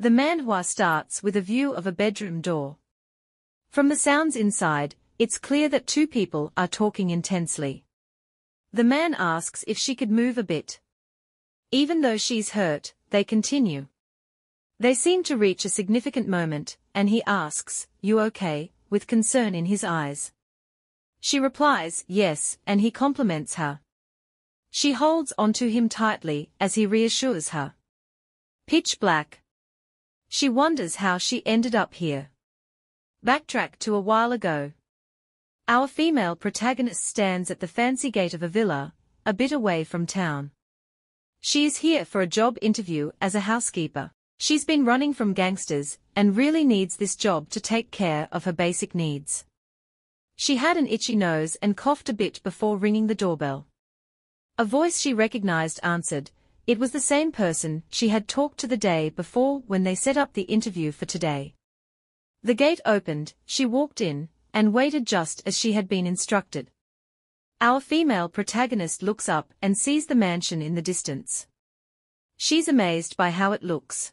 The manhwa starts with a view of a bedroom door. From the sounds inside, it's clear that two people are talking intensely. The man asks if she could move a bit. Even though she's hurt, they continue. They seem to reach a significant moment, and he asks, "You okay?" with concern in his eyes. She replies, "Yes," and he compliments her. She holds onto him tightly as he reassures her. Pitch black. She wonders how she ended up here. Backtrack to a while ago. Our female protagonist stands at the fancy gate of a villa, a bit away from town. She is here for a job interview as a housekeeper. She's been running from gangsters and really needs this job to take care of her basic needs. She had an itchy nose and coughed a bit before ringing the doorbell. A voice she recognized answered. It was the same person she had talked to the day before when they set up the interview for today. The gate opened, she walked in, and waited just as she had been instructed. Our female protagonist looks up and sees the mansion in the distance. She's amazed by how it looks.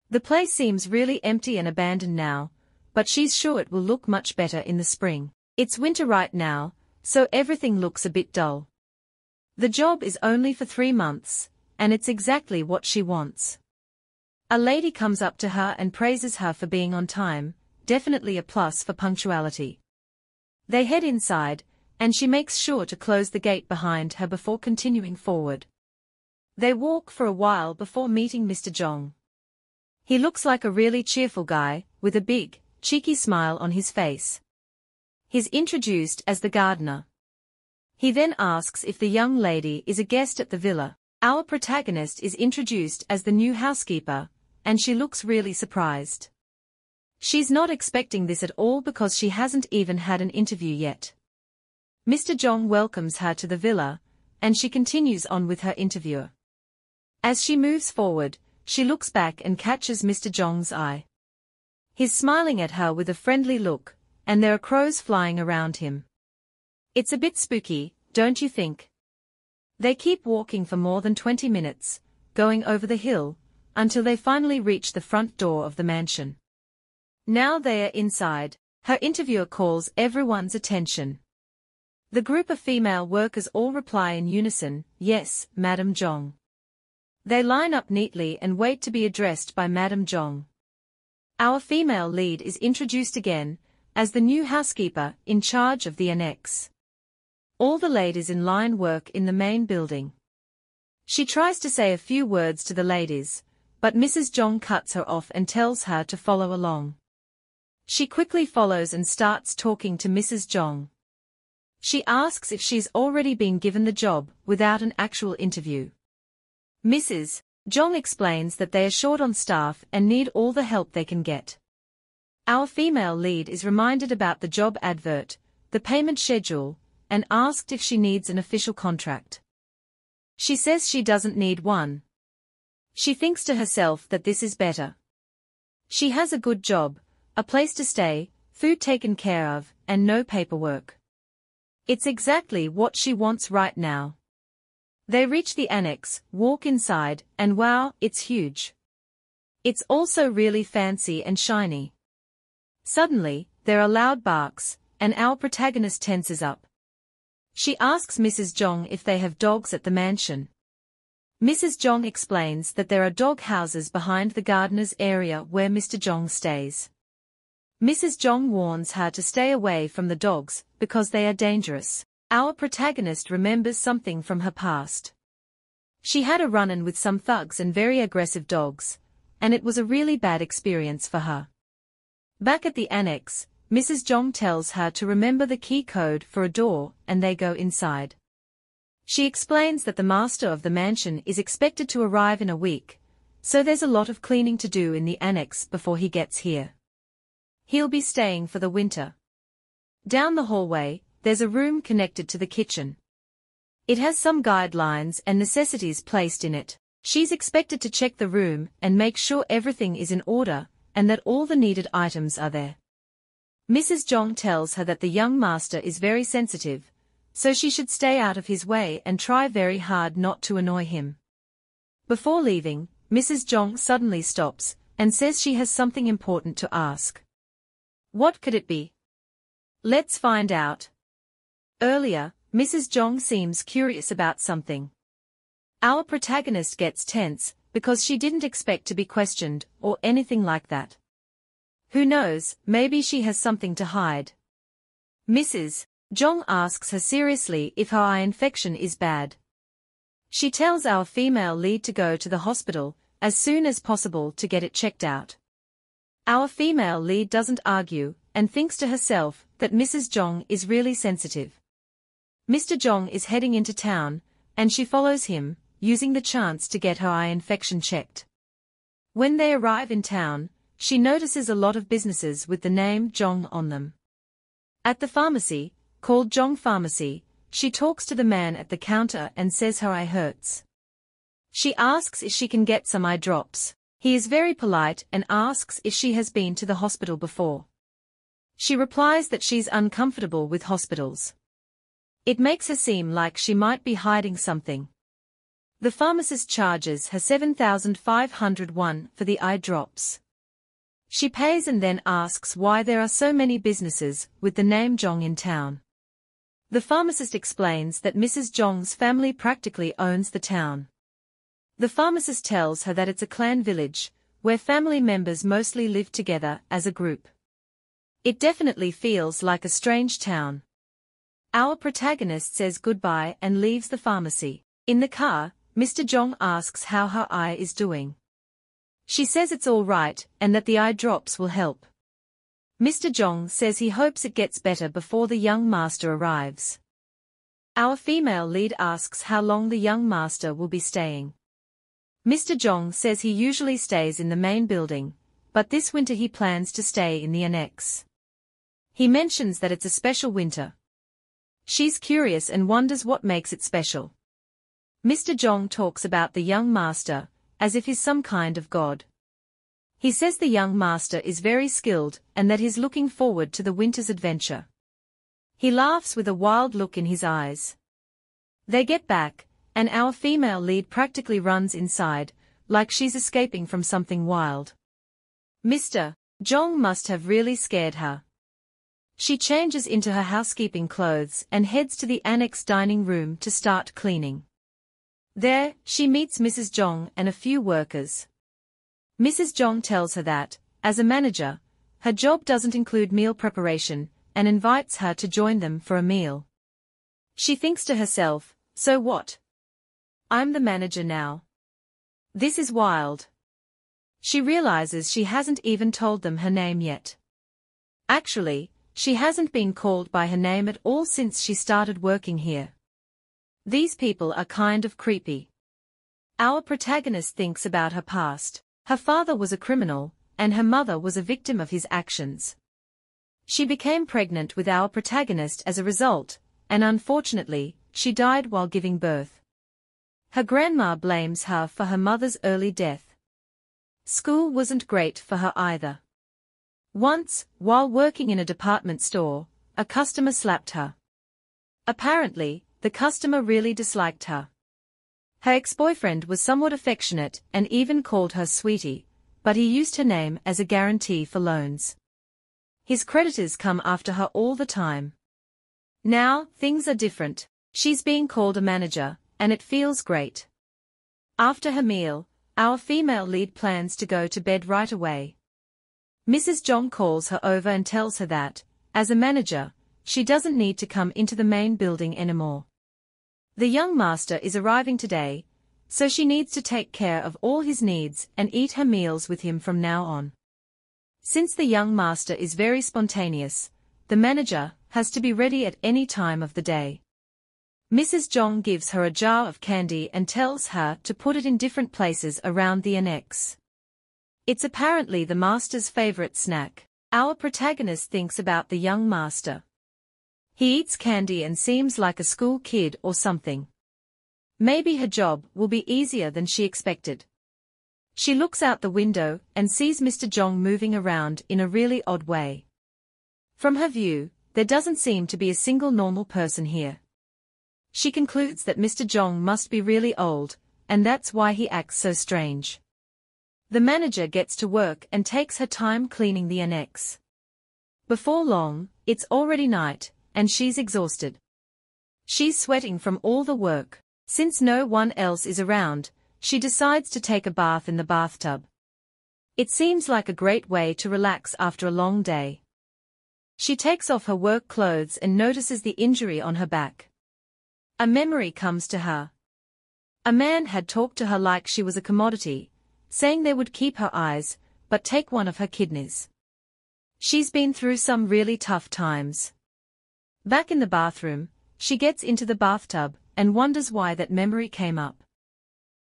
The place seems really empty and abandoned now, but she's sure it will look much better in the spring. It's winter right now, so everything looks a bit dull. The job is only for 3 months, and it's exactly what she wants. A lady comes up to her and praises her for being on time, definitely a plus for punctuality. They head inside, and she makes sure to close the gate behind her before continuing forward. They walk for a while before meeting Mr. Jong. He looks like a really cheerful guy, with a big, cheeky smile on his face. He's introduced as the gardener. He then asks if the young lady is a guest at the villa. Our protagonist is introduced as the new housekeeper, and she looks really surprised. She's not expecting this at all because she hasn't even had an interview yet. Mr. Jong welcomes her to the villa, and she continues on with her interviewer. As she moves forward, she looks back and catches Mr. Jong's eye. He's smiling at her with a friendly look, and there are crows flying around him. It's a bit spooky, don't you think? They keep walking for more than 20 minutes, going over the hill, until they finally reach the front door of the mansion. Now they are inside, her interviewer calls everyone's attention. The group of female workers all reply in unison, "Yes, Madam Jong." They line up neatly and wait to be addressed by Madam Jong. Our female lead is introduced again, as the new housekeeper in charge of the annex. All the ladies in line work in the main building. She tries to say a few words to the ladies, but Mrs. Jong cuts her off and tells her to follow along. She quickly follows and starts talking to Mrs. Jong. She asks if she's already been given the job without an actual interview. Mrs. Jong explains that they are short on staff and need all the help they can get. Our female lead is reminded about the job advert, the payment schedule, and asked if she needs an official contract. She says she doesn't need one. She thinks to herself that this is better. She has a good job, a place to stay, food taken care of, and no paperwork. It's exactly what she wants right now. They reach the annex, walk inside, and wow, it's huge. It's also really fancy and shiny. Suddenly, there are loud barks, and our protagonist tenses up. She asks Mrs. Jong if they have dogs at the mansion. Mrs. Jong explains that there are dog houses behind the gardener's area where Mr. Jong stays. Mrs. Jong warns her to stay away from the dogs because they are dangerous. Our protagonist remembers something from her past. She had a run-in with some thugs and very aggressive dogs, and it was a really bad experience for her. Back at the annex, Mrs. Jong tells her to remember the key code for a door, and they go inside. She explains that the master of the mansion is expected to arrive in a week, so there's a lot of cleaning to do in the annex before he gets here. He'll be staying for the winter. Down the hallway, there's a room connected to the kitchen. It has some guidelines and necessities placed in it. She's expected to check the room and make sure everything is in order, and that all the needed items are there. Mrs. Jong tells her that the young master is very sensitive, so she should stay out of his way and try very hard not to annoy him. Before leaving, Mrs. Jong suddenly stops, and says she has something important to ask. What could it be? Let's find out. Earlier, Mrs. Jong seems curious about something. Our protagonist gets tense, because she didn't expect to be questioned, or anything like that. Who knows, maybe she has something to hide. Mrs. Jong asks her seriously if her eye infection is bad. She tells our female lead to go to the hospital as soon as possible to get it checked out. Our female lead doesn't argue, and thinks to herself that Mrs. Jong is really sensitive. Mr. Jong is heading into town, and she follows him, using the chance to get her eye infection checked. When they arrive in town, she notices a lot of businesses with the name Jong on them. At the pharmacy, called Jong Pharmacy, she talks to the man at the counter and says her eye hurts. She asks if she can get some eye drops. He is very polite and asks if she has been to the hospital before. She replies that she's uncomfortable with hospitals. It makes her seem like she might be hiding something. The pharmacist charges her 7,500 won for the eye drops. She pays and then asks why there are so many businesses with the name Jong in town. The pharmacist explains that Mrs. Jong's family practically owns the town. The pharmacist tells her that it's a clan village, where family members mostly live together as a group. It definitely feels like a strange town. Our protagonist says goodbye and leaves the pharmacy. In the car, Mr. Jong asks how her eye is doing. She says it's all right and that the eye drops will help. Mr. Jong says he hopes it gets better before the young master arrives. Our female lead asks how long the young master will be staying. Mr. Jong says he usually stays in the main building, but this winter he plans to stay in the annex. He mentions that it's a special winter. She's curious and wonders what makes it special. Mr. Jong talks about the young master, as if he's some kind of god. He says the young master is very skilled and that he's looking forward to the winter's adventure. He laughs with a wild look in his eyes. They get back, and our female lead practically runs inside, like she's escaping from something wild. Mr. Jong must have really scared her. She changes into her housekeeping clothes and heads to the annex dining room to start cleaning. There, she meets Mrs. Jong and a few workers. Mrs. Jong tells her that, as a manager, her job doesn't include meal preparation, and invites her to join them for a meal. She thinks to herself, so what? I'm the manager now. This is wild. She realizes she hasn't even told them her name yet. Actually, she hasn't been called by her name at all since she started working here. These people are kind of creepy. Our protagonist thinks about her past. Her father was a criminal, and her mother was a victim of his actions. She became pregnant with our protagonist as a result, and unfortunately, she died while giving birth. Her grandma blames her for her mother's early death. School wasn't great for her either. Once, while working in a department store, a customer slapped her. Apparently, the customer really disliked her. Her ex-boyfriend was somewhat affectionate and even called her sweetie, but he used her name as a guarantee for loans. His creditors come after her all the time. Now, things are different. She's being called a manager, and it feels great. After her meal, our female lead plans to go to bed right away. Mrs. Jong calls her over and tells her that, as a manager, she doesn't need to come into the main building anymore. The young master is arriving today, so she needs to take care of all his needs and eat her meals with him from now on. Since the young master is very spontaneous, the manager has to be ready at any time of the day. Mrs. Jong gives her a jar of candy and tells her to put it in different places around the annex. It's apparently the master's favorite snack. Our protagonist thinks about the young master. He eats candy and seems like a school kid or something. Maybe her job will be easier than she expected. She looks out the window and sees Mr. Jong moving around in a really odd way. From her view, there doesn't seem to be a single normal person here. She concludes that Mr. Jong must be really old, and that's why he acts so strange. The manager gets to work and takes her time cleaning the annex. Before long, it's already night, and she's exhausted. She's sweating from all the work. Since no one else is around, she decides to take a bath in the bathtub. It seems like a great way to relax after a long day. She takes off her work clothes and notices the injury on her back. A memory comes to her. A man had talked to her like she was a commodity, saying they would keep her eyes, but take one of her kidneys. She's been through some really tough times. Back in the bathroom, she gets into the bathtub and wonders why that memory came up.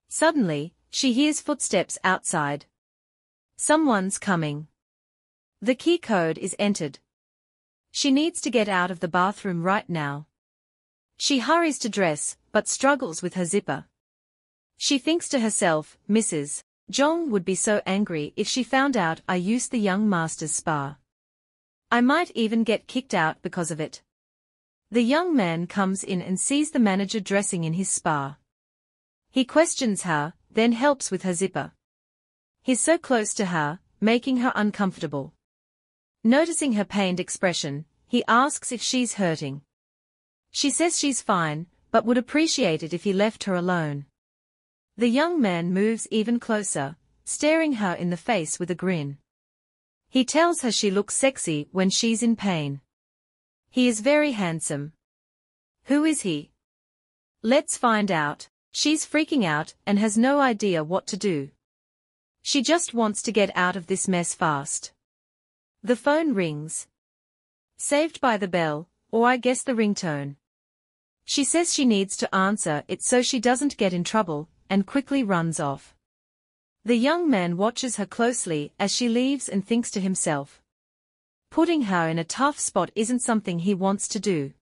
Suddenly, she hears footsteps outside. Someone's coming. The key code is entered. She needs to get out of the bathroom right now. She hurries to dress, but struggles with her zipper. She thinks to herself, Mrs. Jong would be so angry if she found out I used the young master's spa. I might even get kicked out because of it. The young man comes in and sees the manager dressing in his spa. He questions her, then helps with her zipper. He's so close to her, making her uncomfortable. Noticing her pained expression, he asks if she's hurting. She says she's fine, but would appreciate it if he left her alone. The young man moves even closer, staring her in the face with a grin. He tells her she looks sexy when she's in pain. He is very handsome. Who is he? Let's find out. She's freaking out and has no idea what to do. She just wants to get out of this mess fast. The phone rings. Saved by the bell, or I guess the ringtone. She says she needs to answer it so she doesn't get in trouble, and quickly runs off. The young man watches her closely as she leaves and thinks to himself. Putting her in a tough spot isn't something he wants to do.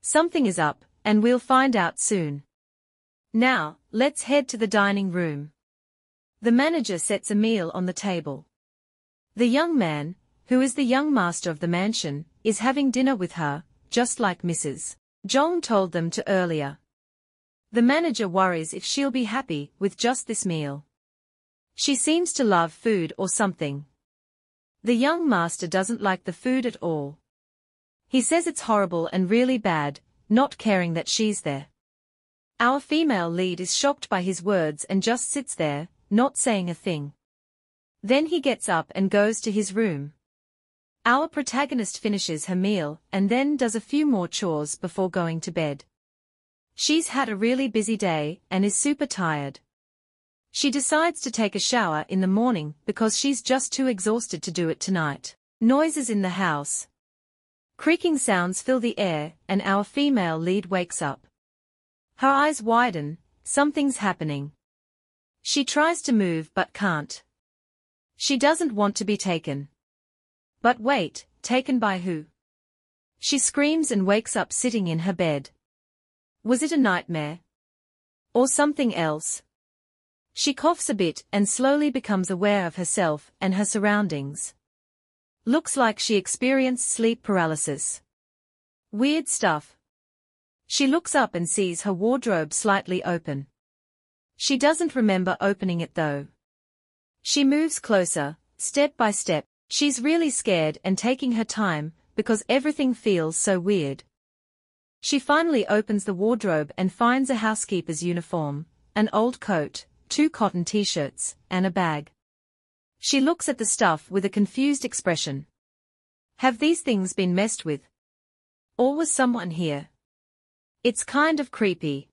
Something is up, and we'll find out soon. Now, let's head to the dining room. The manager sets a meal on the table. The young man, who is the young master of the mansion, is having dinner with her, just like Mrs. Jong told them to earlier. The manager worries if she'll be happy with just this meal. She seems to love food or something. The young master doesn't like the food at all. He says it's horrible and really bad, not caring that she's there. Our female lead is shocked by his words and just sits there, not saying a thing. Then he gets up and goes to his room. Our protagonist finishes her meal and then does a few more chores before going to bed. She's had a really busy day and is super tired. She decides to take a shower in the morning because she's just too exhausted to do it tonight. Noises in the house. Creaking sounds fill the air and our female lead wakes up. Her eyes widen, something's happening. She tries to move but can't. She doesn't want to be taken. But wait, taken by who? She screams and wakes up sitting in her bed. Was it a nightmare? Or something else? She coughs a bit and slowly becomes aware of herself and her surroundings. Looks like she experienced sleep paralysis. Weird stuff. She looks up and sees her wardrobe slightly open. She doesn't remember opening it though. She moves closer, step by step. She's really scared and taking her time, because everything feels so weird. She finally opens the wardrobe and finds a housekeeper's uniform, an old coat, 2 cotton t-shirts, and a bag. She looks at the stuff with a confused expression. Have these things been messed with? Or was someone here? It's kind of creepy.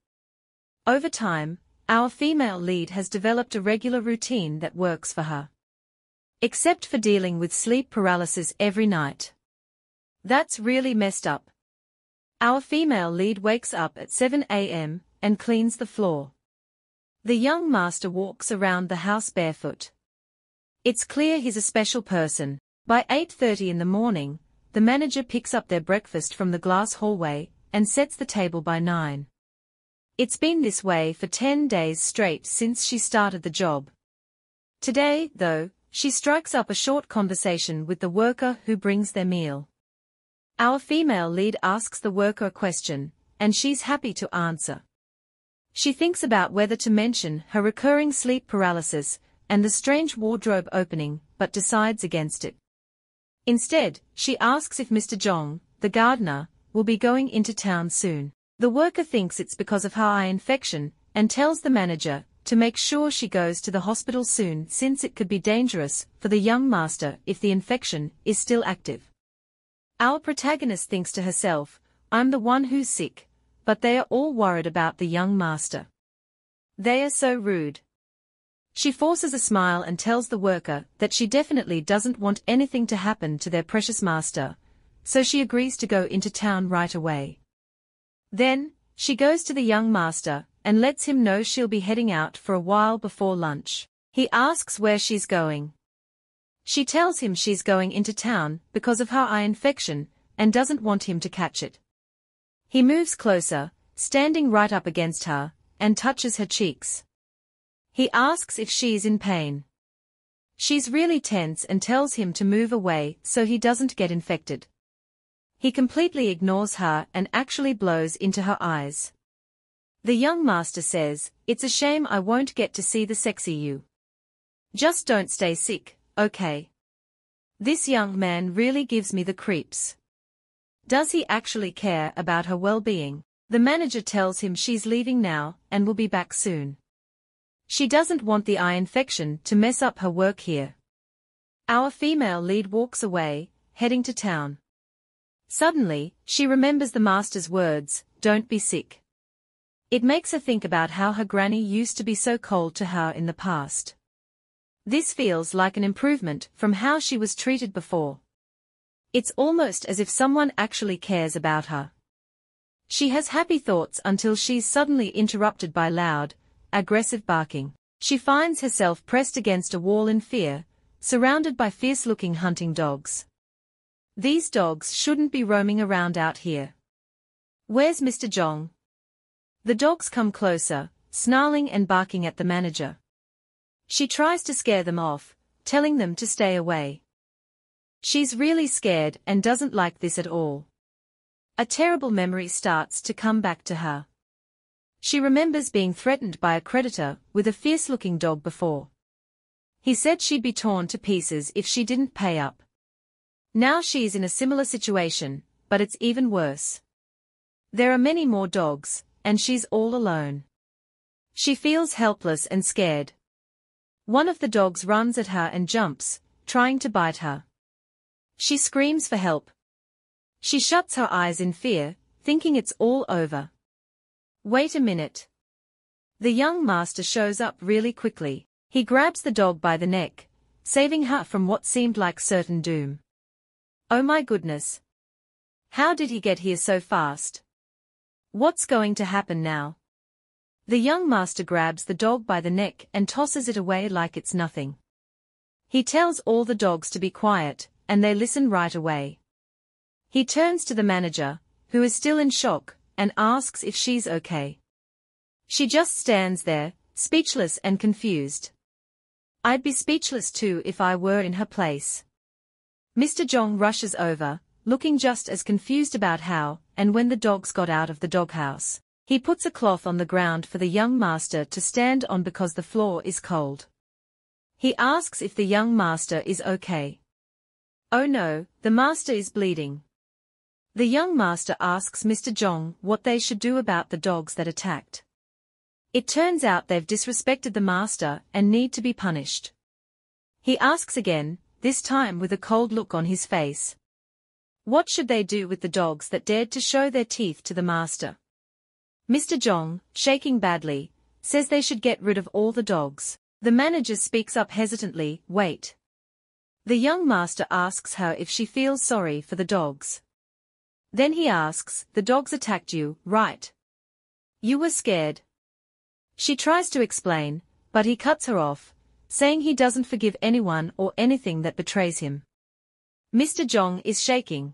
Over time, our female lead has developed a regular routine that works for her. Except for dealing with sleep paralysis every night. That's really messed up. Our female lead wakes up at 7 a.m. and cleans the floor. The young master walks around the house barefoot. It's clear he's a special person. By 8:30 in the morning, the manager picks up their breakfast from the glass hallway and sets the table by 9. It's been this way for 10 days straight since she started the job. Today, though, she strikes up a short conversation with the worker who brings their meal. Our female lead asks the worker a question, and she's happy to answer. She thinks about whether to mention her recurring sleep paralysis, and the strange wardrobe opening, but decides against it. Instead, she asks if Mr. Jong, the gardener, will be going into town soon. The worker thinks it's because of her eye infection, and tells the manager to make sure she goes to the hospital soon since it could be dangerous for the young master if the infection is still active. Our protagonist thinks to herself, I'm the one who's sick, but they are all worried about the young master. They are so rude. She forces a smile and tells the worker that she definitely doesn't want anything to happen to their precious master, so she agrees to go into town right away. Then, she goes to the young master and lets him know she'll be heading out for a while before lunch. He asks where she's going. She tells him she's going into town because of her eye infection and doesn't want him to catch it. He moves closer, standing right up against her, and touches her cheeks. He asks if she's in pain. She's really tense and tells him to move away so he doesn't get infected. He completely ignores her and actually blows into her eyes. The young master says, it's a shame I won't get to see the sexy you. Just don't stay sick, okay? This young man really gives me the creeps. Does he actually care about her well-being? The manager tells him she's leaving now and will be back soon. She doesn't want the eye infection to mess up her work here. Our female lead walks away, heading to town. Suddenly, she remembers the master's words, don't be sick. It makes her think about how her granny used to be so cold to her in the past. This feels like an improvement from how she was treated before. It's almost as if someone actually cares about her. She has happy thoughts until she's suddenly interrupted by loud, aggressive barking. She finds herself pressed against a wall in fear, surrounded by fierce-looking hunting dogs. These dogs shouldn't be roaming around out here. Where's Mr. Jong? The dogs come closer, snarling and barking at the manager. She tries to scare them off, telling them to stay away. She's really scared and doesn't like this at all. A terrible memory starts to come back to her. She remembers being threatened by a creditor with a fierce-looking dog before. He said she'd be torn to pieces if she didn't pay up. Now she's in a similar situation, but it's even worse. There are many more dogs, and she's all alone. She feels helpless and scared. One of the dogs runs at her and jumps, trying to bite her. She screams for help. She shuts her eyes in fear, thinking it's all over. Wait a minute. The young master shows up really quickly. He grabs the dog by the neck, saving her from what seemed like certain doom. Oh my goodness. How did he get here so fast? What's going to happen now? The young master grabs the dog by the neck and tosses it away like it's nothing. He tells all the dogs to be quiet, and they listen right away. He turns to the manager, who is still in shock, and asks if she's okay. She just stands there, speechless and confused. I'd be speechless too if I were in her place. Mr. Jong rushes over, looking just as confused about how and when the dogs got out of the doghouse. He puts a cloth on the ground for the young master to stand on because the floor is cold. He asks if the young master is okay. Oh no, the master is bleeding. The young master asks Mr. Jong what they should do about the dogs that attacked. It turns out they've disrespected the master and need to be punished. He asks again, this time with a cold look on his face. What should they do with the dogs that dared to show their teeth to the master? Mr. Jong, shaking badly, says they should get rid of all the dogs. The manager speaks up hesitantly, wait. The young master asks her if she feels sorry for the dogs. Then he asks, the dogs attacked you, right? You were scared. She tries to explain, but he cuts her off, saying he doesn't forgive anyone or anything that betrays him. Mr. Jong is shaking.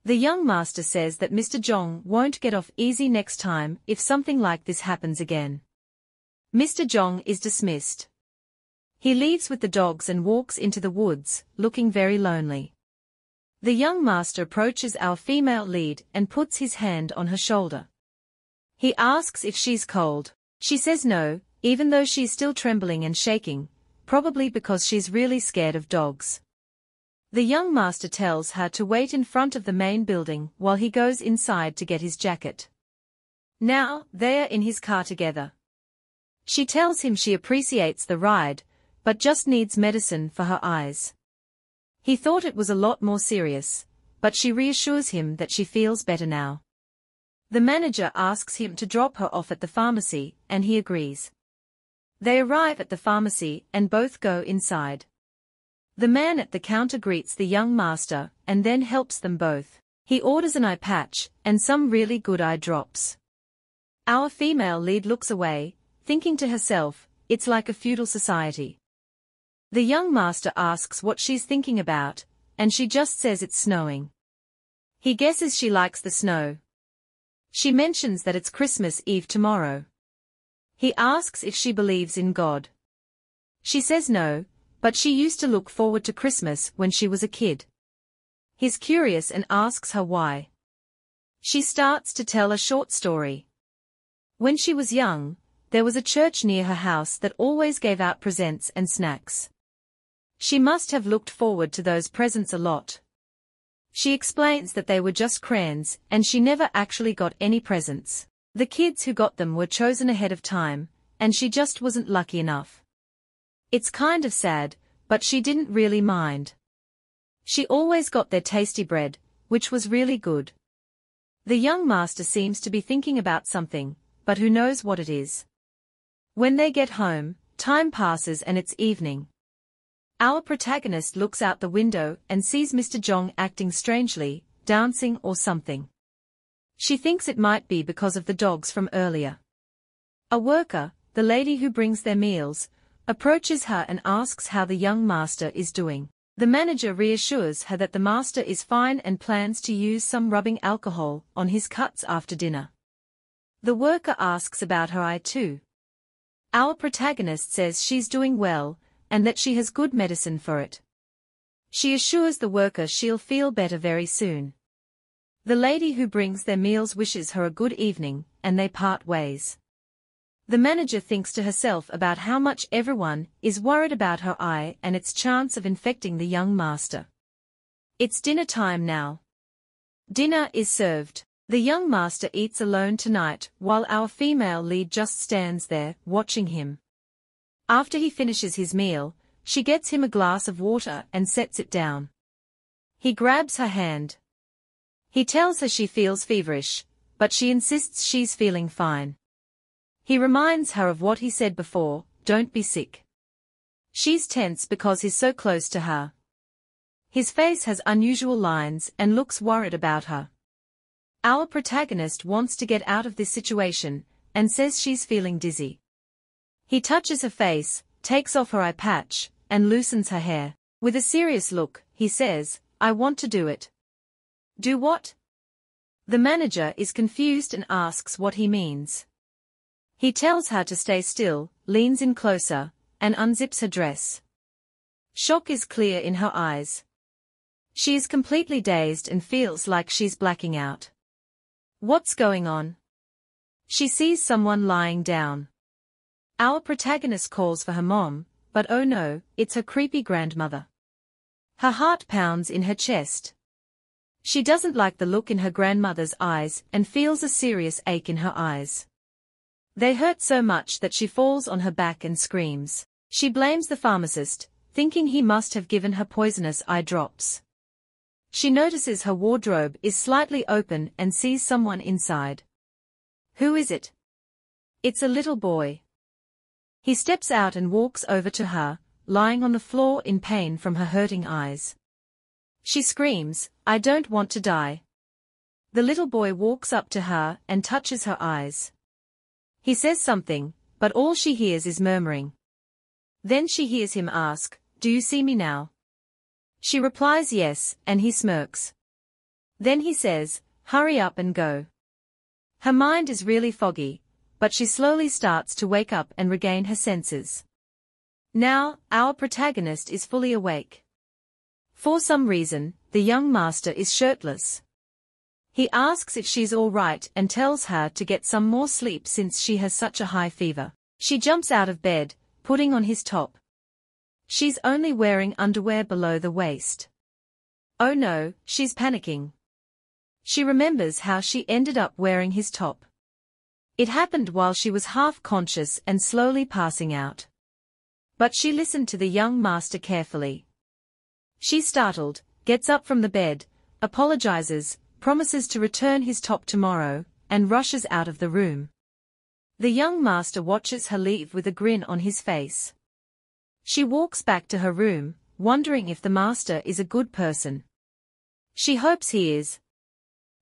The young master says that Mr. Jong won't get off easy next time if something like this happens again. Mr. Jong is dismissed. He leaves with the dogs and walks into the woods, looking very lonely. The young master approaches our female lead and puts his hand on her shoulder. He asks if she's cold. She says no, even though she's still trembling and shaking, probably because she's really scared of dogs. The young master tells her to wait in front of the main building while he goes inside to get his jacket. Now, they're in his car together. She tells him she appreciates the ride, but just needs medicine for her eyes. He thought it was a lot more serious, but she reassures him that she feels better now. The manager asks him to drop her off at the pharmacy, and he agrees. They arrive at the pharmacy and both go inside. The man at the counter greets the young master and then helps them both. He orders an eye patch and some really good eye drops. Our female lead looks away, thinking to herself, it's like a feudal society. The young master asks what she's thinking about, and she just says it's snowing. He guesses she likes the snow. She mentions that it's Christmas Eve tomorrow. He asks if she believes in God. She says no, but she used to look forward to Christmas when she was a kid. He's curious and asks her why. She starts to tell a short story. When she was young, there was a church near her house that always gave out presents and snacks. She must have looked forward to those presents a lot. She explains that they were just crayons and she never actually got any presents. The kids who got them were chosen ahead of time, and she just wasn't lucky enough. It's kind of sad, but she didn't really mind. She always got their tasty bread, which was really good. The young master seems to be thinking about something, but who knows what it is. When they get home, time passes and it's evening. Our protagonist looks out the window and sees Mr. Jong acting strangely, dancing or something. She thinks it might be because of the dogs from earlier. A worker, the lady who brings their meals, approaches her and asks how the young master is doing. The manager reassures her that the master is fine and plans to use some rubbing alcohol on his cuts after dinner. The worker asks about her eye too. Our protagonist says she's doing well, and that she has good medicine for it. She assures the worker she'll feel better very soon. The lady who brings their meals wishes her a good evening, and they part ways. The manager thinks to herself about how much everyone is worried about her eye and its chance of infecting the young master. It's dinner time now. Dinner is served. The young master eats alone tonight while our female lead just stands there, watching him. After he finishes his meal, she gets him a glass of water and sets it down. He grabs her hand. He tells her she feels feverish, but she insists she's feeling fine. He reminds her of what he said before, don't be sick. She's tense because he's so close to her. His face has unusual lines and looks worried about her. Our protagonist wants to get out of this situation, and says she's feeling dizzy. He touches her face, takes off her eye patch, and loosens her hair. With a serious look, he says, I want to do it. Do what? The manager is confused and asks what he means. He tells her to stay still, leans in closer, and unzips her dress. Shock is clear in her eyes. She is completely dazed and feels like she's blacking out. What's going on? She sees someone lying down. Our protagonist calls for her mom, but oh no, it's her creepy grandmother. Her heart pounds in her chest. She doesn't like the look in her grandmother's eyes and feels a serious ache in her eyes. They hurt so much that she falls on her back and screams. She blames the pharmacist, thinking he must have given her poisonous eye drops. She notices her wardrobe is slightly open and sees someone inside. Who is it? It's a little boy. He steps out and walks over to her, lying on the floor in pain from her hurting eyes. She screams, I don't want to die. The little boy walks up to her and touches her eyes. He says something, but all she hears is murmuring. Then she hears him ask, do you see me now? She replies yes, and he smirks. Then he says, hurry up and go. Her mind is really foggy, but she slowly starts to wake up and regain her senses. Now, our protagonist is fully awake. For some reason, the young master is shirtless. He asks if she's all right and tells her to get some more sleep since she has such a high fever. She jumps out of bed, putting on his top. She's only wearing underwear below the waist. Oh no, she's panicking. She remembers how she ended up wearing his top. It happened while she was half conscious and slowly passing out. But she listened to the young master carefully. She's startled, gets up from the bed, apologizes, promises to return his top tomorrow, and rushes out of the room. The young master watches her leave with a grin on his face. She walks back to her room, wondering if the master is a good person. She hopes he is.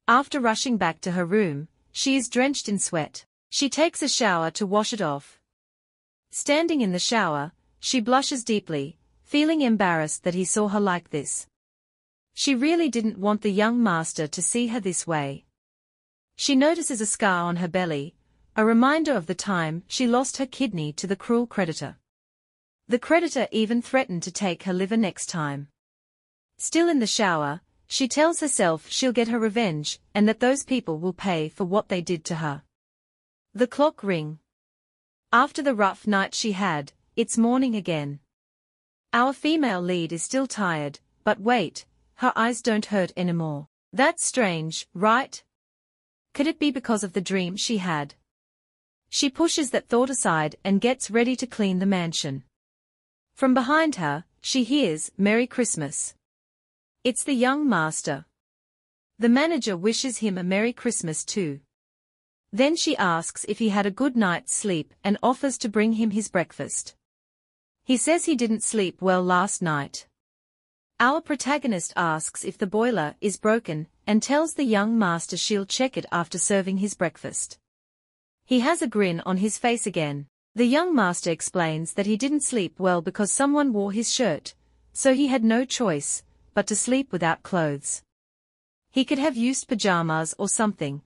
After rushing back to her room, she is drenched in sweat. She takes a shower to wash it off. Standing in the shower, she blushes deeply, feeling embarrassed that he saw her like this. She really didn't want the young master to see her this way. She notices a scar on her belly, a reminder of the time she lost her kidney to the cruel creditor. The creditor even threatened to take her liver next time. Still in the shower, she tells herself she'll get her revenge and that those people will pay for what they did to her. The clock rings. After the rough night she had, it's morning again. Our female lead is still tired, but wait, her eyes don't hurt anymore. That's strange, right? Could it be because of the dream she had? She pushes that thought aside and gets ready to clean the mansion. From behind her, she hears, "Merry Christmas." It's the young master. The manager wishes him a Merry Christmas too. Then she asks if he had a good night's sleep and offers to bring him his breakfast. He says he didn't sleep well last night. Our protagonist asks if the boiler is broken and tells the young master she'll check it after serving his breakfast. He has a grin on his face again. The young master explains that he didn't sleep well because someone wore his shirt, so he had no choice but to sleep without clothes. He could have used pajamas or something.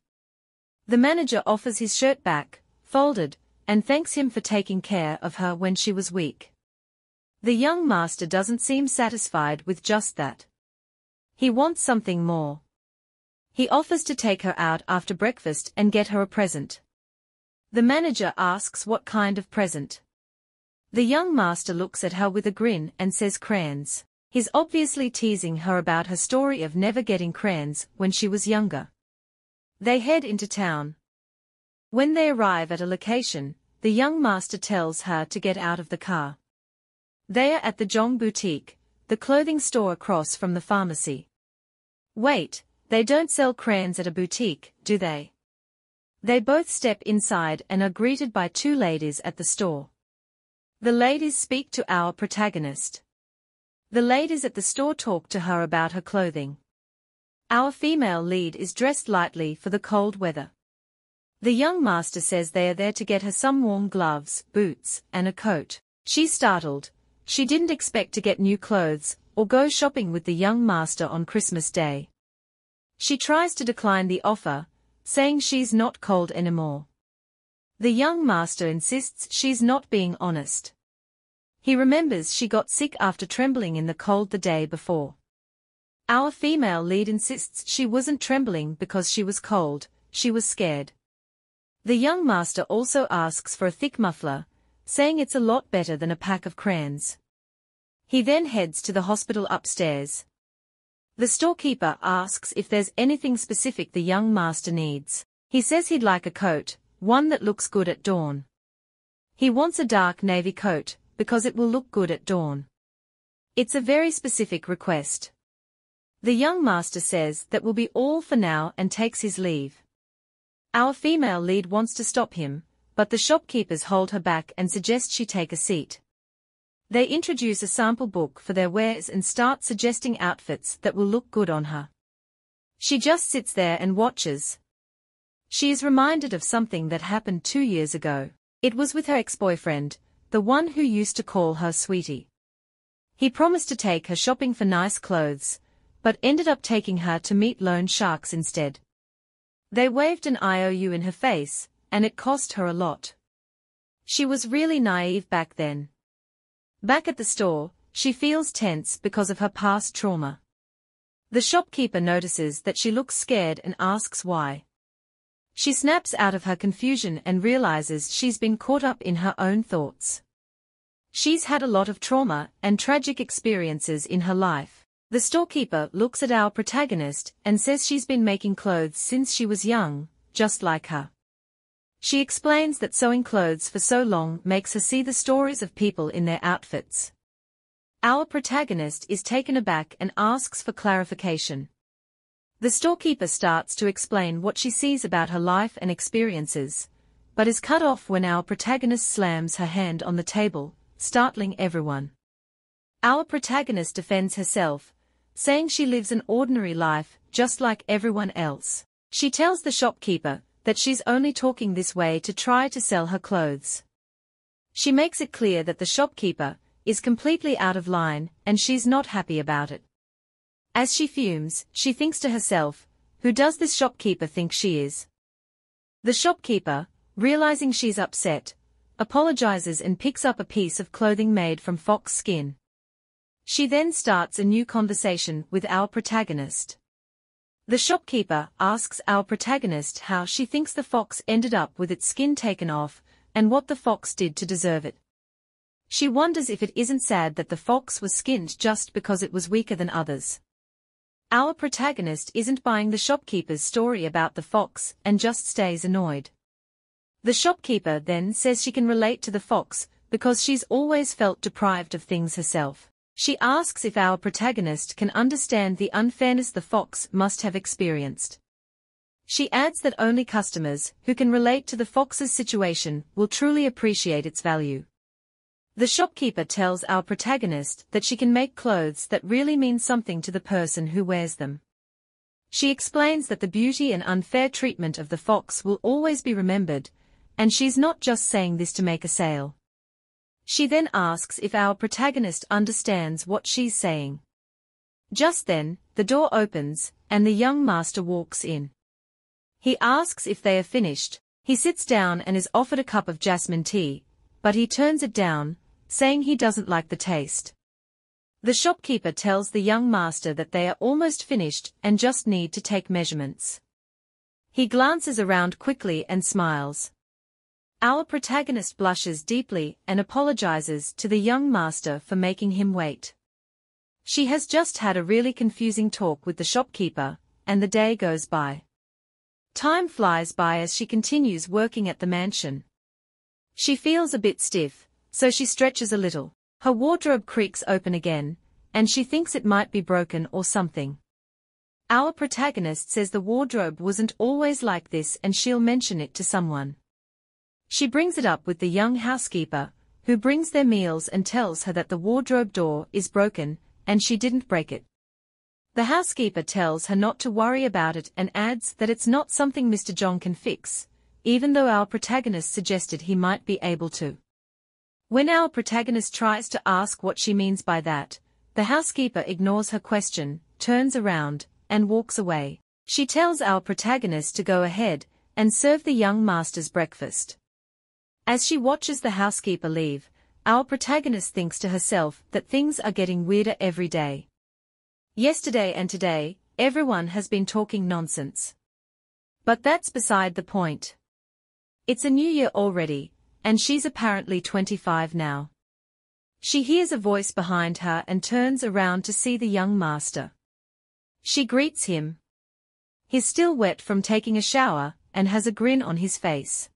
The manager offers his shirt back, folded, and thanks him for taking care of her when she was weak. The young master doesn't seem satisfied with just that. He wants something more. He offers to take her out after breakfast and get her a present. The manager asks what kind of present. The young master looks at her with a grin and says crayons. He's obviously teasing her about her story of never getting crayons when she was younger. They head into town. When they arrive at a location, the young master tells her to get out of the car. They are at the Jong Boutique, the clothing store across from the pharmacy. Wait, they don't sell crayons at a boutique, do they? They both step inside and are greeted by two ladies at the store. The ladies speak to our protagonist. The ladies at the store talk to her about her clothing. Our female lead is dressed lightly for the cold weather. The young master says they are there to get her some warm gloves, boots, and a coat. She's startled. She didn't expect to get new clothes or go shopping with the young master on Christmas Day. She tries to decline the offer, saying she's not cold anymore. The young master insists she's not being honest. He remembers she got sick after trembling in the cold the day before. Our female lead insists she wasn't trembling because she was cold, she was scared. The young master also asks for a thick muffler, saying it's a lot better than a pack of crayons. He then heads to the hospital upstairs. The storekeeper asks if there's anything specific the young master needs. He says he'd like a coat, one that looks good at dawn. He wants a dark navy coat, because it will look good at dawn. It's a very specific request. The young master says that will be all for now and takes his leave. Our female lead wants to stop him, but the shopkeepers hold her back and suggest she take a seat. They introduce a sample book for their wares and start suggesting outfits that will look good on her. She just sits there and watches. She is reminded of something that happened 2 years ago. It was with her ex-boyfriend, the one who used to call her sweetie. He promised to take her shopping for nice clothes, but ended up taking her to meet loan sharks instead. They waved an IOU in her face, and it cost her a lot. She was really naive back then. Back at the store, she feels tense because of her past trauma. The shopkeeper notices that she looks scared and asks why. She snaps out of her confusion and realizes she's been caught up in her own thoughts. She's had a lot of trauma and tragic experiences in her life. The storekeeper looks at our protagonist and says she's been making clothes since she was young, just like her. She explains that sewing clothes for so long makes her see the stories of people in their outfits. Our protagonist is taken aback and asks for clarification. The storekeeper starts to explain what she sees about her life and experiences, but is cut off when our protagonist slams her hand on the table, startling everyone. Our protagonist defends herself, saying she lives an ordinary life, just like everyone else. She tells the shopkeeper that she's only talking this way to try to sell her clothes. She makes it clear that the shopkeeper is completely out of line, and she's not happy about it. As she fumes, she thinks to herself, who does this shopkeeper think she is? The shopkeeper, realizing she's upset, apologizes and picks up a piece of clothing made from fox skin. She then starts a new conversation with our protagonist. The shopkeeper asks our protagonist how she thinks the fox ended up with its skin taken off, and what the fox did to deserve it. She wonders if it isn't sad that the fox was skinned just because it was weaker than others. Our protagonist isn't buying the shopkeeper's story about the fox and just stays annoyed. The shopkeeper then says she can relate to the fox because she's always felt deprived of things herself. She asks if our protagonist can understand the unfairness the fox must have experienced. She adds that only customers who can relate to the fox's situation will truly appreciate its value. The shopkeeper tells our protagonist that she can make clothes that really mean something to the person who wears them. She explains that the beauty and unfair treatment of the fox will always be remembered, and she's not just saying this to make a sale. She then asks if our protagonist understands what she's saying. Just then, the door opens, and the young master walks in. He asks if they are finished. He sits down and is offered a cup of jasmine tea, but he turns it down, saying he doesn't like the taste. The shopkeeper tells the young master that they are almost finished and just need to take measurements. He glances around quickly and smiles. Our protagonist blushes deeply and apologizes to the young master for making him wait. She has just had a really confusing talk with the shopkeeper, and the day goes by. Time flies by as she continues working at the mansion. She feels a bit stiff, so she stretches a little. Her wardrobe creaks open again, and she thinks it might be broken or something. Our protagonist says the wardrobe wasn't always like this and she'll mention it to someone. She brings it up with the young housekeeper, who brings their meals and tells her that the wardrobe door is broken, and she didn't break it. The housekeeper tells her not to worry about it and adds that it's not something Mr. John can fix, even though our protagonist suggested he might be able to. When our protagonist tries to ask what she means by that, the housekeeper ignores her question, turns around, and walks away. She tells our protagonist to go ahead and serve the young master's breakfast. As she watches the housekeeper leave, our protagonist thinks to herself that things are getting weirder every day. Yesterday and today, everyone has been talking nonsense. But that's beside the point. It's a new year already, and she's apparently 25 now. She hears a voice behind her and turns around to see the young master. She greets him. He's still wet from taking a shower, and has a grin on his face.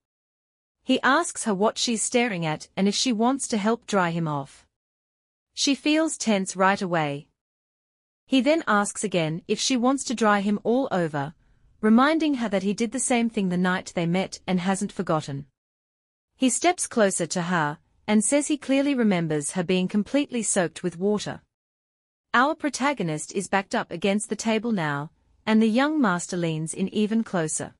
He asks her what she's staring at and if she wants to help dry him off. She feels tense right away. He then asks again if she wants to dry him all over, reminding her that he did the same thing the night they met and hasn't forgotten. He steps closer to her, and says he clearly remembers her being completely soaked with water. Our protagonist is backed up against the table now, and the young master leans in even closer.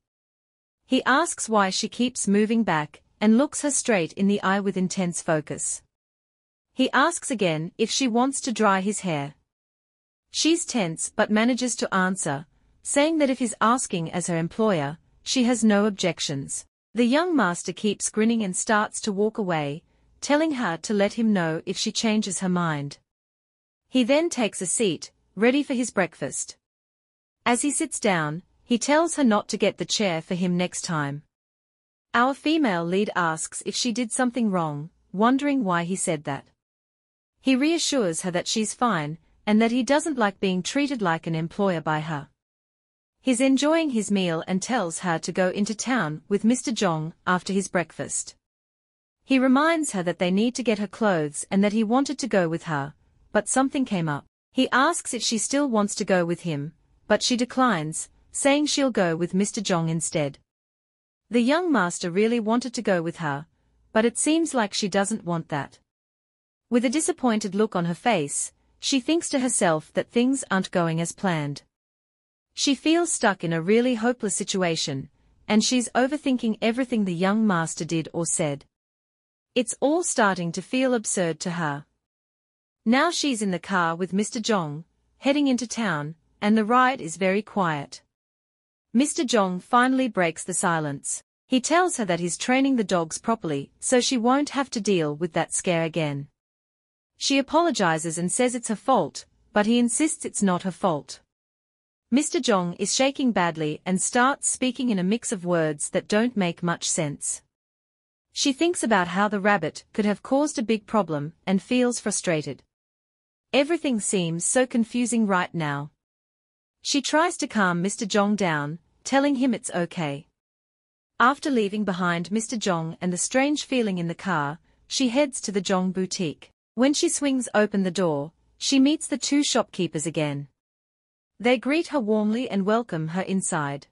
He asks why she keeps moving back, and looks her straight in the eye with intense focus. He asks again if she wants to dry his hair. She's tense but manages to answer, saying that if he's asking as her employer, she has no objections. The young master keeps grinning and starts to walk away, telling her to let him know if she changes her mind. He then takes a seat, ready for his breakfast. As he sits down, he tells her not to get the chair for him next time. Our female lead asks if she did something wrong, wondering why he said that. He reassures her that she's fine, and that he doesn't like being treated like an employer by her. He's enjoying his meal and tells her to go into town with Mr. Jong after his breakfast. He reminds her that they need to get her clothes and that he wanted to go with her, but something came up. He asks if she still wants to go with him, but she declines, saying she'll go with Mr. Jong instead. The young master really wanted to go with her, but it seems like she doesn't want that. With a disappointed look on her face, she thinks to herself that things aren't going as planned. She feels stuck in a really hopeless situation, and she's overthinking everything the young master did or said. It's all starting to feel absurd to her. Now she's in the car with Mr. Jong, heading into town, and the ride is very quiet. Mr. Jong finally breaks the silence. He tells her that he's training the dogs properly so she won't have to deal with that scare again. She apologizes and says it's her fault, but he insists it's not her fault. Mr. Jong is shaking badly and starts speaking in a mix of words that don't make much sense. She thinks about how the rabbit could have caused a big problem and feels frustrated. Everything seems so confusing right now. She tries to calm Mr. Jong down, telling him it's okay. After leaving behind Mr. Jong and the strange feeling in the car, she heads to the Jong boutique. When she swings open the door, she meets the two shopkeepers again. They greet her warmly and welcome her inside.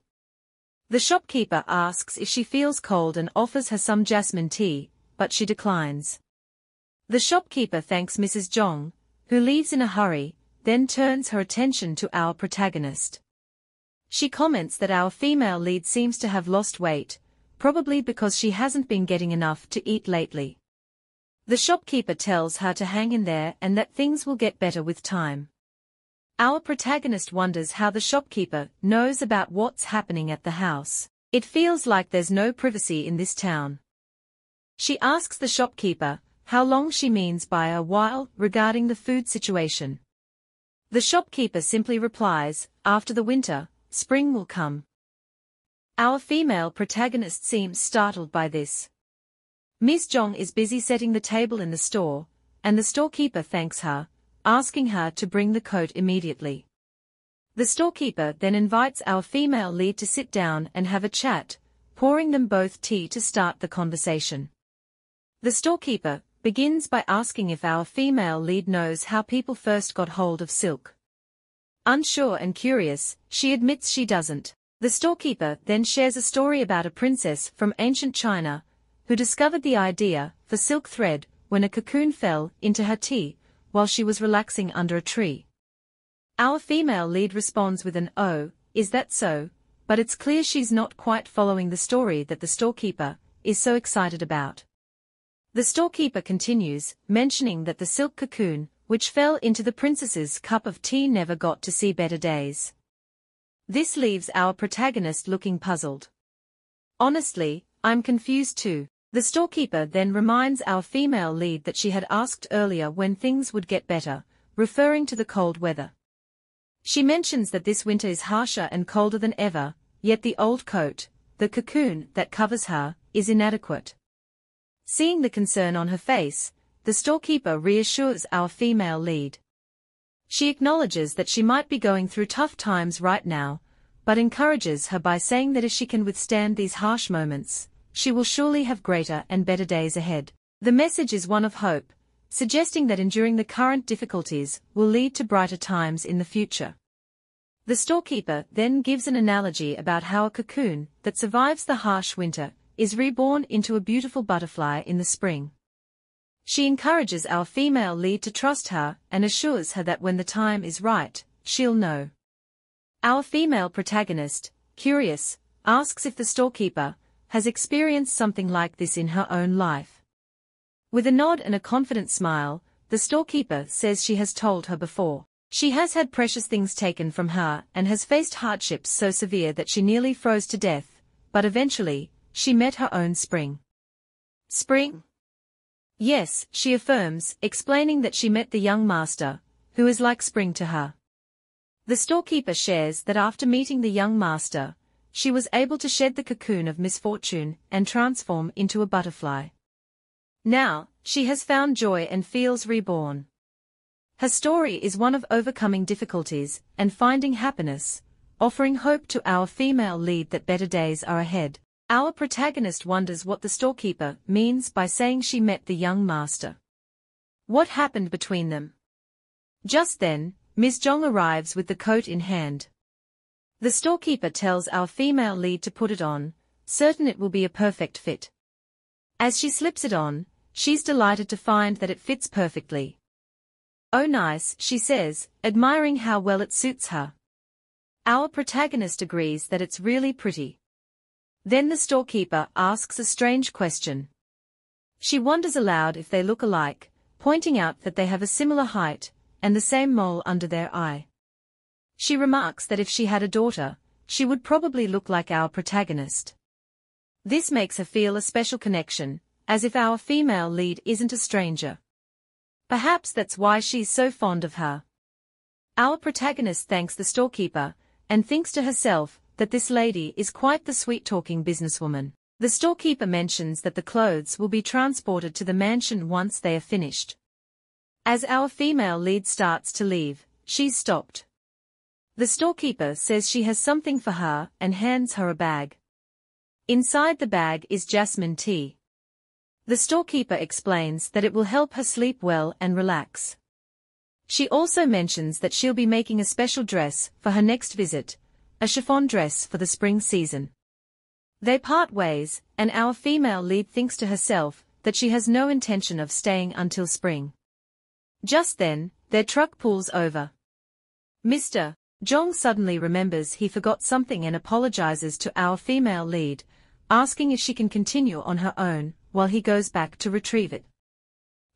The shopkeeper asks if she feels cold and offers her some jasmine tea, but she declines. The shopkeeper thanks Mrs. Jong, who leaves in a hurry, then turns her attention to our protagonist. She comments that our female lead seems to have lost weight, probably because she hasn't been getting enough to eat lately. The shopkeeper tells her to hang in there and that things will get better with time. Our protagonist wonders how the shopkeeper knows about what's happening at the house. It feels like there's no privacy in this town. She asks the shopkeeper how long she means by a while regarding the food situation. The shopkeeper simply replies, after the winter, spring will come. Our female protagonist seems startled by this. Ms. Jong is busy setting the table in the store, and the storekeeper thanks her, asking her to bring the coat immediately. The storekeeper then invites our female lead to sit down and have a chat, pouring them both tea to start the conversation. The storekeeper begins by asking if our female lead knows how people first got hold of silk. Unsure and curious, she admits she doesn't. The storekeeper then shares a story about a princess from ancient China, who discovered the idea for silk thread when a cocoon fell into her tea while she was relaxing under a tree. Our female lead responds with an "Oh, is that so?" but it's clear she's not quite following the story that the storekeeper is so excited about. The storekeeper continues, mentioning that the silk cocoon, which fell into the princess's cup of tea, never got to see better days. This leaves our protagonist looking puzzled. Honestly, I'm confused too. The storekeeper then reminds our female lead that she had asked earlier when things would get better, referring to the cold weather. She mentions that this winter is harsher and colder than ever, yet the old coat, the cocoon that covers her, is inadequate. Seeing the concern on her face, the storekeeper reassures our female lead. She acknowledges that she might be going through tough times right now, but encourages her by saying that if she can withstand these harsh moments, she will surely have greater and better days ahead. The message is one of hope, suggesting that enduring the current difficulties will lead to brighter times in the future. The storekeeper then gives an analogy about how a cocoon that survives the harsh winter is reborn into a beautiful butterfly in the spring. She encourages our female lead to trust her and assures her that when the time is right, she'll know. Our female protagonist, curious, asks if the storekeeper has experienced something like this in her own life. With a nod and a confident smile, the storekeeper says she has told her before. She has had precious things taken from her and has faced hardships so severe that she nearly froze to death, but eventually, she met her own spring. Spring? Yes, she affirms, explaining that she met the young master, who is like spring to her. The storekeeper shares that after meeting the young master, she was able to shed the cocoon of misfortune and transform into a butterfly. Now, she has found joy and feels reborn. Her story is one of overcoming difficulties and finding happiness, offering hope to our female lead that better days are ahead. Our protagonist wonders what the storekeeper means by saying she met the young master. What happened between them? Just then, Ms. Jong arrives with the coat in hand. The storekeeper tells our female lead to put it on, certain it will be a perfect fit. As she slips it on, she's delighted to find that it fits perfectly. "Oh nice," she says, admiring how well it suits her. Our protagonist agrees that it's really pretty. Then the storekeeper asks a strange question. She wonders aloud if they look alike, pointing out that they have a similar height, and the same mole under their eye. She remarks that if she had a daughter, she would probably look like our protagonist. This makes her feel a special connection, as if our female lead isn't a stranger. Perhaps that's why she's so fond of her. Our protagonist thanks the storekeeper, and thinks to herself that this lady is quite the sweet-talking businesswoman. The storekeeper mentions that the clothes will be transported to the mansion once they are finished. As our female lead starts to leave, she's stopped. The storekeeper says she has something for her and hands her a bag. Inside the bag is jasmine tea. The storekeeper explains that it will help her sleep well and relax. She also mentions that she'll be making a special dress for her next visit, a chiffon dress for the spring season. They part ways, and our female lead thinks to herself that she has no intention of staying until spring. Just then, their truck pulls over. Mr. Jong suddenly remembers he forgot something and apologizes to our female lead, asking if she can continue on her own, while he goes back to retrieve it.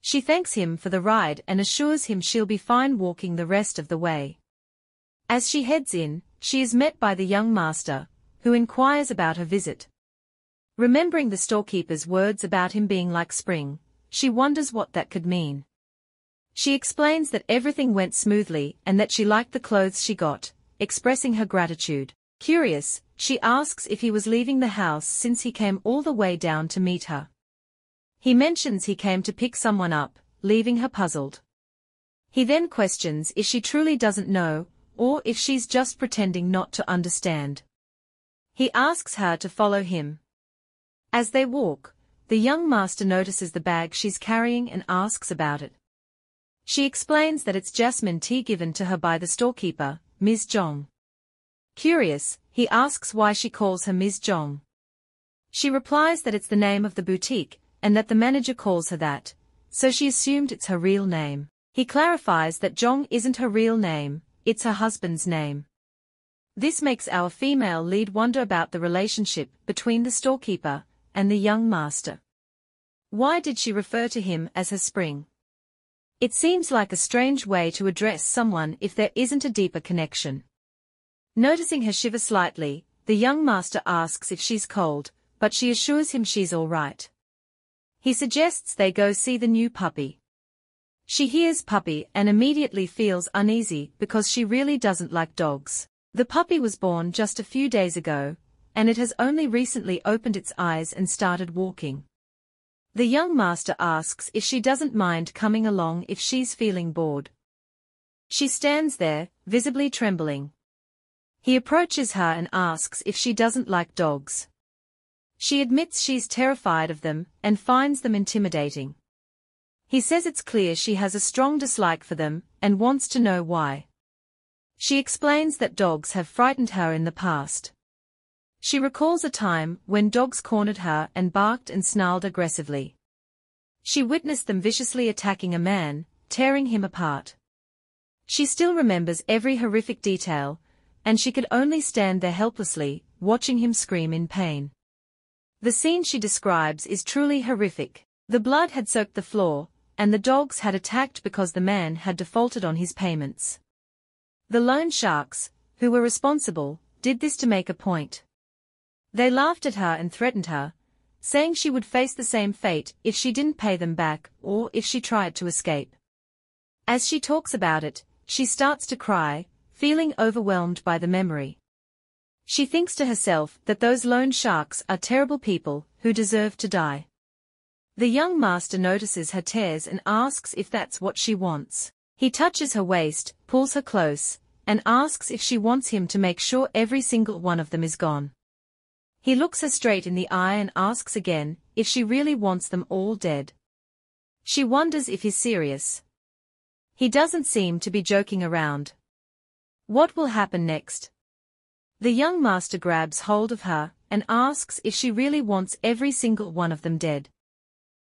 She thanks him for the ride and assures him she'll be fine walking the rest of the way. As she heads in, she is met by the young master, who inquires about her visit. Remembering the storekeeper's words about him being like spring, she wonders what that could mean. She explains that everything went smoothly and that she liked the clothes she got, expressing her gratitude. Curious, she asks if he was leaving the house since he came all the way down to meet her. He mentions he came to pick someone up, leaving her puzzled. He then questions if she truly doesn't know, or if she's just pretending not to understand. He asks her to follow him. As they walk, the young master notices the bag she's carrying and asks about it. She explains that it's jasmine tea given to her by the storekeeper, Ms. Jong. Curious, he asks why she calls her Ms. Jong. She replies that it's the name of the boutique, and that the manager calls her that, so she assumed it's her real name. He clarifies that Jong isn't her real name, it's her husband's name. This makes our female lead wonder about the relationship between the storekeeper and the young master. Why did she refer to him as her spring? It seems like a strange way to address someone if there isn't a deeper connection. Noticing her shiver slightly, the young master asks if she's cold, but she assures him she's all right. He suggests they go see the new puppy. She hears puppy and immediately feels uneasy because she really doesn't like dogs. The puppy was born just a few days ago, and it has only recently opened its eyes and started walking. The young master asks if she doesn't mind coming along if she's feeling bored. She stands there, visibly trembling. He approaches her and asks if she doesn't like dogs. She admits she's terrified of them and finds them intimidating. He says it's clear she has a strong dislike for them and wants to know why. She explains that dogs have frightened her in the past. She recalls a time when dogs cornered her and barked and snarled aggressively. She witnessed them viciously attacking a man, tearing him apart. She still remembers every horrific detail, and she could only stand there helplessly, watching him scream in pain. The scene she describes is truly horrific. The blood had soaked the floor, and the dogs had attacked because the man had defaulted on his payments. The loan sharks, who were responsible, did this to make a point. They laughed at her and threatened her, saying she would face the same fate if she didn't pay them back or if she tried to escape. As she talks about it, she starts to cry, feeling overwhelmed by the memory. She thinks to herself that those loan sharks are terrible people who deserve to die. The young master notices her tears and asks if that's what she wants. He touches her waist, pulls her close, and asks if she wants him to make sure every single one of them is gone. He looks her straight in the eye and asks again if she really wants them all dead. She wonders if he's serious. He doesn't seem to be joking around. What will happen next? The young master grabs hold of her and asks if she really wants every single one of them dead.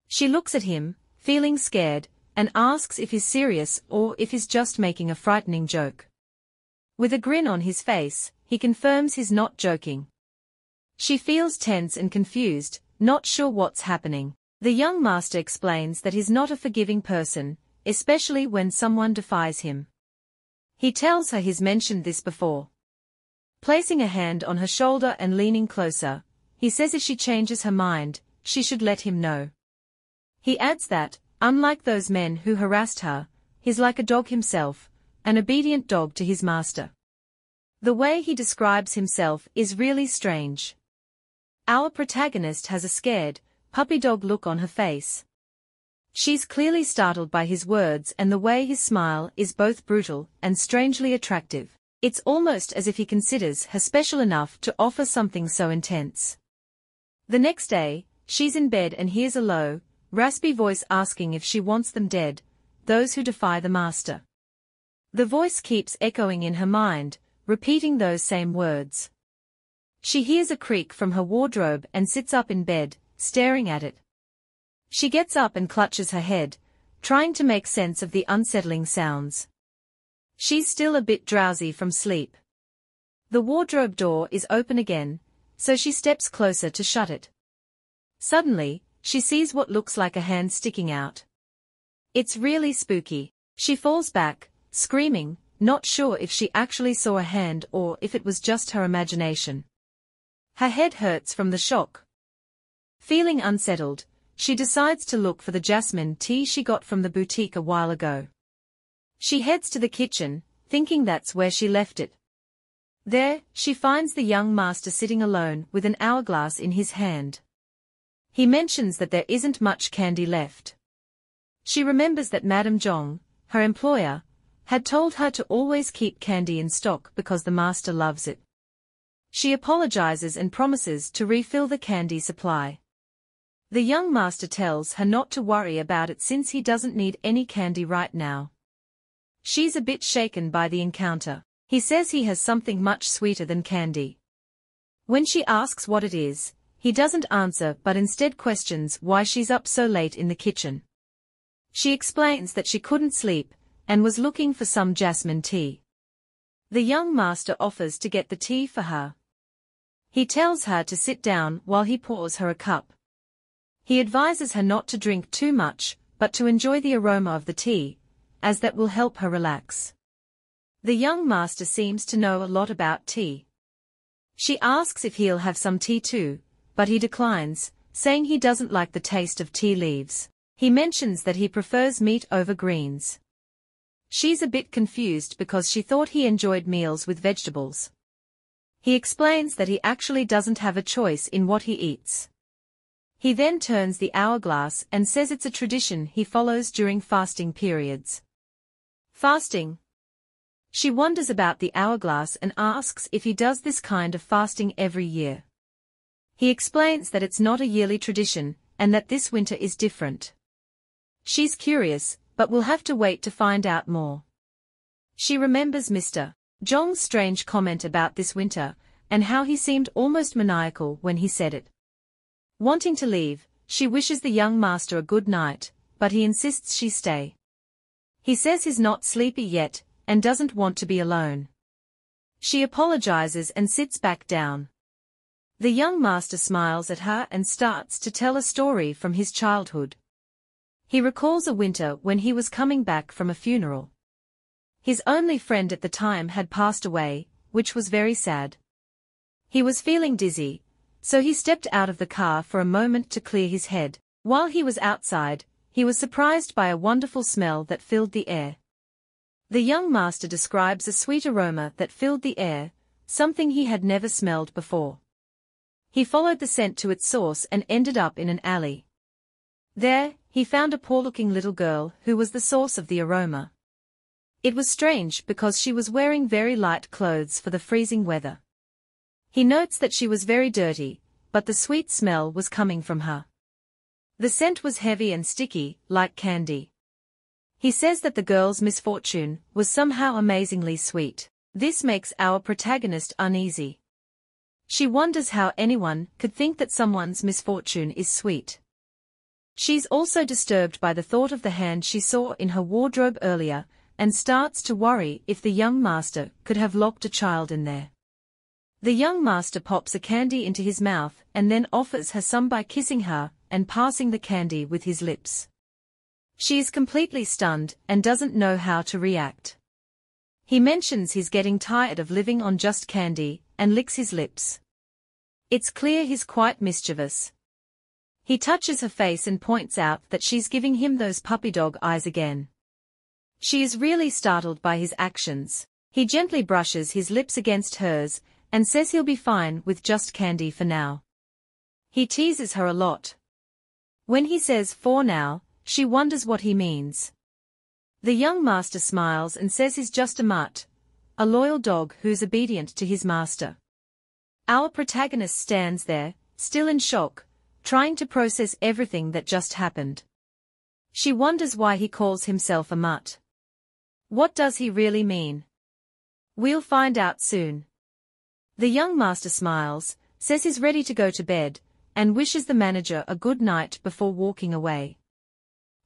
She looks at him, feeling scared, and asks if he's serious or if he's just making a frightening joke. With a grin on his face, he confirms he's not joking. She feels tense and confused, not sure what's happening. The young master explains that he's not a forgiving person, especially when someone defies him. He tells her he's mentioned this before. Placing a hand on her shoulder and leaning closer, he says if she changes her mind, she should let him know. He adds that, unlike those men who harassed her, he's like a dog himself, an obedient dog to his master. The way he describes himself is really strange. Our protagonist has a scared, puppy dog look on her face. She's clearly startled by his words, and the way his smile is both brutal and strangely attractive. It's almost as if he considers her special enough to offer something so intense. The next day, she's in bed and hears a low, raspy voice asking if she wants them dead, those who defy the master. The voice keeps echoing in her mind, repeating those same words. She hears a creak from her wardrobe and sits up in bed, staring at it. She gets up and clutches her head, trying to make sense of the unsettling sounds. She's still a bit drowsy from sleep. The wardrobe door is open again, so she steps closer to shut it. Suddenly, she sees what looks like a hand sticking out. It's really spooky. She falls back, screaming, not sure if she actually saw a hand or if it was just her imagination. Her head hurts from the shock. Feeling unsettled, she decides to look for the jasmine tea she got from the boutique a while ago. She heads to the kitchen, thinking that's where she left it. There, she finds the young master sitting alone with an hourglass in his hand. He mentions that there isn't much candy left. She remembers that Madame Zhong, her employer, had told her to always keep candy in stock because the master loves it. She apologizes and promises to refill the candy supply. The young master tells her not to worry about it since he doesn't need any candy right now. She's a bit shaken by the encounter. He says he has something much sweeter than candy. When she asks what it is, he doesn't answer but instead questions why she's up so late in the kitchen. She explains that she couldn't sleep and was looking for some jasmine tea. The young master offers to get the tea for her. He tells her to sit down while he pours her a cup. He advises her not to drink too much, but to enjoy the aroma of the tea, as that will help her relax. The young master seems to know a lot about tea. She asks if he'll have some tea too, but he declines, saying he doesn't like the taste of tea leaves. He mentions that he prefers meat over greens. She's a bit confused because she thought he enjoyed meals with vegetables. He explains that he actually doesn't have a choice in what he eats. He then turns the hourglass and says it's a tradition he follows during fasting periods. Fasting? She wonders about the hourglass and asks if he does this kind of fasting every year. He explains that it's not a yearly tradition, and that this winter is different. She's curious, but will have to wait to find out more. She remembers Mr. Zhong's strange comment about this winter, and how he seemed almost maniacal when he said it. Wanting to leave, she wishes the young master a good night, but he insists she stay. He says he's not sleepy yet, and doesn't want to be alone. She apologizes and sits back down. The young master smiles at her and starts to tell a story from his childhood. He recalls a winter when he was coming back from a funeral. His only friend at the time had passed away, which was very sad. He was feeling dizzy, so he stepped out of the car for a moment to clear his head. While he was outside, he was surprised by a wonderful smell that filled the air. The young master describes a sweet aroma that filled the air, something he had never smelled before. He followed the scent to its source and ended up in an alley. There, he found a poor-looking little girl who was the source of the aroma. It was strange because she was wearing very light clothes for the freezing weather. He notes that she was very dirty, but the sweet smell was coming from her. The scent was heavy and sticky, like candy. He says that the girl's misfortune was somehow amazingly sweet. This makes our protagonist uneasy. She wonders how anyone could think that someone's misfortune is sweet. She's also disturbed by the thought of the hand she saw in her wardrobe earlier, and starts to worry if the young master could have locked a child in there. The young master pops a candy into his mouth and then offers her some by kissing her and passing the candy with his lips. She is completely stunned and doesn't know how to react. He mentions he's getting tired of living on just candy and licks his lips. It's clear he's quite mischievous. He touches her face and points out that she's giving him those puppy dog eyes again. She is really startled by his actions. He gently brushes his lips against hers and says he'll be fine with just candy for now. He teases her a lot. When he says for now, she wonders what he means. The young master smiles and says he's just a mutt, a loyal dog who's obedient to his master. Our protagonist stands there, still in shock, trying to process everything that just happened. She wonders why he calls himself a mutt. What does he really mean? We'll find out soon. The young master smiles, says he's ready to go to bed, and wishes the manager a good night before walking away.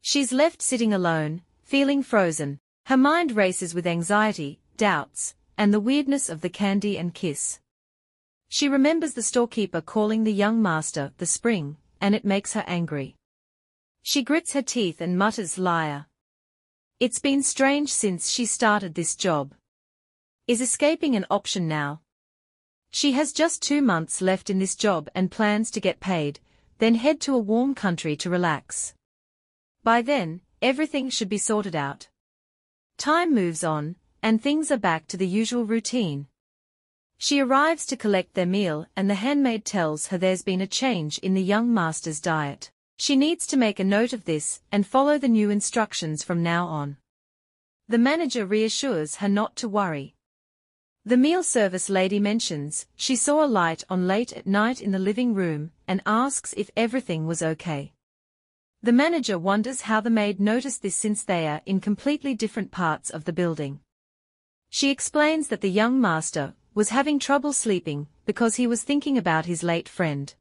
She's left sitting alone, feeling frozen. Her mind races with anxiety, doubts, and the weirdness of the candy and kiss. She remembers the storekeeper calling the young master the spring, and it makes her angry. She grits her teeth and mutters liar. It's been strange since she started this job. Is escaping an option now? She has just 2 months left in this job and plans to get paid, then head to a warm country to relax. By then, everything should be sorted out. Time moves on, and things are back to the usual routine. She arrives to collect their meal and the handmaid tells her there's been a change in the young master's diet. She needs to make a note of this and follow the new instructions from now on. The manager reassures her not to worry. The meal service lady mentions she saw a light on late at night in the living room and asks if everything was okay. The manager wonders how the maid noticed this since they are in completely different parts of the building. She explains that the young master was having trouble sleeping because he was thinking about his late friend.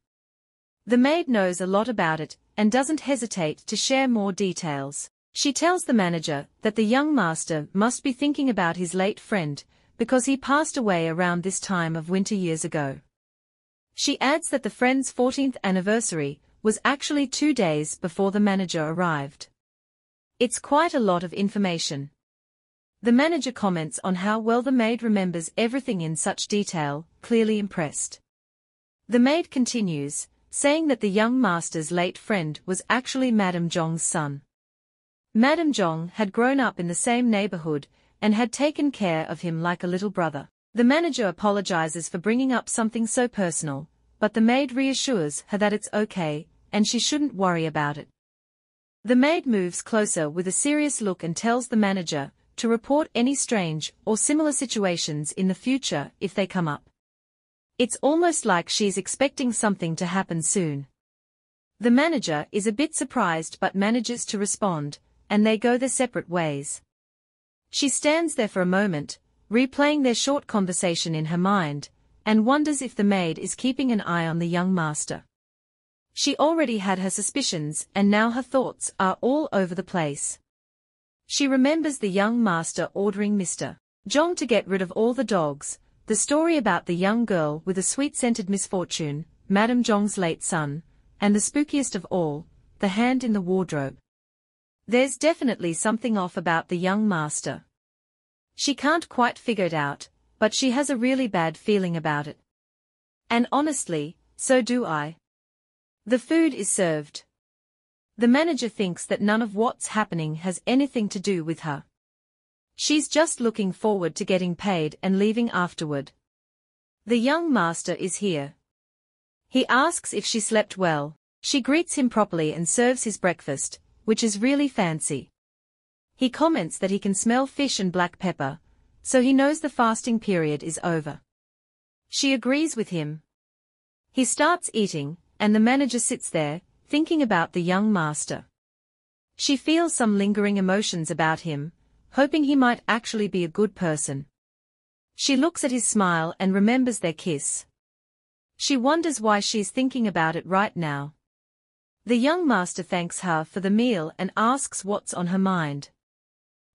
The maid knows a lot about it and doesn't hesitate to share more details. She tells the manager that the young master must be thinking about his late friend because he passed away around this time of winter years ago. She adds that the friend's 14th anniversary was actually 2 days before the manager arrived. It's quite a lot of information. The manager comments on how well the maid remembers everything in such detail, clearly impressed. The maid continues, saying that the young master's late friend was actually Madame Zhong's son. Madame Zhong had grown up in the same neighborhood and had taken care of him like a little brother. The manager apologizes for bringing up something so personal, but the maid reassures her that it's okay, and she shouldn't worry about it. The maid moves closer with a serious look and tells the manager to report any strange or similar situations in the future if they come up. It's almost like she's expecting something to happen soon. The manager is a bit surprised but manages to respond, and they go their separate ways. She stands there for a moment, replaying their short conversation in her mind, and wonders if the maid is keeping an eye on the young master. She already had her suspicions and now her thoughts are all over the place. She remembers the young master ordering Mr. Zhong to get rid of all the dogs, the story about the young girl with a sweet-scented misfortune, Madame Zhong's late son, and the spookiest of all, the hand in the wardrobe. There's definitely something off about the young master. She can't quite figure it out, but she has a really bad feeling about it. And honestly, so do I. The food is served. The manager thinks that none of what's happening has anything to do with her. She's just looking forward to getting paid and leaving afterward. The young master is here. He asks if she slept well. She greets him properly and serves his breakfast, which is really fancy. He comments that he can smell fish and black pepper, so he knows the fasting period is over. She agrees with him. He starts eating, and the manager sits there, thinking about the young master. She feels some lingering emotions about him, hoping he might actually be a good person. She looks at his smile and remembers their kiss. She wonders why she's thinking about it right now. The young master thanks her for the meal and asks what's on her mind.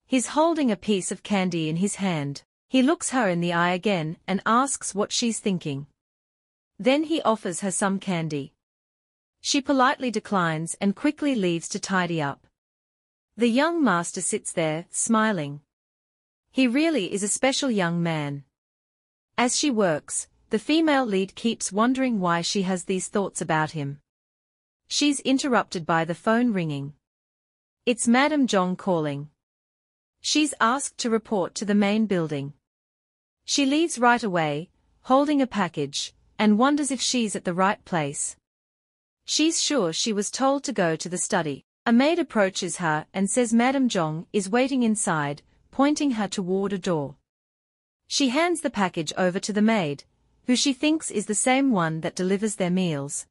He's holding a piece of candy in his hand. He looks her in the eye again and asks what she's thinking. Then he offers her some candy. She politely declines and quickly leaves to tidy up. The young master sits there, smiling. He really is a special young man. As she works, the female lead keeps wondering why she has these thoughts about him. She's interrupted by the phone ringing. It's Madame Zhong calling. She's asked to report to the main building. She leaves right away, holding a package, and wonders if she's at the right place. She's sure she was told to go to the study. A maid approaches her and says Madame Zhong is waiting inside, pointing her toward a door. She hands the package over to the maid, who she thinks is the same one that delivers their meals.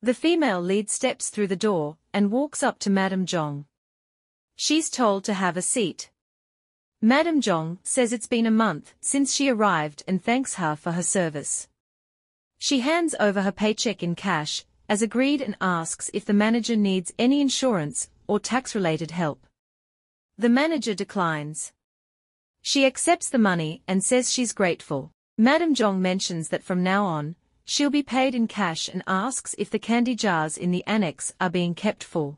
The female lead steps through the door and walks up to Madame Zhong. She's told to have a seat. Madame Zhong says it's been a month since she arrived and thanks her for her service. She hands over her paycheck in cash, as agreed, and asks if the manager needs any insurance or tax-related help. The manager declines. She accepts the money and says she's grateful. Madame Zhong mentions that from now on, she'll be paid in cash and asks if the candy jars in the annex are being kept full.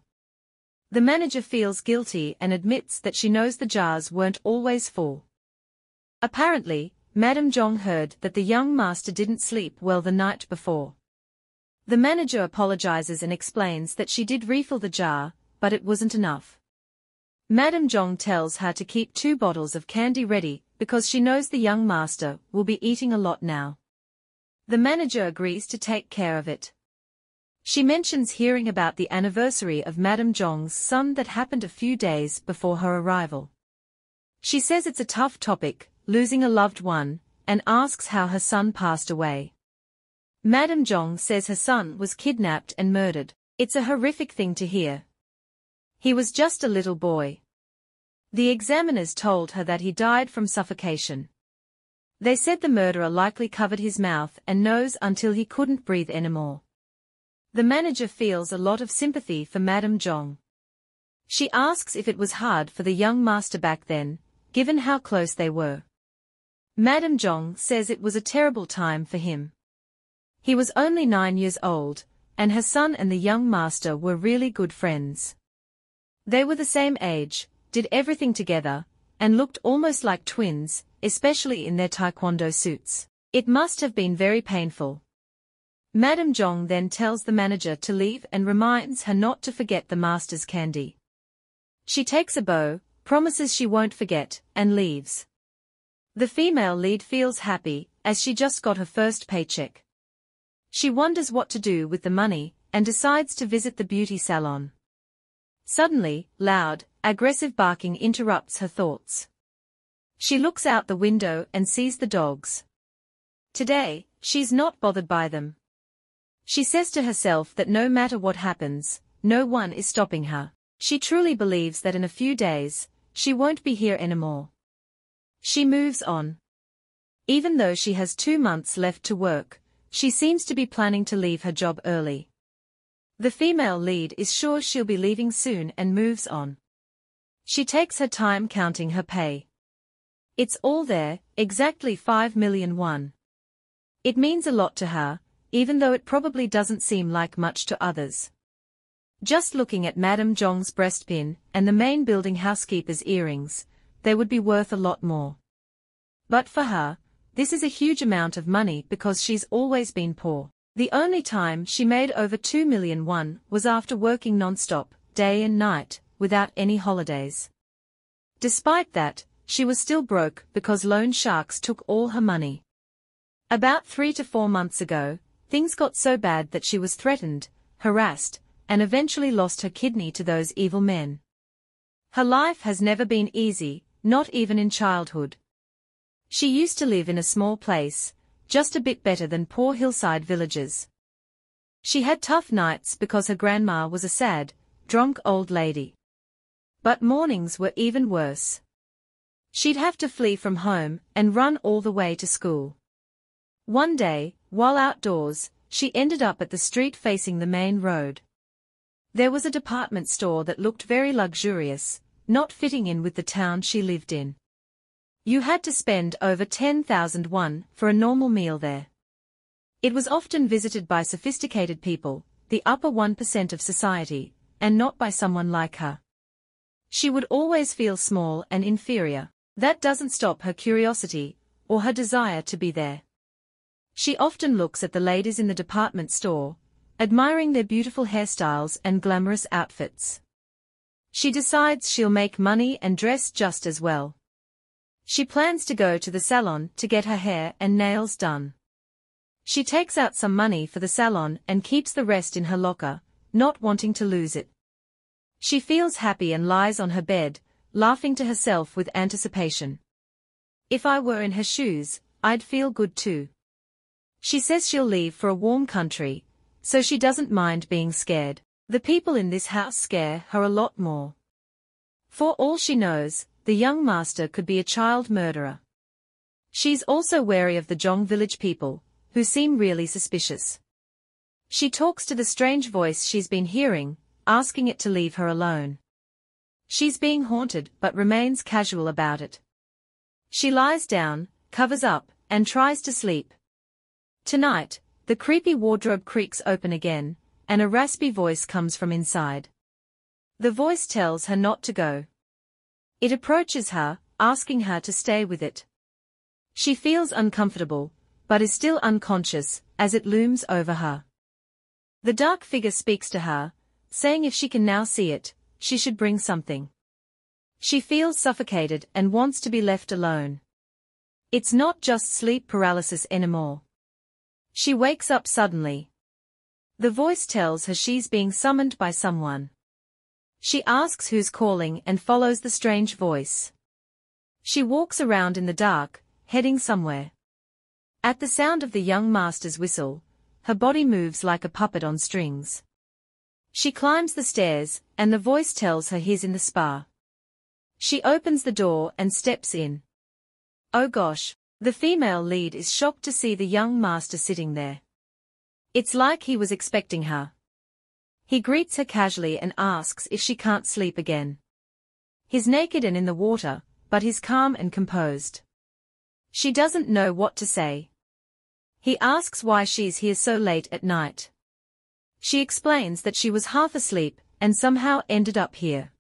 The manager feels guilty and admits that she knows the jars weren't always full. Apparently, Madame Zhong heard that the young master didn't sleep well the night before. The manager apologizes and explains that she did refill the jar, but it wasn't enough. Madame Zhong tells her to keep 2 bottles of candy ready because she knows the young master will be eating a lot now. The manager agrees to take care of it. She mentions hearing about the anniversary of Madame Zhong's son that happened a few days before her arrival. She says it's a tough topic, losing a loved one, and asks how her son passed away. Madame Zhong says her son was kidnapped and murdered. It's a horrific thing to hear. He was just a little boy. The examiners told her that he died from suffocation. They said the murderer likely covered his mouth and nose until he couldn't breathe anymore. The manager feels a lot of sympathy for Madame Zhong. She asks if it was hard for the young master back then, given how close they were. Madame Zhong says it was a terrible time for him. He was only 9 years old, and her son and the young master were really good friends. They were the same age, did everything together, and looked almost like twins, especially in their taekwondo suits. It must have been very painful. Madame Zhong then tells the manager to leave and reminds her not to forget the master's candy. She takes a bow, promises she won't forget, and leaves. The female lead feels happy, as she just got her first paycheck. She wonders what to do with the money, and decides to visit the beauty salon. Suddenly, loud, aggressive barking interrupts her thoughts. She looks out the window and sees the dogs. Today, she's not bothered by them. She says to herself that no matter what happens, no one is stopping her. She truly believes that in a few days, she won't be here anymore. She moves on. Even though she has 2 months left to work, she seems to be planning to leave her job early. The female lead is sure she'll be leaving soon and moves on. She takes her time counting her pay. It's all there, exactly 5 million won. It means a lot to her, even though it probably doesn't seem like much to others. Just looking at Madame Zhong's breastpin and the main building housekeeper's earrings, they would be worth a lot more. But for her, this is a huge amount of money because she's always been poor. The only time she made over 2 million won was after working non-stop, day and night, without any holidays. Despite that, she was still broke because loan sharks took all her money. About 3 to 4 months ago, things got so bad that she was threatened, harassed, and eventually lost her kidney to those evil men. Her life has never been easy, not even in childhood. She used to live in a small place, just a bit better than poor hillside villages. She had tough nights because her grandma was a sad, drunk old lady. But mornings were even worse. She'd have to flee from home and run all the way to school. One day, while outdoors, she ended up at the street facing the main road. There was a department store that looked very luxurious, not fitting in with the town she lived in. You had to spend over 10,000 won for a normal meal there. It was often visited by sophisticated people, the upper 1% of society, and not by someone like her. She would always feel small and inferior. That doesn't stop her curiosity, or her desire to be there. She often looks at the ladies in the department store, admiring their beautiful hairstyles and glamorous outfits. She decides she'll make money and dress just as well. She plans to go to the salon to get her hair and nails done. She takes out some money for the salon and keeps the rest in her locker, not wanting to lose it. She feels happy and lies on her bed, laughing to herself with anticipation. If I were in her shoes, I'd feel good too. She says she'll leave for a warm country, so she doesn't mind being scared. The people in this house scare her a lot more. For all she knows, the young master could be a child murderer. She's also wary of the Zhong village people, who seem really suspicious. She talks to the strange voice she's been hearing, asking it to leave her alone. She's being haunted but remains casual about it. She lies down, covers up, and tries to sleep. Tonight, the creepy wardrobe creaks open again, and a raspy voice comes from inside. The voice tells her not to go. It approaches her, asking her to stay with it. She feels uncomfortable, but is still unconscious, as it looms over her. The dark figure speaks to her, saying if she can now see it, she should bring something. She feels suffocated and wants to be left alone. It's not just sleep paralysis anymore. She wakes up suddenly. The voice tells her she's being summoned by someone. She asks who's calling and follows the strange voice. She walks around in the dark, heading somewhere. At the sound of the young master's whistle, her body moves like a puppet on strings. She climbs the stairs, and the voice tells her he's in the spa. She opens the door and steps in. Oh gosh, the female lead is shocked to see the young master sitting there. It's like he was expecting her. He greets her casually and asks if she can't sleep again. He's naked and in the water, but he's calm and composed. She doesn't know what to say. He asks why she's here so late at night. She explains that she was half asleep and somehow ended up here.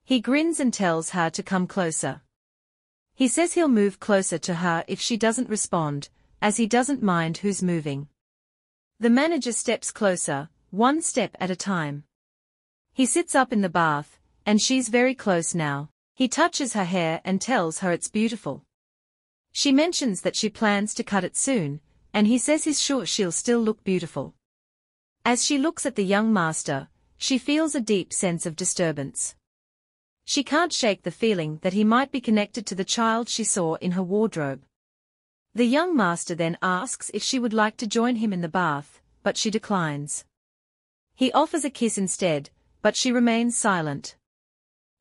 He grins and tells her to come closer. He says he'll move closer to her if she doesn't respond, as he doesn't mind who's moving. The manager steps closer, one step at a time. He sits up in the bath, and she's very close now. He touches her hair and tells her it's beautiful. She mentions that she plans to cut it soon, and he says he's sure she'll still look beautiful. As she looks at the young master, she feels a deep sense of disturbance. She can't shake the feeling that he might be connected to the child she saw in her wardrobe. The young master then asks if she would like to join him in the bath, but she declines. He offers a kiss instead, but she remains silent.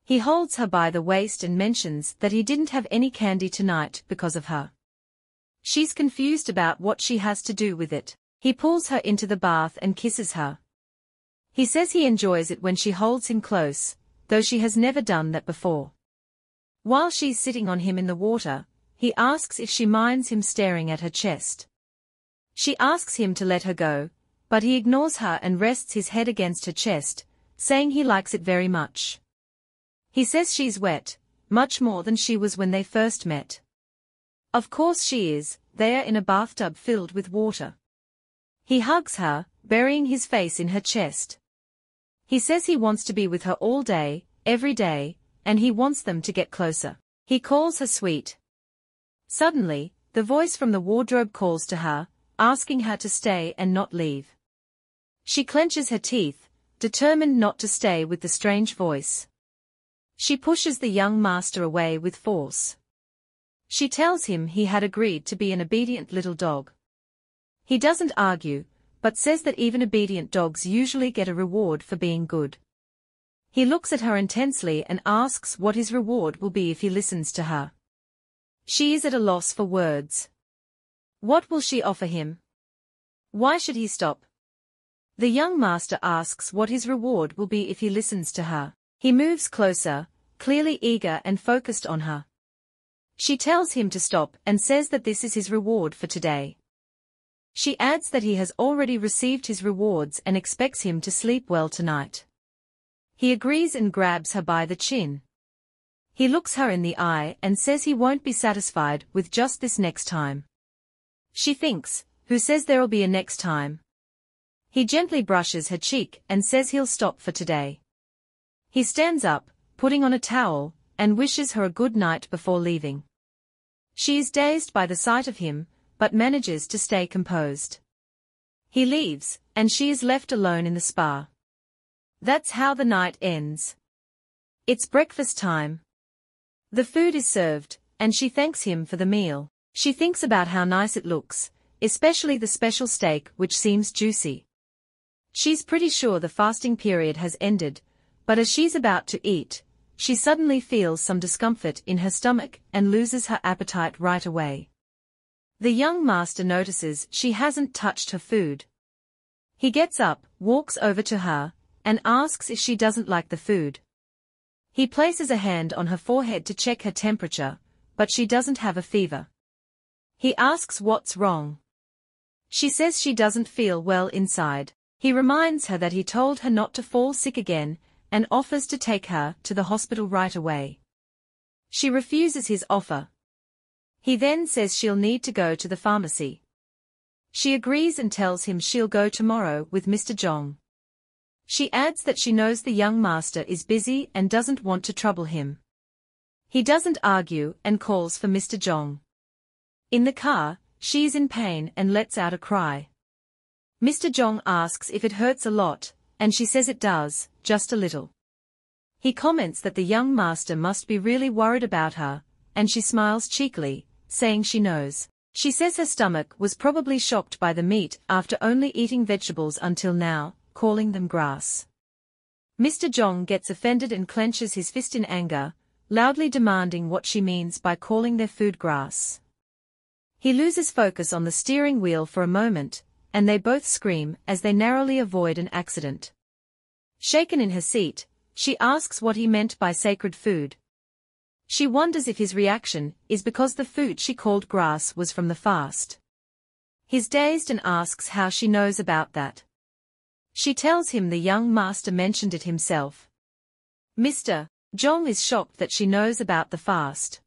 He holds her by the waist and mentions that he didn't have any candy tonight because of her. She's confused about what she has to do with it. He pulls her into the bath and kisses her. He says he enjoys it when she holds him close, though she has never done that before. While she's sitting on him in the water, he asks if she minds him staring at her chest. She asks him to let her go, but he ignores her and rests his head against her chest, saying he likes it very much. He says she's wet, much more than she was when they first met. Of course she is, they are in a bathtub filled with water. He hugs her, burying his face in her chest. He says he wants to be with her all day, every day, and he wants them to get closer. He calls her sweet. Suddenly, the voice from the wardrobe calls to her, asking her to stay and not leave. She clenches her teeth, determined not to stay with the strange voice. She pushes the young master away with force. She tells him he had agreed to be an obedient little dog. He doesn't argue, but says that even obedient dogs usually get a reward for being good. He looks at her intensely and asks what his reward will be if he listens to her. She is at a loss for words. What will she offer him? Why should he stop? The young master asks what his reward will be if he listens to her. He moves closer, clearly eager and focused on her. She tells him to stop and says that this is his reward for today. She adds that he has already received his rewards and expects him to sleep well tonight. He agrees and grabs her by the chin. He looks her in the eye and says he won't be satisfied with just this next time. She thinks, who says there'll be a next time? He gently brushes her cheek and says he'll stop for today. He stands up, putting on a towel, and wishes her a good night before leaving. She is dazed by the sight of him, but manages to stay composed. He leaves, and she is left alone in the spa. That's how the night ends. It's breakfast time. The food is served, and she thanks him for the meal. She thinks about how nice it looks, especially the special steak which seems juicy. She's pretty sure the fasting period has ended, but as she's about to eat, she suddenly feels some discomfort in her stomach and loses her appetite right away. The young master notices she hasn't touched her food. He gets up, walks over to her, and asks if she doesn't like the food. He places a hand on her forehead to check her temperature, but she doesn't have a fever. He asks what's wrong. She says she doesn't feel well inside. He reminds her that he told her not to fall sick again, and offers to take her to the hospital right away. She refuses his offer. He then says she'll need to go to the pharmacy. She agrees and tells him she'll go tomorrow with Mr. Jong. She adds that she knows the young master is busy and doesn't want to trouble him. He doesn't argue and calls for Mr. Jong. In the car, she is in pain and lets out a cry. Mr. Jong asks if it hurts a lot, and she says it does, just a little. He comments that the young master must be really worried about her, and she smiles cheekily, saying she knows. She says her stomach was probably shocked by the meat after only eating vegetables until now, calling them grass. Mr. Jong gets offended and clenches his fist in anger, loudly demanding what she means by calling their food grass. He loses focus on the steering wheel for a moment, and they both scream as they narrowly avoid an accident. Shaken in her seat, she asks what he meant by sacred food. She wonders if his reaction is because the food she called grass was from the fast. He's dazed and asks how she knows about that. She tells him the young master mentioned it himself. Mr. Jong is shocked that she knows about the fast.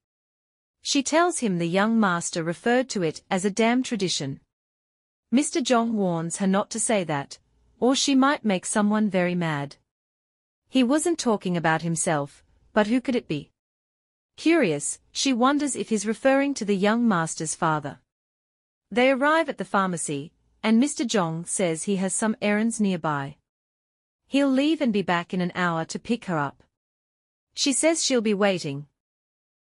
She tells him the young master referred to it as a damn tradition. Mr. Jong warns her not to say that, or she might make someone very mad. He wasn't talking about himself, but who could it be? Curious, she wonders if he's referring to the young master's father. They arrive at the pharmacy, and Mr. Jong says he has some errands nearby. He'll leave and be back in an hour to pick her up. She says she'll be waiting.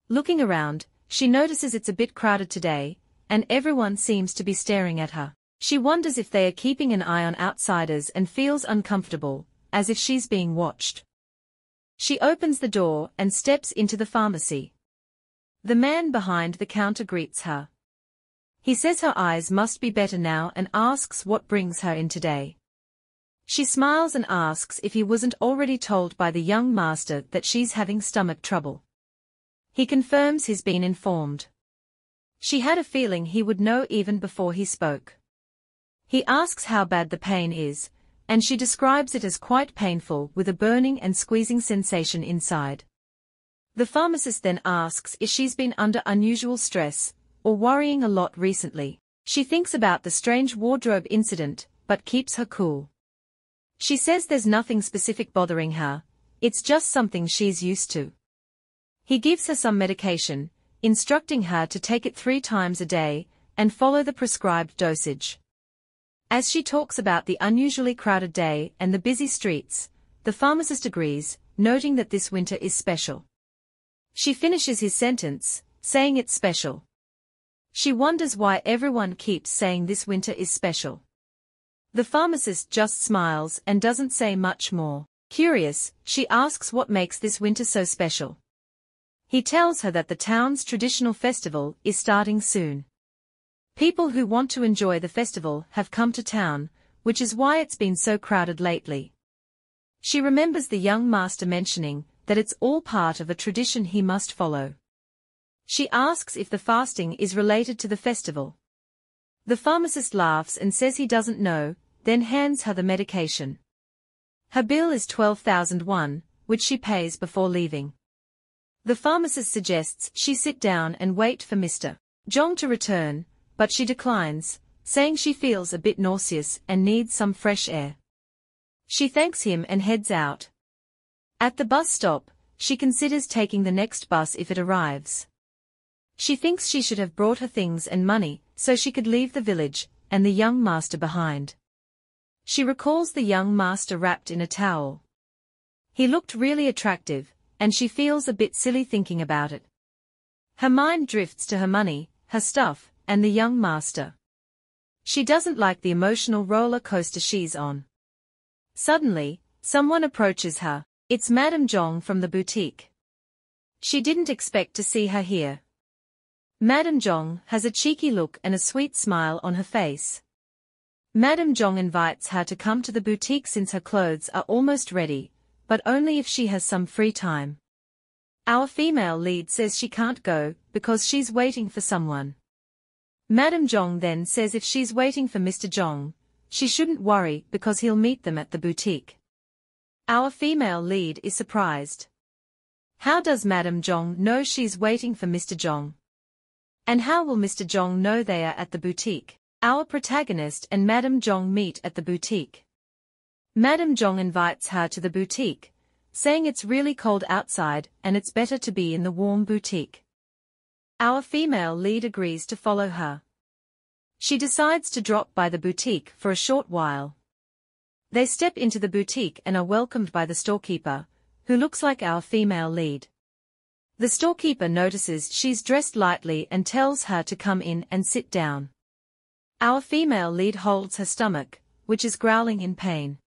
Looking around, she notices it's a bit crowded today, and everyone seems to be staring at her. She wonders if they are keeping an eye on outsiders and feels uncomfortable, as if she's being watched. She opens the door and steps into the pharmacy. The man behind the counter greets her. He says her eyes must be better now and asks what brings her in today. She smiles and asks if he wasn't already told by the young master that she's having stomach trouble. He confirms he's been informed. She had a feeling he would know even before he spoke. He asks how bad the pain is, and she describes it as quite painful with a burning and squeezing sensation inside. The pharmacist then asks if she's been under unusual stress, or worrying a lot recently. She thinks about the strange wardrobe incident, but keeps her cool. She says there's nothing specific bothering her, it's just something she's used to. He gives her some medication, instructing her to take it 3 times a day, and follow the prescribed dosage. As she talks about the unusually crowded day and the busy streets, the pharmacist agrees, noting that this winter is special. She finishes his sentence, saying it's special. She wonders why everyone keeps saying this winter is special. The pharmacist just smiles and doesn't say much more. Curious, she asks what makes this winter so special. He tells her that the town's traditional festival is starting soon. People who want to enjoy the festival have come to town, which is why it's been so crowded lately. She remembers the young master mentioning that it's all part of a tradition he must follow. She asks if the fasting is related to the festival. The pharmacist laughs and says he doesn't know, then hands her the medication. Her bill is 12,001, which she pays before leaving. The pharmacist suggests she sit down and wait for Mr. Jong to return, but she declines, saying she feels a bit nauseous and needs some fresh air. She thanks him and heads out. At the bus stop, she considers taking the next bus if it arrives. She thinks she should have brought her things and money so she could leave the village and the young master behind. She recalls the young master wrapped in a towel. He looked really attractive, and she feels a bit silly thinking about it. Her mind drifts to her money, her stuff, and the young master. She doesn't like the emotional roller coaster she's on. Suddenly, someone approaches her. It's Madame Jong from the boutique. She didn't expect to see her here. Madame Jong has a cheeky look and a sweet smile on her face. Madame Jong invites her to come to the boutique since her clothes are almost ready, but only if she has some free time. Our female lead says she can't go because she's waiting for someone. Madame Jong then says if she's waiting for Mr. Jong, she shouldn't worry because he'll meet them at the boutique. Our female lead is surprised. How does Madame Jong know she's waiting for Mr. Jong? And how will Mr. Jong know they are at the boutique? Our protagonist and Madame Jong meet at the boutique. Madame Jong invites her to the boutique, saying it's really cold outside and it's better to be in the warm boutique. Our female lead agrees to follow her. She decides to drop by the boutique for a short while. They step into the boutique and are welcomed by the storekeeper, who looks like our female lead. The storekeeper notices she's dressed lightly and tells her to come in and sit down. Our female lead holds her stomach, which is growling in pain.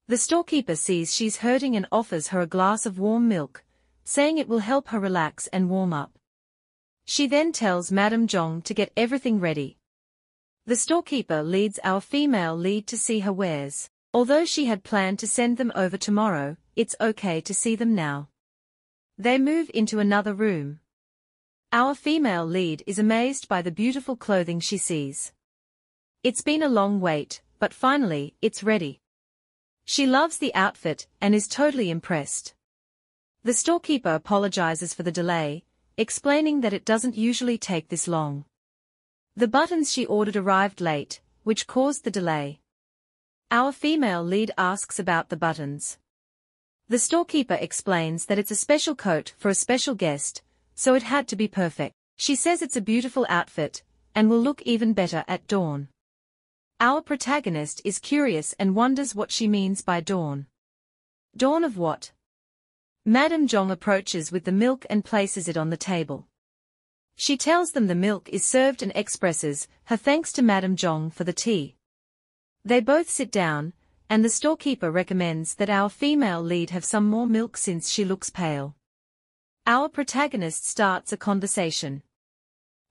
The storekeeper sees she's hurting and offers her a glass of warm milk, saying it will help her relax and warm up. She then tells Madame Jong to get everything ready. The storekeeper leads our female lead to see her wares. Although she had planned to send them over tomorrow, it's okay to see them now. They move into another room. Our female lead is amazed by the beautiful clothing she sees. It's been a long wait, but finally, it's ready. She loves the outfit and is totally impressed. The storekeeper apologizes for the delay, explaining that it doesn't usually take this long. The buttons she ordered arrived late, which caused the delay. Our female lead asks about the buttons. The storekeeper explains that it's a special coat for a special guest, so it had to be perfect. She says it's a beautiful outfit, and will look even better at dawn. Our protagonist is curious and wonders what she means by dawn. Dawn of what? Madame Jong approaches with the milk and places it on the table. She tells them the milk is served and expresses her thanks to Madame Jong for the tea. They both sit down, and the storekeeper recommends that our female lead have some more milk since she looks pale. Our protagonist starts a conversation.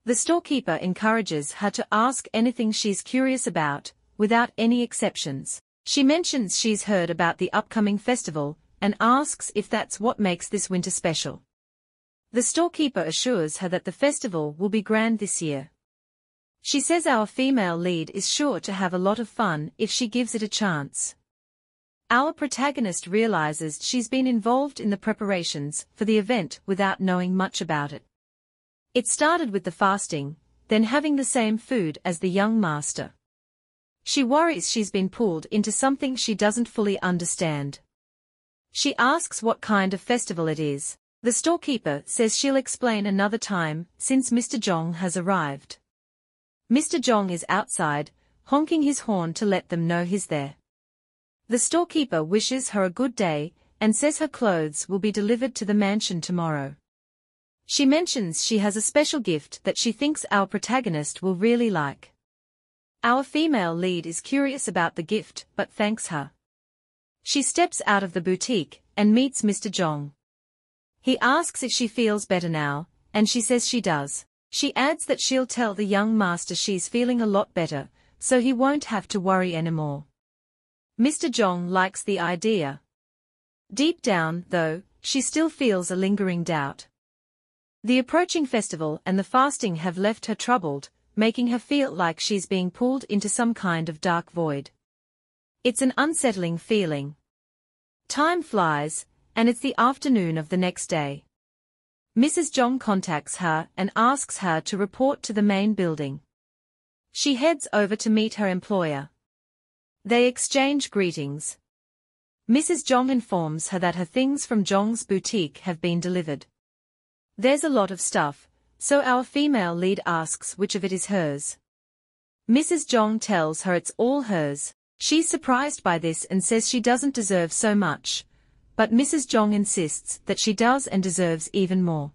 The storekeeper encourages her to ask anything she's curious about, without any exceptions. She mentions she's heard about the upcoming festival, and asks if that's what makes this winter special. The storekeeper assures her that the festival will be grand this year. She says our female lead is sure to have a lot of fun if she gives it a chance. Our protagonist realizes she's been involved in the preparations for the event without knowing much about it. It started with the fasting, then having the same food as the young master. She worries she's been pulled into something she doesn't fully understand. She asks what kind of festival it is. The storekeeper says she'll explain another time since Mr. Jong has arrived. Mr. Jong is outside, honking his horn to let them know he's there. The storekeeper wishes her a good day, and says her clothes will be delivered to the mansion tomorrow. She mentions she has a special gift that she thinks our protagonist will really like. Our female lead is curious about the gift but thanks her. She steps out of the boutique and meets Mr. Jong. He asks if she feels better now, and she says she does. She adds that she'll tell the young master she's feeling a lot better, so he won't have to worry anymore. Mr. Jong likes the idea. Deep down, though, she still feels a lingering doubt. The approaching festival and the fasting have left her troubled, making her feel like she's being pulled into some kind of dark void. It's an unsettling feeling. Time flies, and it's the afternoon of the next day. Mrs. Jong contacts her and asks her to report to the main building. She heads over to meet her employer. They exchange greetings. Mrs. Jong informs her that her things from Jong's boutique have been delivered. There's a lot of stuff, so our female lead asks which of it is hers. Mrs. Jong tells her it's all hers. She's surprised by this and says she doesn't deserve so much, but Mrs. Jong insists that she does and deserves even more.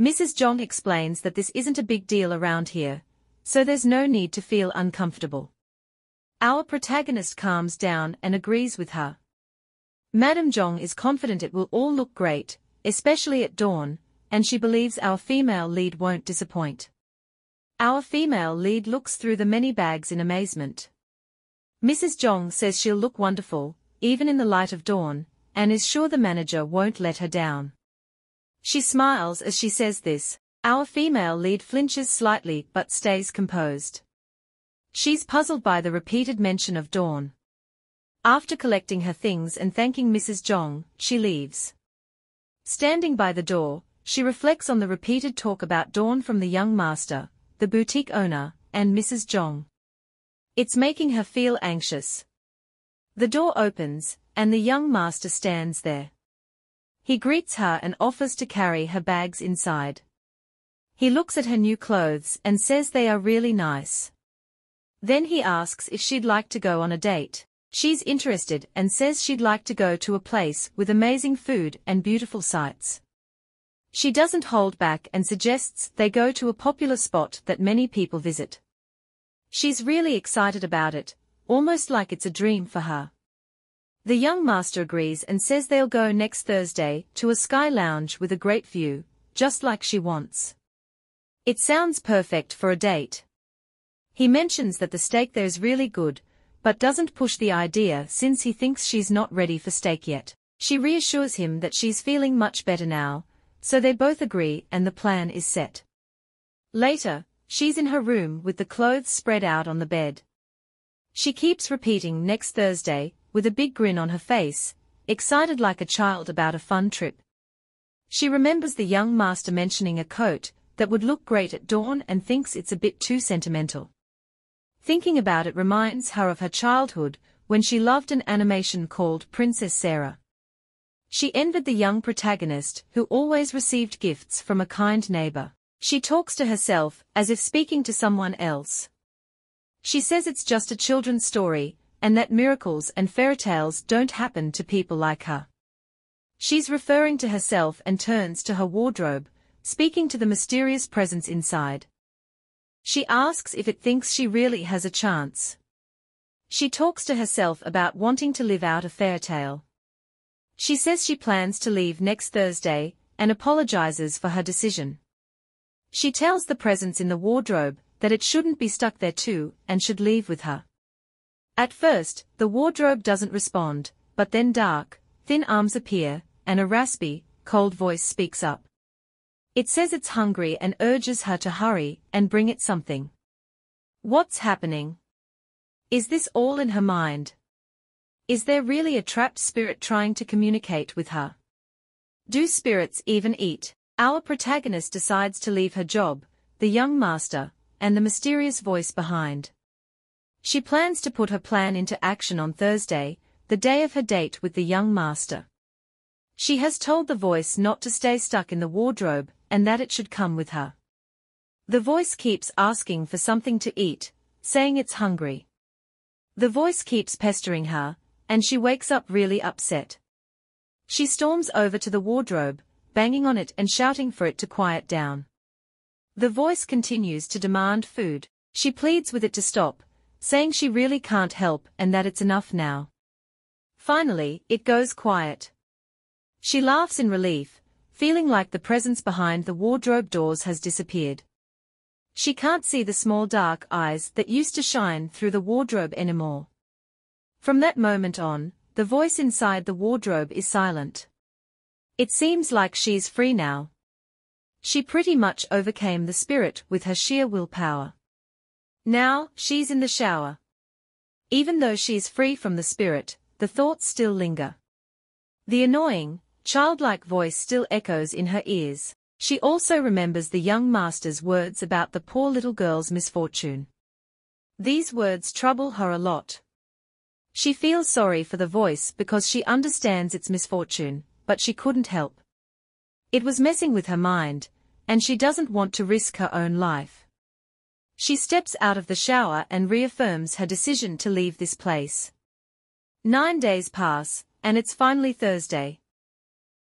Mrs. Jong explains that this isn't a big deal around here, so there's no need to feel uncomfortable. Our protagonist calms down and agrees with her. Madam Jong is confident it will all look great, especially at dawn, and she believes our female lead won't disappoint. Our female lead looks through the many bags in amazement. Mrs. Jong says she'll look wonderful, even in the light of dawn, and is sure the manager won't let her down. She smiles as she says this. Our female lead flinches slightly but stays composed. She's puzzled by the repeated mention of dawn. After collecting her things and thanking Mrs. Jong, she leaves. Standing by the door, she reflects on the repeated talk about dawn from the young master, the boutique owner, and Mrs. Jong. It's making her feel anxious. The door opens, and the young master stands there. He greets her and offers to carry her bags inside. He looks at her new clothes and says they are really nice. Then he asks if she'd like to go on a date. She's interested and says she'd like to go to a place with amazing food and beautiful sights. She doesn't hold back and suggests they go to a popular spot that many people visit. She's really excited about it, almost like it's a dream for her. The young master agrees and says they'll go next Thursday to a sky lounge with a great view, just like she wants. It sounds perfect for a date. He mentions that the steak there's really good, but doesn't push the idea since he thinks she's not ready for steak yet. She reassures him that she's feeling much better now, so they both agree and the plan is set. Later, she's in her room with the clothes spread out on the bed. She keeps repeating next Thursday, with a big grin on her face, excited like a child about a fun trip. She remembers the young master mentioning a coat that would look great at dawn and thinks it's a bit too sentimental. Thinking about it reminds her of her childhood, when she loved an animation called Princess Sarah. She envied the young protagonist who always received gifts from a kind neighbor. She talks to herself as if speaking to someone else. She says it's just a children's story, and that miracles and fairy tales don't happen to people like her. She's referring to herself and turns to her wardrobe, speaking to the mysterious presence inside. She asks if it thinks she really has a chance. She talks to herself about wanting to live out a fairy tale. She says she plans to leave next Thursday, and apologizes for her decision. She tells the presence in the wardrobe that it shouldn't be stuck there too, and should leave with her. At first, the wardrobe doesn't respond, but then dark, thin arms appear, and a raspy, cold voice speaks up. It says it's hungry and urges her to hurry and bring it something. What's happening? Is this all in her mind? Is there really a trapped spirit trying to communicate with her? Do spirits even eat? Our protagonist decides to leave her job, the young master, and the mysterious voice behind. She plans to put her plan into action on Thursday, the day of her date with the young master. She has told the voice not to stay stuck in the wardrobe and that it should come with her. The voice keeps asking for something to eat, saying it's hungry. The voice keeps pestering her, and she wakes up really upset. She storms over to the wardrobe, banging on it and shouting for it to quiet down. The voice continues to demand food. She pleads with it to stop, saying she really can't help and that it's enough now. Finally, it goes quiet. She laughs in relief, feeling like the presence behind the wardrobe doors has disappeared. She can't see the small dark eyes that used to shine through the wardrobe anymore. From that moment on, the voice inside the wardrobe is silent. It seems like she's free now. She pretty much overcame the spirit with her sheer willpower. Now, she's in the shower. Even though she's free from the spirit, the thoughts still linger. The annoying, childlike voice still echoes in her ears. She also remembers the young master's words about the poor little girl's misfortune. These words trouble her a lot. She feels sorry for the voice because she understands its misfortune, but she couldn't help. It was messing with her mind, and she doesn't want to risk her own life. She steps out of the shower and reaffirms her decision to leave this place. 9 days pass, and it's finally Thursday.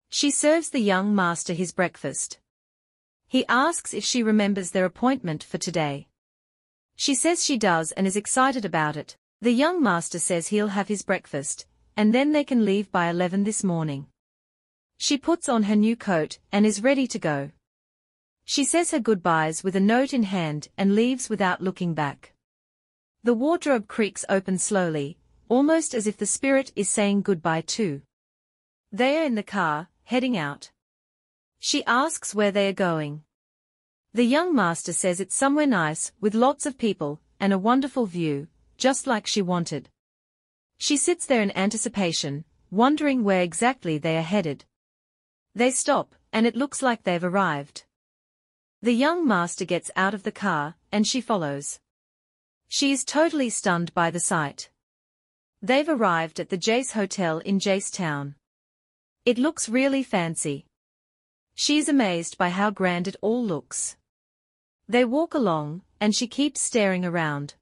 She serves the young master his breakfast. He asks if she remembers their appointment for today. She says she does and is excited about it. The young master says he'll have his breakfast, and then they can leave by 11 this morning. She puts on her new coat and is ready to go. She says her goodbyes with a note in hand and leaves without looking back. The wardrobe creaks open slowly, almost as if the spirit is saying goodbye too. They are in the car, heading out. She asks where they are going. The young master says it's somewhere nice, with lots of people, and a wonderful view, just like she wanted. She sits there in anticipation, wondering where exactly they are headed. They stop, and it looks like they've arrived. The young master gets out of the car, and she follows. She is totally stunned by the sight. They've arrived at the Jace Hotel in Jacetown. It looks really fancy. She is amazed by how grand it all looks. They walk along, and she keeps staring around.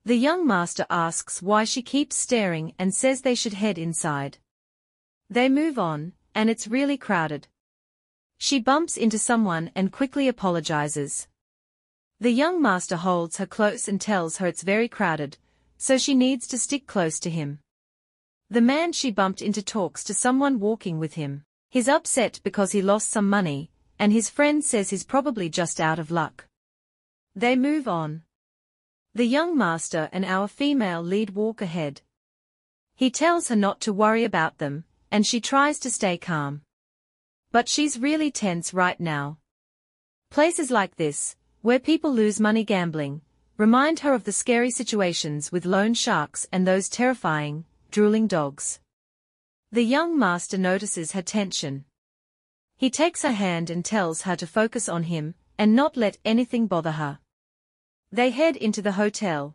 The young master asks why she keeps staring and says they should head inside. They move on, and it's really crowded. She bumps into someone and quickly apologizes. The young master holds her close and tells her it's very crowded, so she needs to stick close to him. The man she bumped into talks to someone walking with him. He's upset because he lost some money, and his friend says he's probably just out of luck. They move on. The young master and our female lead walk ahead. He tells her not to worry about them, and she tries to stay calm. But she's really tense right now. Places like this, where people lose money gambling, remind her of the scary situations with loan sharks and those terrifying, drooling dogs. The young master notices her tension. He takes her hand and tells her to focus on him, and not let anything bother her. They head into the hotel.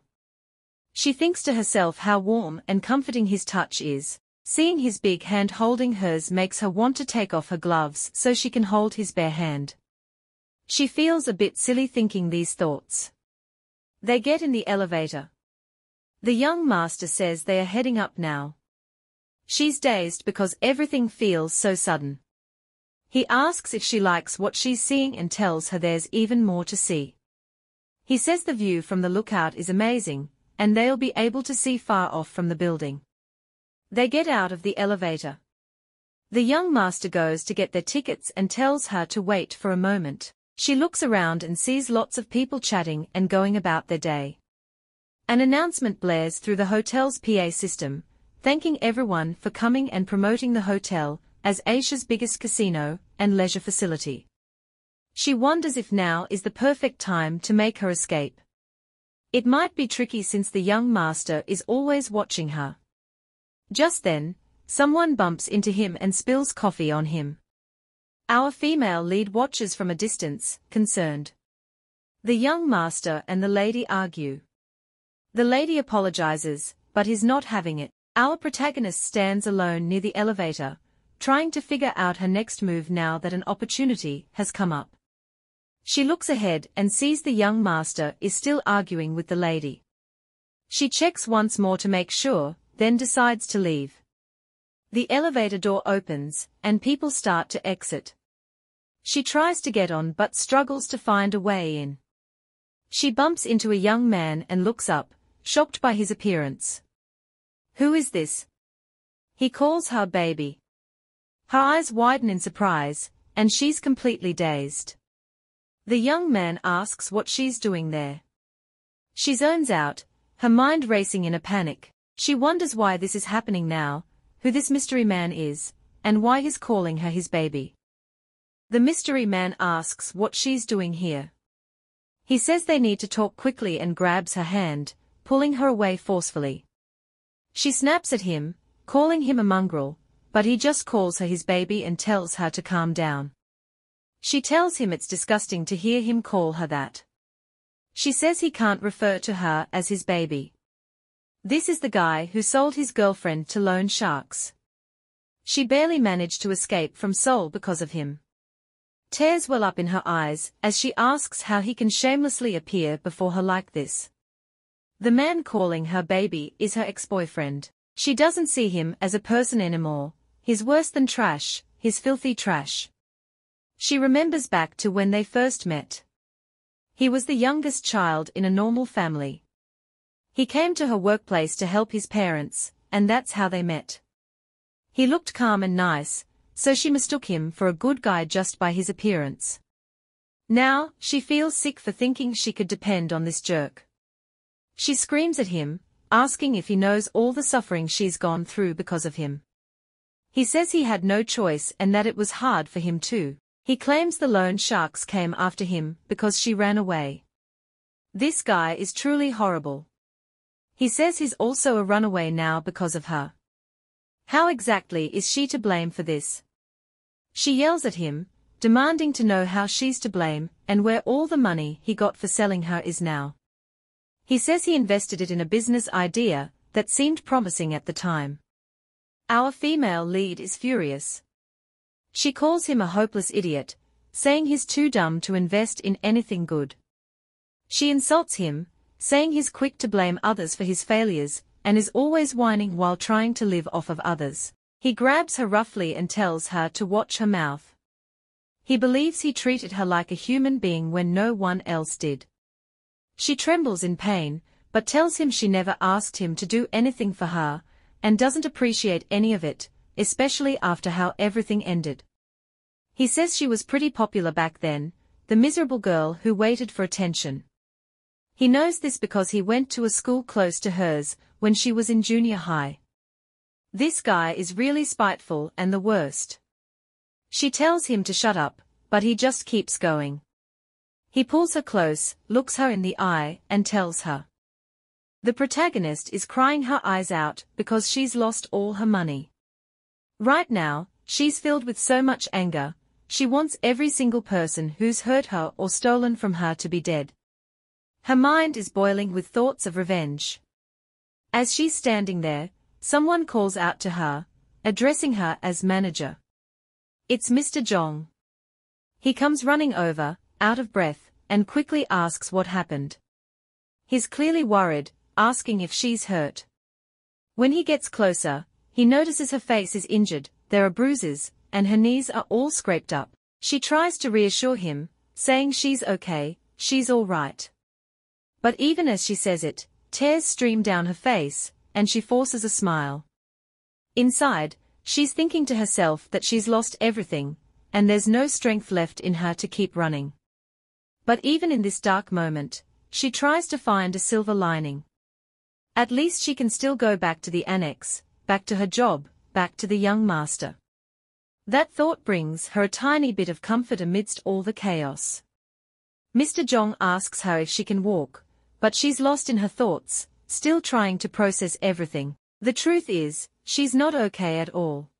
She thinks to herself how warm and comforting his touch is. Seeing his big hand holding hers makes her want to take off her gloves so she can hold his bare hand. She feels a bit silly thinking these thoughts. They get in the elevator. The young master says they are heading up now. She's dazed because everything feels so sudden. He asks if she likes what she's seeing and tells her there's even more to see. He says the view from the lookout is amazing, and they'll be able to see far off from the building. They get out of the elevator. The young master goes to get their tickets and tells her to wait for a moment. She looks around and sees lots of people chatting and going about their day. An announcement blares through the hotel's PA system, thanking everyone for coming and promoting the hotel as Asia's biggest casino and leisure facility. She wonders if now is the perfect time to make her escape. It might be tricky since the young master is always watching her. Just then, someone bumps into him and spills coffee on him. Our female lead watches from a distance, concerned. The young master and the lady argue. The lady apologizes, but is not having it. Our protagonist stands alone near the elevator, trying to figure out her next move now that an opportunity has come up. She looks ahead and sees the young master is still arguing with the lady. She checks once more to make sure, then decides to leave. The elevator door opens, and people start to exit. She tries to get on but struggles to find a way in. She bumps into a young man and looks up, shocked by his appearance. Who is this? He calls her baby. Her eyes widen in surprise, and she's completely dazed. The young man asks what she's doing there. She zones out, her mind racing in a panic. She wonders why this is happening now, who this mystery man is, and why he's calling her his baby. The mystery man asks what she's doing here. He says they need to talk quickly and grabs her hand, pulling her away forcefully. She snaps at him, calling him a mongrel, but he just calls her his baby and tells her to calm down. She tells him it's disgusting to hear him call her that. She says he can't refer to her as his baby. This is the guy who sold his girlfriend to loan sharks. She barely managed to escape from Seoul because of him. Tears well up in her eyes as she asks how he can shamelessly appear before her like this. The man calling her baby is her ex-boyfriend. She doesn't see him as a person anymore. He's worse than trash, he's filthy trash. She remembers back to when they first met. He was the youngest child in a normal family. He came to her workplace to help his parents, and that's how they met. He looked calm and nice, so she mistook him for a good guy just by his appearance. Now, she feels sick for thinking she could depend on this jerk. She screams at him, asking if he knows all the suffering she's gone through because of him. He says he had no choice and that it was hard for him too. He claims the loan sharks came after him because she ran away. This guy is truly horrible. He says he's also a runaway now because of her. How exactly is she to blame for this? She yells at him, demanding to know how she's to blame and where all the money he got for selling her is now. He says he invested it in a business idea that seemed promising at the time. Our female lead is furious. She calls him a hopeless idiot, saying he's too dumb to invest in anything good. She insults him, saying he's quick to blame others for his failures and is always whining while trying to live off of others. He grabs her roughly and tells her to watch her mouth. He believes he treated her like a human being when no one else did. She trembles in pain, but tells him she never asked him to do anything for her, and doesn't appreciate any of it, especially after how everything ended. He says she was pretty popular back then, the miserable girl who waited for attention. He knows this because he went to a school close to hers when she was in junior high. This guy is really spiteful and the worst. She tells him to shut up, but he just keeps going. He pulls her close, looks her in the eye, and tells her. The protagonist is crying her eyes out because she's lost all her money. Right now, she's filled with so much anger, she wants every single person who's hurt her or stolen from her to be dead. Her mind is boiling with thoughts of revenge. As she's standing there, someone calls out to her, addressing her as manager. It's Mr. Jong. He comes running over, out of breath, and quickly asks what happened. He's clearly worried, asking if she's hurt. When he gets closer, he notices her face is injured, there are bruises, and her knees are all scraped up. She tries to reassure him, saying she's okay, she's all right. But even as she says it, tears stream down her face, and she forces a smile. Inside, she's thinking to herself that she's lost everything, and there's no strength left in her to keep running. But even in this dark moment, she tries to find a silver lining. At least she can still go back to the annex, back to her job, back to the young master. That thought brings her a tiny bit of comfort amidst all the chaos. Mr. Jong asks her if she can walk, but she's lost in her thoughts, still trying to process everything. The truth is, she's not okay at all.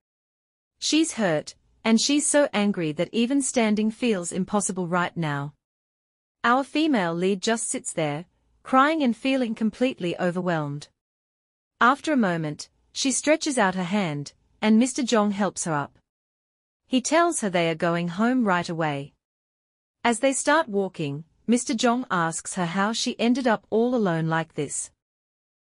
She's hurt, and she's so angry that even standing feels impossible right now. Our female lead just sits there, crying and feeling completely overwhelmed. After a moment, she stretches out her hand, and Mr. Jong helps her up. He tells her they are going home right away. As they start walking, Mr. Jong asks her how she ended up all alone like this.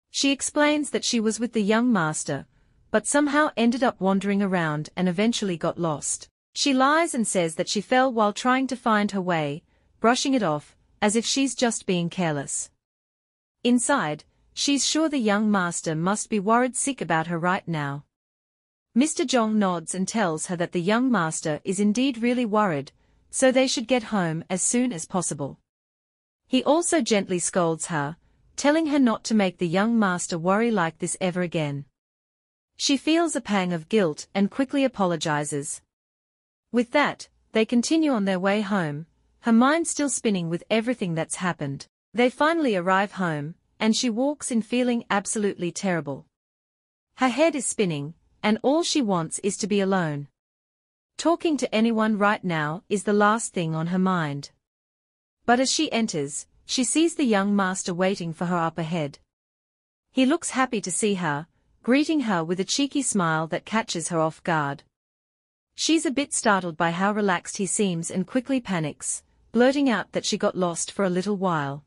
She explains that she was with the young master, but somehow ended up wandering around and eventually got lost. She lies and says that she fell while trying to find her way, brushing it off, as if she's just being careless. Inside, she's sure the young master must be worried sick about her right now. Mr. Jong nods and tells her that the young master is indeed really worried, so they should get home as soon as possible. He also gently scolds her, telling her not to make the young master worry like this ever again. She feels a pang of guilt and quickly apologizes. With that, they continue on their way home, her mind still spinning with everything that's happened. They finally arrive home, and she walks in feeling absolutely terrible. Her head is spinning, and all she wants is to be alone. Talking to anyone right now is the last thing on her mind. But as she enters, she sees the young master waiting for her up ahead. He looks happy to see her, greeting her with a cheeky smile that catches her off guard. She's a bit startled by how relaxed he seems and quickly panics, blurting out that she got lost for a little while.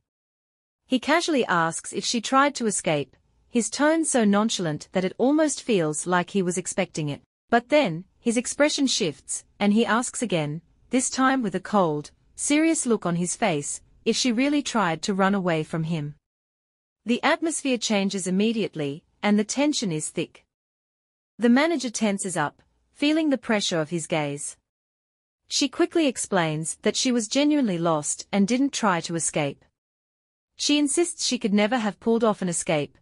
He casually asks if she tried to escape, his tone so nonchalant that it almost feels like he was expecting it. But then, his expression shifts, and he asks again, this time with a cold, serious look on his face, if she really tried to run away from him. The atmosphere changes immediately, and the tension is thick. The manager tenses up, feeling the pressure of his gaze. She quickly explains that she was genuinely lost and didn't try to escape. She insists she could never have pulled off an escape,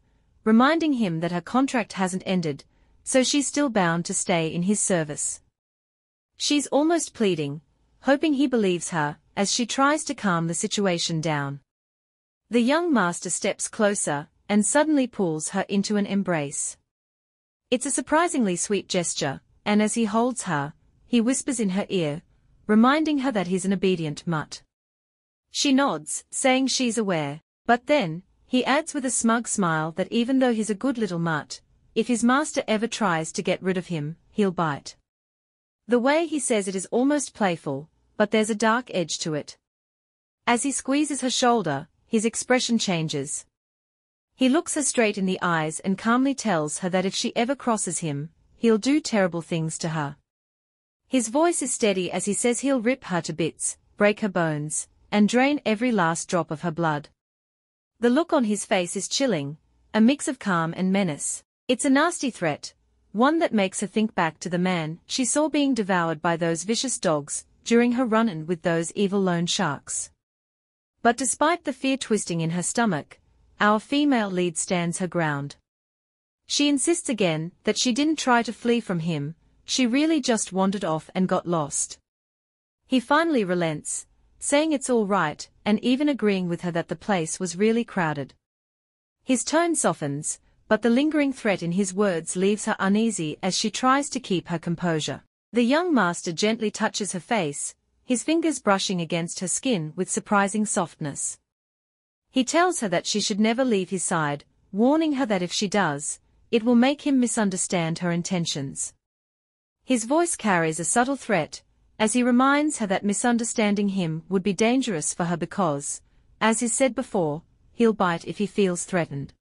reminding him that her contract hasn't ended, so she's still bound to stay in his service. She's almost pleading, hoping he believes her, as she tries to calm the situation down. The young master steps closer, and suddenly pulls her into an embrace. It's a surprisingly sweet gesture, and as he holds her, he whispers in her ear, reminding her that he's an obedient mutt. She nods, saying she's aware, but then, he adds with a smug smile that even though he's a good little mutt, if his master ever tries to get rid of him, he'll bite. The way he says it is almost playful, but there's a dark edge to it. As he squeezes her shoulder, his expression changes. He looks her straight in the eyes and calmly tells her that if she ever crosses him, he'll do terrible things to her. His voice is steady as he says he'll rip her to bits, break her bones, and drain every last drop of her blood. The look on his face is chilling, a mix of calm and menace. It's a nasty threat, one that makes her think back to the man she saw being devoured by those vicious dogs during her run-in with those evil loan sharks. But despite the fear twisting in her stomach, our female lead stands her ground. She insists again that she didn't try to flee from him, she really just wandered off and got lost. He finally relents, saying it's all right, and even agreeing with her that the place was really crowded. His tone softens, but the lingering threat in his words leaves her uneasy as she tries to keep her composure. The young master gently touches her face, his fingers brushing against her skin with surprising softness. He tells her that she should never leave his side, warning her that if she does, it will make him misunderstand her intentions. His voice carries a subtle threat, as he reminds her that misunderstanding him would be dangerous for her because, as is said before, he'll bite if he feels threatened.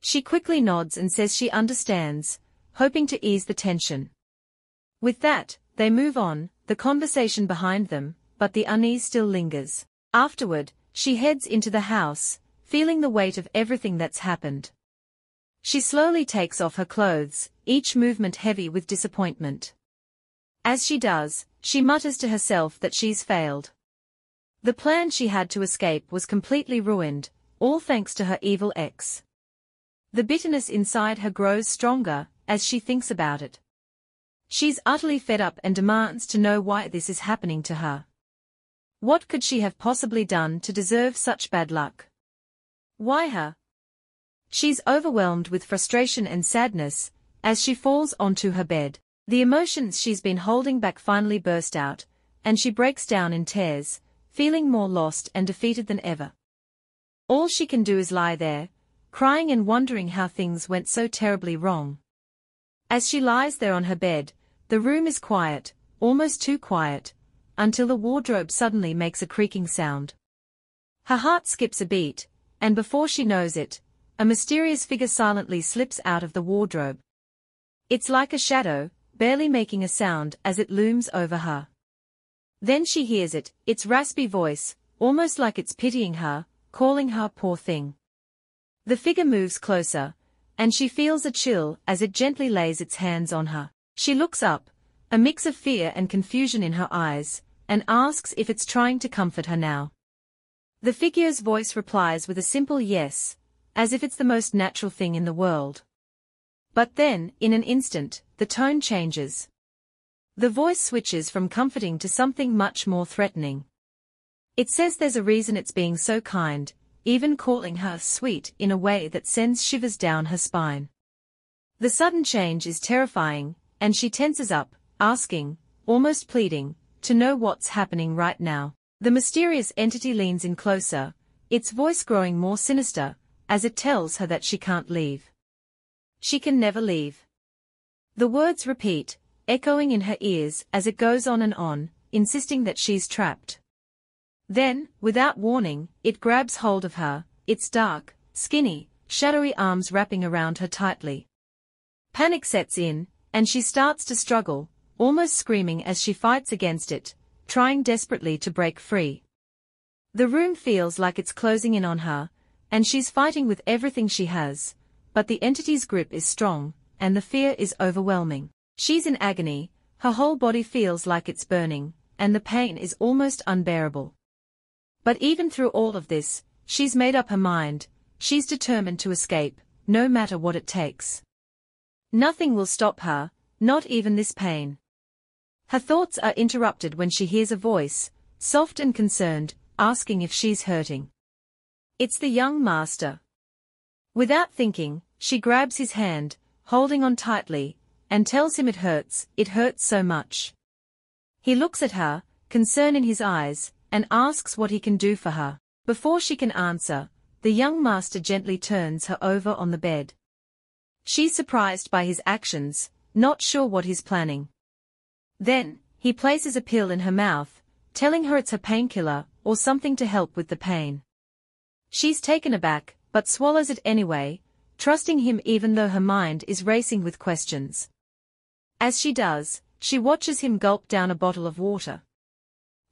She quickly nods and says she understands, hoping to ease the tension. With that, they move on, the conversation behind them, but the unease still lingers. Afterward, she heads into the house, feeling the weight of everything that's happened. She slowly takes off her clothes, each movement heavy with disappointment. As she does, she mutters to herself that she's failed. The plan she had to escape was completely ruined, all thanks to her evil ex. The bitterness inside her grows stronger, as she thinks about it. She's utterly fed up and demands to know why this is happening to her. What could she have possibly done to deserve such bad luck? Why her? She's overwhelmed with frustration and sadness, as she falls onto her bed. The emotions she's been holding back finally burst out, and she breaks down in tears, feeling more lost and defeated than ever. All she can do is lie there, crying and wondering how things went so terribly wrong. As she lies there on her bed, the room is quiet, almost too quiet, until the wardrobe suddenly makes a creaking sound. Her heart skips a beat, and before she knows it, a mysterious figure silently slips out of the wardrobe. It's like a shadow, barely making a sound as it looms over her. Then she hears it, its raspy voice, almost like it's pitying her, calling her poor thing. The figure moves closer, and she feels a chill as it gently lays its hands on her. She looks up, a mix of fear and confusion in her eyes, and asks if it's trying to comfort her now. The figure's voice replies with a simple yes, as if it's the most natural thing in the world. But then, in an instant, the tone changes. The voice switches from comforting to something much more threatening. It says there's a reason it's being so kind, even calling her sweet in a way that sends shivers down her spine. The sudden change is terrifying, and she tenses up, asking, almost pleading, to know what's happening right now. The mysterious entity leans in closer, its voice growing more sinister, as it tells her that she can't leave. She can never leave. The words repeat, echoing in her ears as it goes on, insisting that she's trapped. Then, without warning, it grabs hold of her, its dark, skinny, shadowy arms wrapping around her tightly. Panic sets in, and she starts to struggle, almost screaming as she fights against it, trying desperately to break free. The room feels like it's closing in on her, and she's fighting with everything she has, but the entity's grip is strong, and the fear is overwhelming. She's in agony, her whole body feels like it's burning, and the pain is almost unbearable. But even through all of this, she's made up her mind, she's determined to escape, no matter what it takes. Nothing will stop her, not even this pain. Her thoughts are interrupted when she hears a voice, soft and concerned, asking if she's hurting. It's the young master. Without thinking, she grabs his hand, holding on tightly, and tells him it hurts so much. He looks at her, concern in his eyes, and asks what he can do for her. Before she can answer, the young master gently turns her over on the bed. She's surprised by his actions, not sure what he's planning. Then, he places a pill in her mouth, telling her it's her painkiller, or something to help with the pain. She's taken aback, but swallows it anyway, trusting him even though her mind is racing with questions. As she does, she watches him gulp down a bottle of water.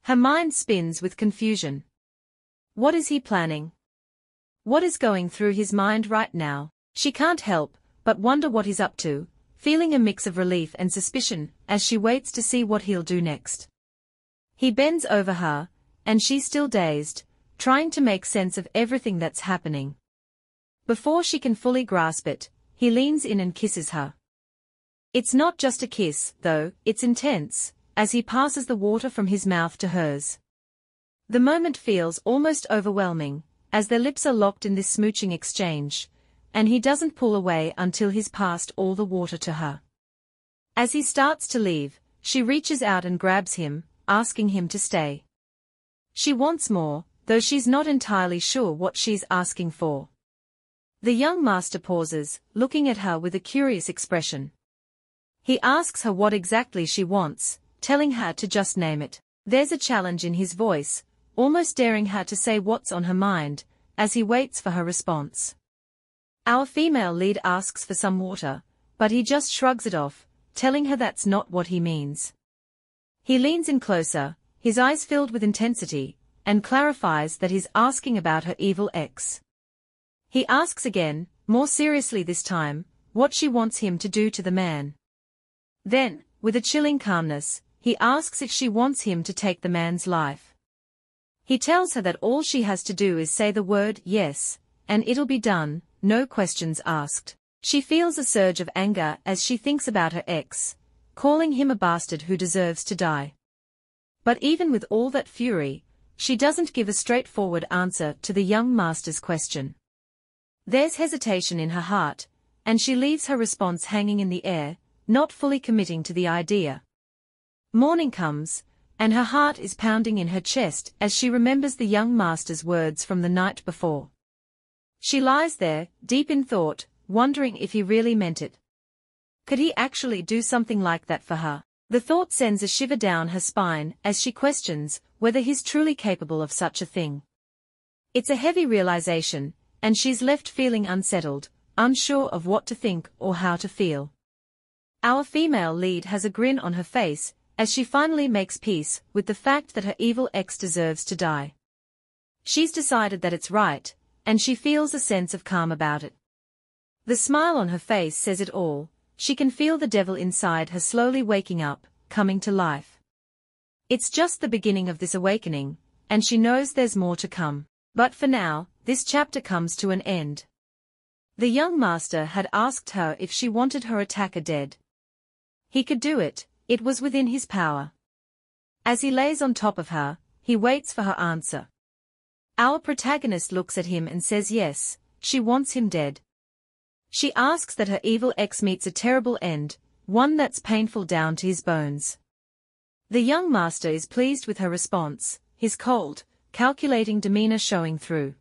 Her mind spins with confusion. What is he planning? What is going through his mind right now? She can't help but wonder what he's up to, feeling a mix of relief and suspicion as she waits to see what he'll do next. He bends over her, and she's still dazed, trying to make sense of everything that's happening. Before she can fully grasp it, he leans in and kisses her. It's not just a kiss, though, it's intense, as he passes the water from his mouth to hers. The moment feels almost overwhelming, as their lips are locked in this smooching exchange, and he doesn't pull away until he's passed all the water to her. As he starts to leave, she reaches out and grabs him, asking him to stay. She wants more, though she's not entirely sure what she's asking for. The young master pauses, looking at her with a curious expression. He asks her what exactly she wants, telling her to just name it. There's a challenge in his voice, almost daring her to say what's on her mind, as he waits for her response. Our female lead asks for some water, but he just shrugs it off, telling her that's not what he means. He leans in closer, his eyes filled with intensity, and clarifies that he's asking about her evil ex. He asks again, more seriously this time, what she wants him to do to the man. Then, with a chilling calmness, he asks if she wants him to take the man's life. He tells her that all she has to do is say the word yes, and it'll be done, no questions asked. She feels a surge of anger as she thinks about her ex, calling him a bastard who deserves to die. But even with all that fury, she doesn't give a straightforward answer to the young master's question. There's hesitation in her heart, and she leaves her response hanging in the air, not fully committing to the idea. Morning comes, and her heart is pounding in her chest as she remembers the young master's words from the night before. She lies there, deep in thought, wondering if he really meant it. Could he actually do something like that for her? The thought sends a shiver down her spine as she questions whether he's truly capable of such a thing. It's a heavy realization, and she's left feeling unsettled, unsure of what to think or how to feel. Our female lead has a grin on her face, as she finally makes peace with the fact that her evil ex deserves to die. She's decided that it's right, and she feels a sense of calm about it. The smile on her face says it all. She can feel the devil inside her slowly waking up, coming to life. It's just the beginning of this awakening, and she knows there's more to come. But for now, this chapter comes to an end. The young master had asked her if she wanted her attacker dead. He could do it, it was within his power. As he lays on top of her, he waits for her answer. Our protagonist looks at him and says yes, she wants him dead. She asks that her evil ex meets a terrible end, one that's painful down to his bones. The young master is pleased with her response, his cold, calculating demeanor showing through.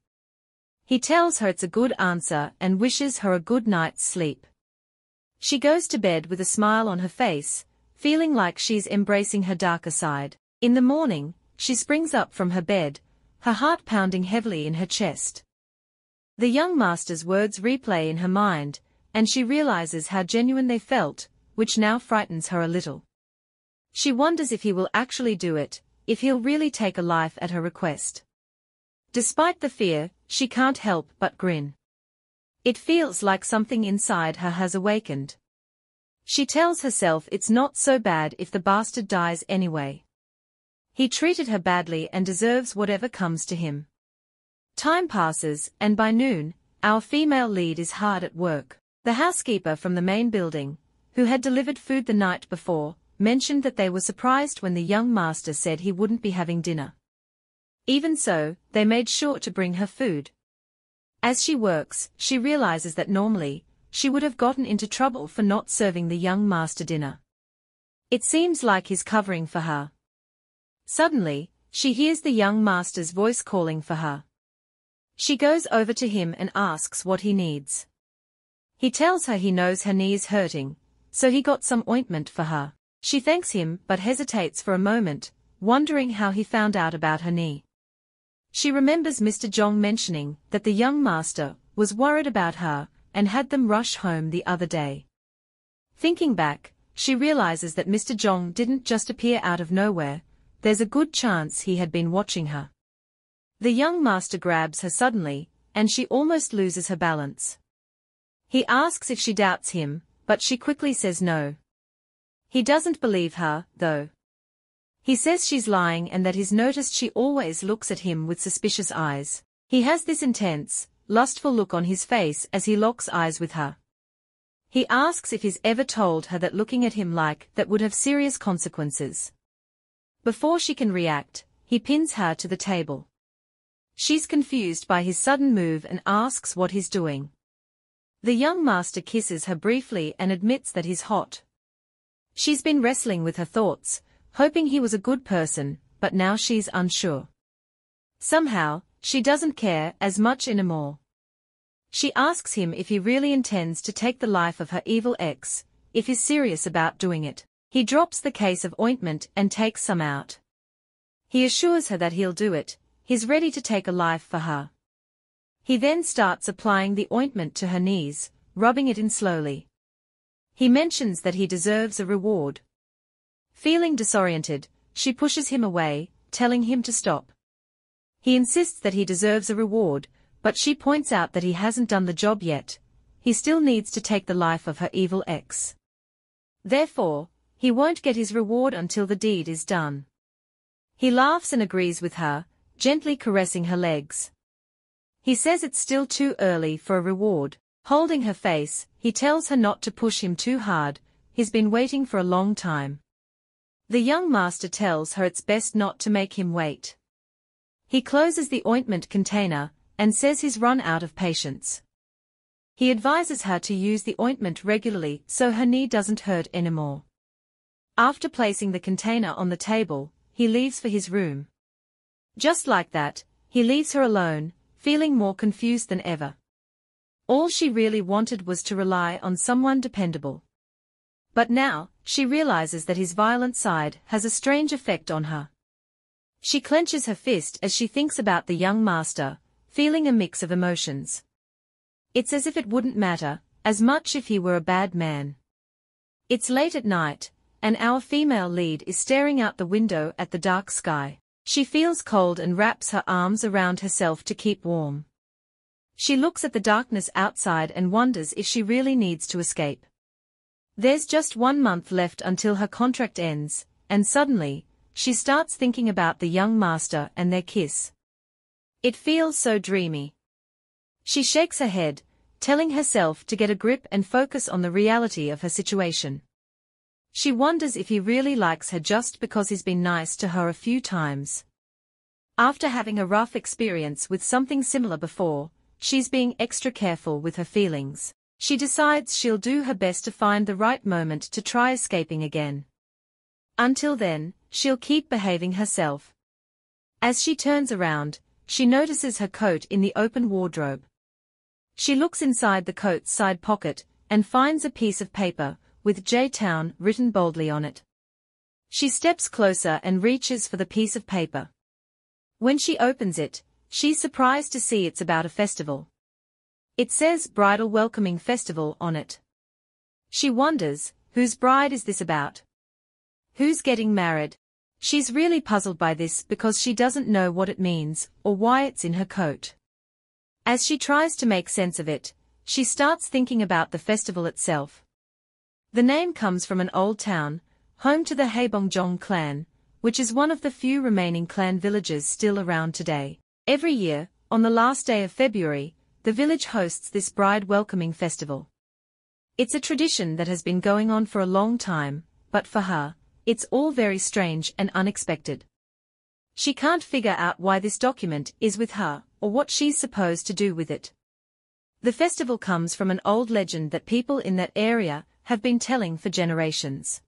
He tells her it's a good answer and wishes her a good night's sleep. She goes to bed with a smile on her face, feeling like she's embracing her darker side. In the morning, she springs up from her bed, her heart pounding heavily in her chest. The young master's words replay in her mind, and she realizes how genuine they felt, which now frightens her a little. She wonders if he will actually do it, if he'll really take a life at her request. Despite the fear, she can't help but grin. It feels like something inside her has awakened. She tells herself it's not so bad if the bastard dies anyway. He treated her badly and deserves whatever comes to him. Time passes, and by noon, our female lead is hard at work. The housekeeper from the main building, who had delivered food the night before, mentioned that they were surprised when the young master said he wouldn't be having dinner. Even so, they made sure to bring her food. As she works, she realizes that normally, she would have gotten into trouble for not serving the young master dinner. It seems like he's covering for her. Suddenly, she hears the young master's voice calling for her. She goes over to him and asks what he needs. He tells her he knows her knee is hurting, so he got some ointment for her. She thanks him but hesitates for a moment, wondering how he found out about her knee. She remembers Mr. Jong mentioning that the young master was worried about her and had them rush home the other day. Thinking back, she realizes that Mr. Jong didn't just appear out of nowhere. There's a good chance he had been watching her. The young master grabs her suddenly, and she almost loses her balance. He asks if she doubts him, but she quickly says no. He doesn't believe her, though. He says she's lying and that he's noticed she always looks at him with suspicious eyes. He has this intense, lustful look on his face as he locks eyes with her. He asks if he's ever told her that looking at him like that would have serious consequences. Before she can react, he pins her to the table. She's confused by his sudden move and asks what he's doing. The young master kisses her briefly and admits that he's hot. She's been wrestling with her thoughts, hoping he was a good person, but now she's unsure. Somehow, she doesn't care as much anymore. She asks him if he really intends to take the life of her evil ex, if he's serious about doing it. He drops the case of ointment and takes some out. He assures her that he'll do it, he's ready to take a life for her. He then starts applying the ointment to her knees, rubbing it in slowly. He mentions that he deserves a reward. Feeling disoriented, she pushes him away, telling him to stop. He insists that he deserves a reward, but she points out that he hasn't done the job yet. He still needs to take the life of her evil ex. Therefore, he won't get his reward until the deed is done. He laughs and agrees with her, gently caressing her legs. He says it's still too early for a reward. Holding her face, he tells her not to push him too hard, he's been waiting for a long time. The young master tells her it's best not to make him wait. He closes the ointment container, and says he's run out of patience. He advises her to use the ointment regularly so her knee doesn't hurt anymore. After placing the container on the table, he leaves for his room. Just like that, he leaves her alone, feeling more confused than ever. All she really wanted was to rely on someone dependable. But now, she realizes that his violent side has a strange effect on her. She clenches her fist as she thinks about the young master, feeling a mix of emotions. It's as if it wouldn't matter as much if he were a bad man. It's late at night, and our female lead is staring out the window at the dark sky. She feels cold and wraps her arms around herself to keep warm. She looks at the darkness outside and wonders if she really needs to escape. There's just 1 month left until her contract ends, and suddenly, she starts thinking about the young master and their kiss. It feels so dreamy. She shakes her head, telling herself to get a grip and focus on the reality of her situation. She wonders if he really likes her just because he's been nice to her a few times. After having a rough experience with something similar before, she's being extra careful with her feelings. She decides she'll do her best to find the right moment to try escaping again. Until then, she'll keep behaving herself. As she turns around, she notices her coat in the open wardrobe. She looks inside the coat's side pocket and finds a piece of paper with J-Town written boldly on it. She steps closer and reaches for the piece of paper. When she opens it, she's surprised to see it's about a festival. It says Bridal Welcoming Festival on it. She wonders, whose bride is this about? Who's getting married? She's really puzzled by this because she doesn't know what it means or why it's in her coat. As she tries to make sense of it, she starts thinking about the festival itself. The name comes from an old town, home to the Haebongjong clan, which is one of the few remaining clan villages still around today. Every year, on the last day of February, the village hosts this bride welcoming festival. It's a tradition that has been going on for a long time, but for her, it's all very strange and unexpected. She can't figure out why this document is with her, or what she's supposed to do with it. The festival comes from an old legend that people in that area have been telling for generations.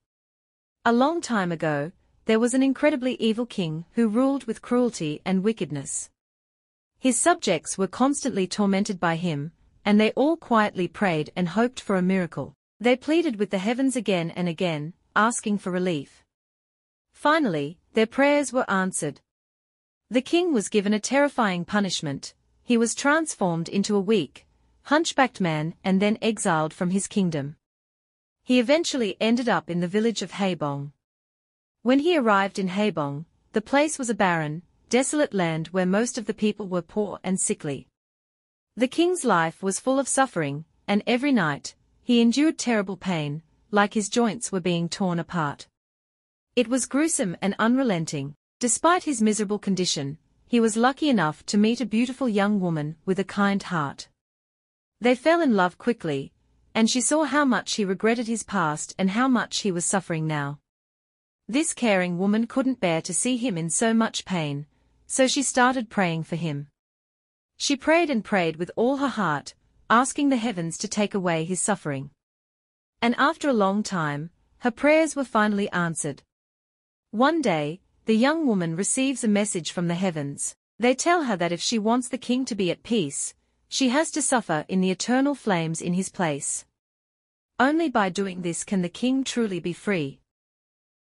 A long time ago, there was an incredibly evil king who ruled with cruelty and wickedness. His subjects were constantly tormented by him, and they all quietly prayed and hoped for a miracle. They pleaded with the heavens again and again, asking for relief. Finally, their prayers were answered. The king was given a terrifying punishment. He was transformed into a weak, hunchbacked man and then exiled from his kingdom. He eventually ended up in the village of Haebong. When he arrived in Haebong, the place was a barren, desolate land where most of the people were poor and sickly. The king's life was full of suffering, and every night, he endured terrible pain, like his joints were being torn apart. It was gruesome and unrelenting. Despite his miserable condition, he was lucky enough to meet a beautiful young woman with a kind heart. They fell in love quickly, and she saw how much he regretted his past and how much he was suffering now. This caring woman couldn't bear to see him in so much pain, so she started praying for him. She prayed and prayed with all her heart, asking the heavens to take away his suffering. And after a long time, her prayers were finally answered. One day, the young woman receives a message from the heavens. They tell her that if she wants the king to be at peace, she has to suffer in the eternal flames in his place. Only by doing this can the king truly be free.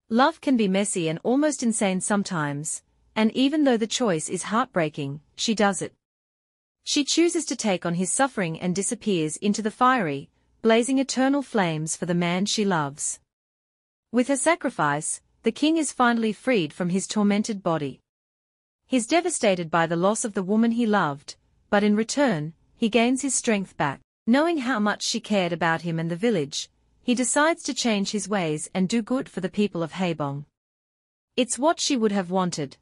Love can be messy and almost insane sometimes, and even though the choice is heartbreaking, she does it. She chooses to take on his suffering and disappears into the fiery, blazing eternal flames for the man she loves. With her sacrifice, the king is finally freed from his tormented body. He's devastated by the loss of the woman he loved, but in return, he gains his strength back. Knowing how much she cared about him and the village, he decides to change his ways and do good for the people of Haebong. It's what she would have wanted.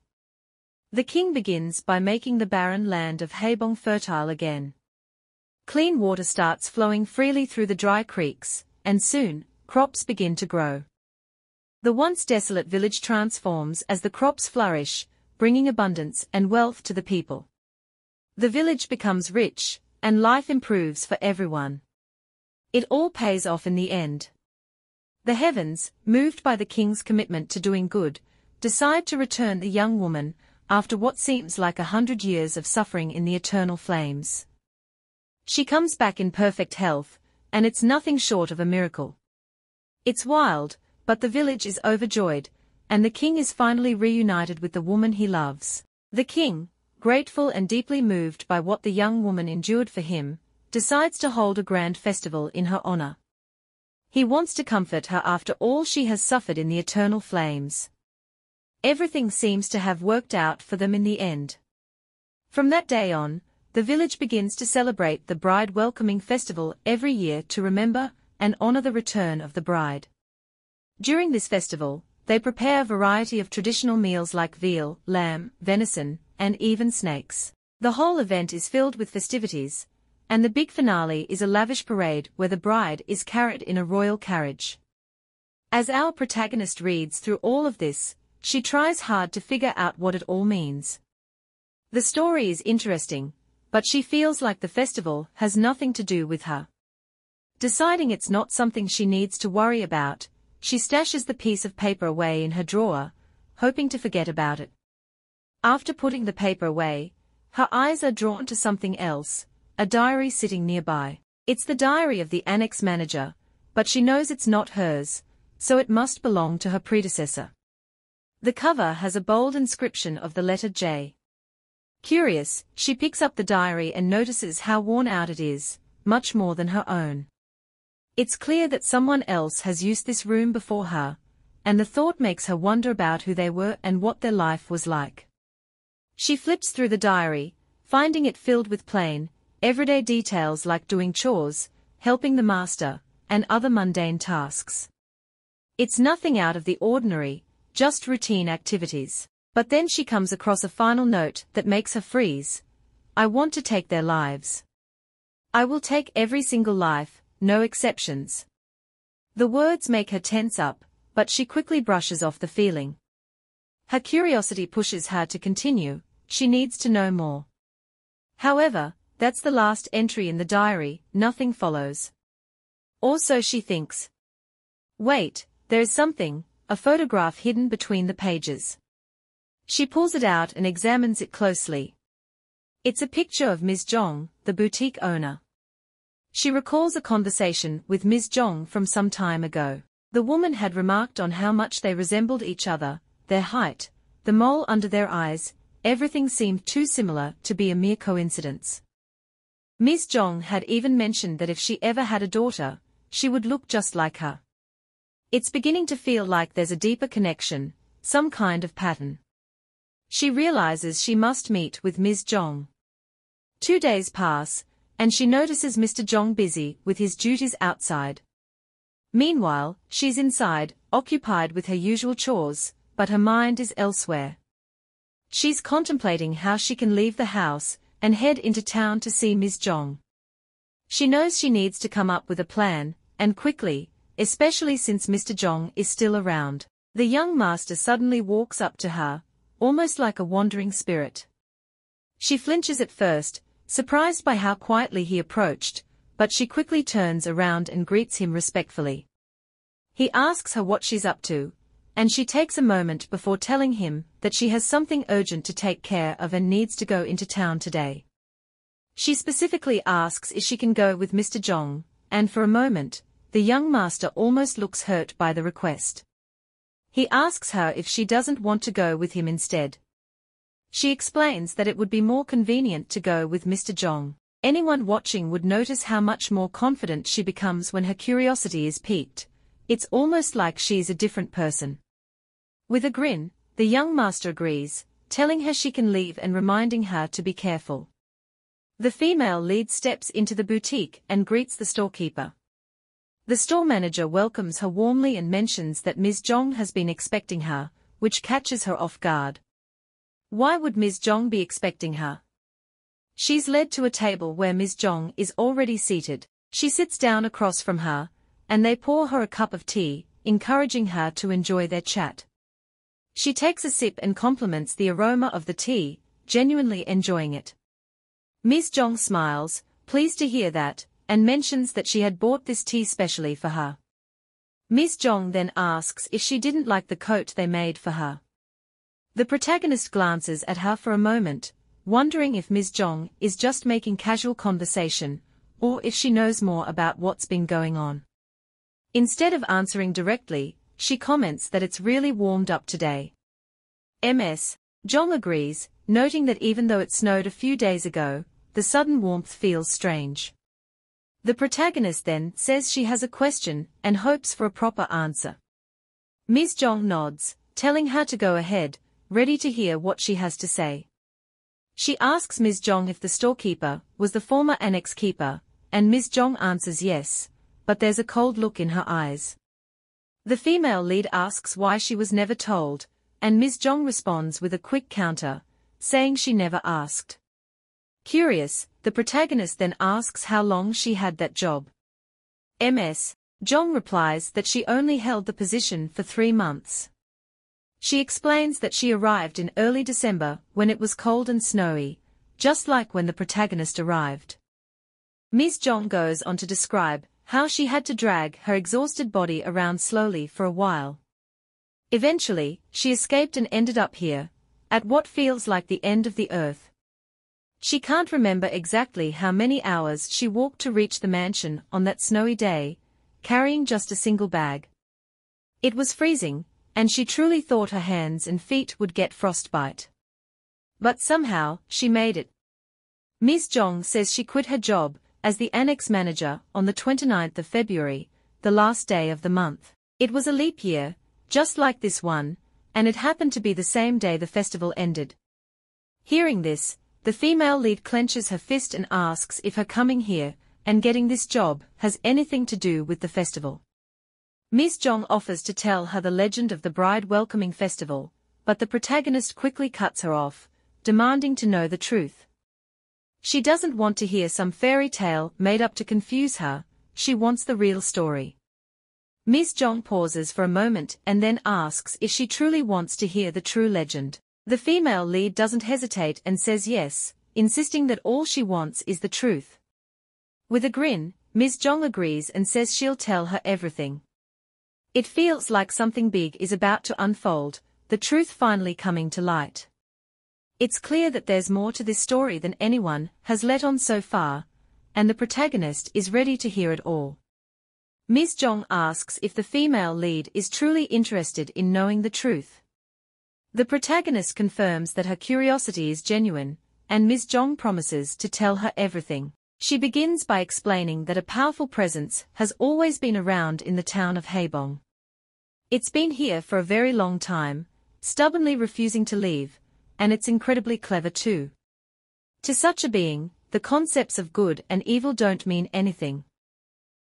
The king begins by making the barren land of Haebong fertile again. Clean water starts flowing freely through the dry creeks, and soon, crops begin to grow. The once desolate village transforms as the crops flourish, bringing abundance and wealth to the people. The village becomes rich, and life improves for everyone. It all pays off in the end. The heavens, moved by the king's commitment to doing good, decide to return the young woman, after what seems like 100 years of suffering in the eternal flames. She comes back in perfect health, and it's nothing short of a miracle. It's wild, but the village is overjoyed, and the king is finally reunited with the woman he loves. The king, grateful and deeply moved by what the young woman endured for him, decides to hold a grand festival in her honor. He wants to comfort her after all she has suffered in the eternal flames. Everything seems to have worked out for them in the end. From that day on, the village begins to celebrate the bride welcoming festival every year to remember and honor the return of the bride. During this festival, they prepare a variety of traditional meals like veal, lamb, venison, and even snakes. The whole event is filled with festivities, and the big finale is a lavish parade where the bride is carried in a royal carriage. As our protagonist reads through all of this, she tries hard to figure out what it all means. The story is interesting, but she feels like the festival has nothing to do with her. Deciding it's not something she needs to worry about, she stashes the piece of paper away in her drawer, hoping to forget about it. After putting the paper away, her eyes are drawn to something else, a diary sitting nearby. It's the diary of the annex manager, but she knows it's not hers, so it must belong to her predecessor. The cover has a bold inscription of the letter J. Curious, she picks up the diary and notices how worn out it is, much more than her own. It's clear that someone else has used this room before her, and the thought makes her wonder about who they were and what their life was like. She flips through the diary, finding it filled with plain, everyday details like doing chores, helping the master, and other mundane tasks. It's nothing out of the ordinary, just routine activities. But then she comes across a final note that makes her freeze. I want to take their lives. I will take every single life, no exceptions. The words make her tense up, but she quickly brushes off the feeling. Her curiosity pushes her to continue, she needs to know more. However, that's the last entry in the diary, nothing follows. Or so she thinks. Wait, there is something, a photograph hidden between the pages. She pulls it out and examines it closely. It's a picture of Ms. Zhong, the boutique owner. She recalls a conversation with Ms. Zhong from some time ago. The woman had remarked on how much they resembled each other, their height, the mole under their eyes, everything seemed too similar to be a mere coincidence. Ms. Zhong had even mentioned that if she ever had a daughter, she would look just like her. It's beginning to feel like there's a deeper connection, some kind of pattern. She realizes she must meet with Ms. Zhong. 2 days pass, and she notices Mr. Zhong busy with his duties outside. Meanwhile, she's inside, occupied with her usual chores, but her mind is elsewhere. She's contemplating how she can leave the house and head into town to see Ms. Zhong. She knows she needs to come up with a plan, and quickly, especially since Mr. Zhong is still around. The young master suddenly walks up to her, almost like a wandering spirit. She flinches at first, surprised by how quietly he approached, but she quickly turns around and greets him respectfully. He asks her what she's up to, and she takes a moment before telling him that she has something urgent to take care of and needs to go into town today. She specifically asks if she can go with Mr. Zhong, and for a moment, the young master almost looks hurt by the request. He asks her if she doesn't want to go with him instead. She explains that it would be more convenient to go with Mr. Zhong. Anyone watching would notice how much more confident she becomes when her curiosity is piqued. It's almost like she's a different person. With a grin, the young master agrees, telling her she can leave and reminding her to be careful. The female lead steps into the boutique and greets the storekeeper. The store manager welcomes her warmly and mentions that Ms. Zhong has been expecting her, which catches her off guard. Why would Ms. Zhong be expecting her? She's led to a table where Ms. Zhong is already seated. She sits down across from her, and they pour her a cup of tea, encouraging her to enjoy their chat. She takes a sip and compliments the aroma of the tea, genuinely enjoying it. Ms. Zhong smiles, pleased to hear that, and mentions that she had bought this tea specially for her. Ms. Zhong then asks if she didn't like the coat they made for her. The protagonist glances at her for a moment, wondering if Ms. Zhong is just making casual conversation, or if she knows more about what's been going on. Instead of answering directly, she comments that it's really warmed up today. Ms. Zhong agrees, noting that even though it snowed a few days ago, the sudden warmth feels strange. The protagonist then says she has a question and hopes for a proper answer. Ms. Jong nods, telling her to go ahead, ready to hear what she has to say. She asks Ms. Jong if the storekeeper was the former annex keeper, and Ms. Jong answers yes, but there's a cold look in her eyes. The female lead asks why she was never told, and Ms. Jong responds with a quick counter, saying she never asked. Curious, the protagonist then asks how long she had that job. Ms. Jong replies that she only held the position for 3 months. She explains that she arrived in early December when it was cold and snowy, just like when the protagonist arrived. Ms. Jong goes on to describe how she had to drag her exhausted body around slowly for a while. Eventually, she escaped and ended up here, at what feels like the end of the earth. She can't remember exactly how many hours she walked to reach the mansion on that snowy day, carrying just a single bag. It was freezing, and she truly thought her hands and feet would get frostbite. But somehow, she made it. Ms. Jong says she quit her job as the annex manager on the 29th of February, the last day of the month. It was a leap year, just like this one, and it happened to be the same day the festival ended. Hearing this, the female lead clenches her fist and asks if her coming here and getting this job has anything to do with the festival. Ms. Jong offers to tell her the legend of the bride welcoming festival, but the protagonist quickly cuts her off, demanding to know the truth. She doesn't want to hear some fairy tale made up to confuse her, she wants the real story. Ms. Jong pauses for a moment and then asks if she truly wants to hear the true legend. The female lead doesn't hesitate and says yes, insisting that all she wants is the truth. With a grin, Ms. Jong agrees and says she'll tell her everything. It feels like something big is about to unfold, the truth finally coming to light. It's clear that there's more to this story than anyone has let on so far, and the protagonist is ready to hear it all. Ms. Jong asks if the female lead is truly interested in knowing the truth. The protagonist confirms that her curiosity is genuine, and Ms. Jong promises to tell her everything. She begins by explaining that a powerful presence has always been around in the town of Haebong. It's been here for a very long time, stubbornly refusing to leave, and it's incredibly clever too. To such a being, the concepts of good and evil don't mean anything.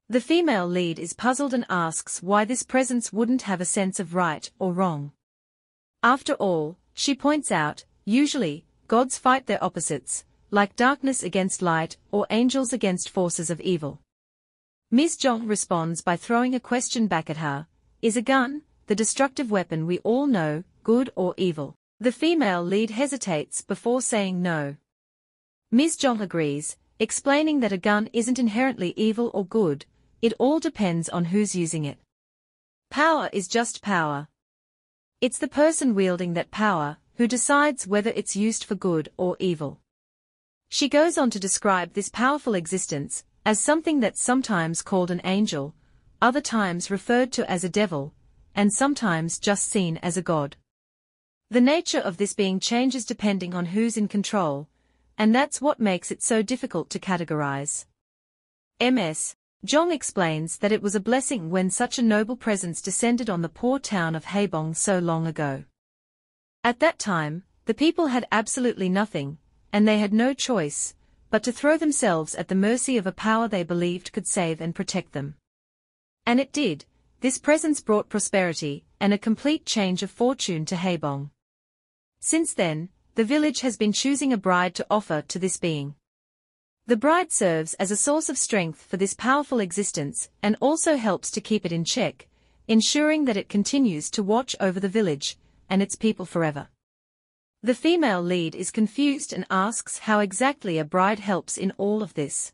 The female lead is puzzled and asks why this presence wouldn't have a sense of right or wrong. After all, she points out, usually, gods fight their opposites, like darkness against light or angels against forces of evil. Ms. Jong responds by throwing a question back at her: is a gun, the destructive weapon we all know, good or evil? The female lead hesitates before saying no. Ms. Jong agrees, explaining that a gun isn't inherently evil or good, it all depends on who's using it. Power is just power. It's the person wielding that power who decides whether it's used for good or evil. She goes on to describe this powerful existence as something that's sometimes called an angel, other times referred to as a devil, and sometimes just seen as a god. The nature of this being changes depending on who's in control, and that's what makes it so difficult to categorize. Ms. Jong explains that it was a blessing when such a noble presence descended on the poor town of Haebong so long ago. At that time, the people had absolutely nothing, and they had no choice but to throw themselves at the mercy of a power they believed could save and protect them. And it did. This presence brought prosperity and a complete change of fortune to Haebong. Since then, the village has been choosing a bride to offer to this being. The bride serves as a source of strength for this powerful existence and also helps to keep it in check, ensuring that it continues to watch over the village and its people forever. The female lead is confused and asks how exactly a bride helps in all of this.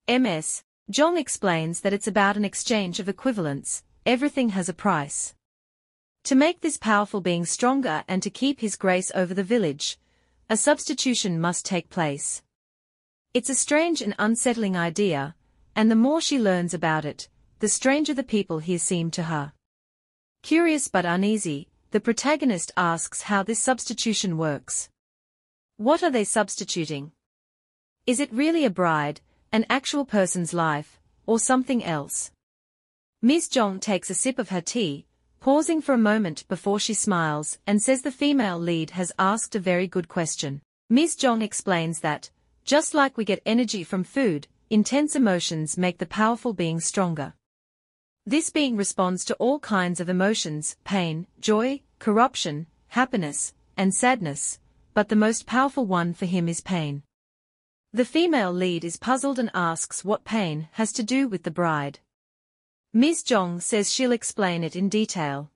Ms. Jong explains that it's about an exchange of equivalents, everything has a price. To make this powerful being stronger and to keep his grace over the village, a substitution must take place. It's a strange and unsettling idea, and the more she learns about it, the stranger the people here seem to her. Curious but uneasy, the protagonist asks how this substitution works. What are they substituting? Is it really a bride, an actual person's life, or something else? Ms. Jong takes a sip of her tea, pausing for a moment before she smiles and says the female lead has asked a very good question. Ms. Jong explains that, just like we get energy from food, intense emotions make the powerful being stronger. This being responds to all kinds of emotions, pain, joy, corruption, happiness, and sadness, but the most powerful one for him is pain. The female lead is puzzled and asks what pain has to do with the bride. Ms. Jong says she'll explain it in detail.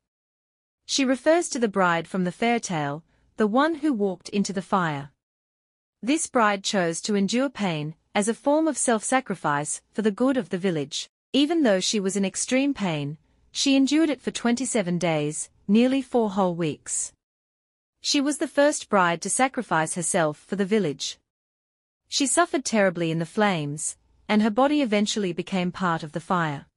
She refers to the bride from the fairy tale, the one who walked into the fire. This bride chose to endure pain, as a form of self-sacrifice, for the good of the village. Even though she was in extreme pain, she endured it for 27 days, nearly 4 whole weeks. She was the first bride to sacrifice herself for the village. She suffered terribly in the flames, and her body eventually became part of the fire.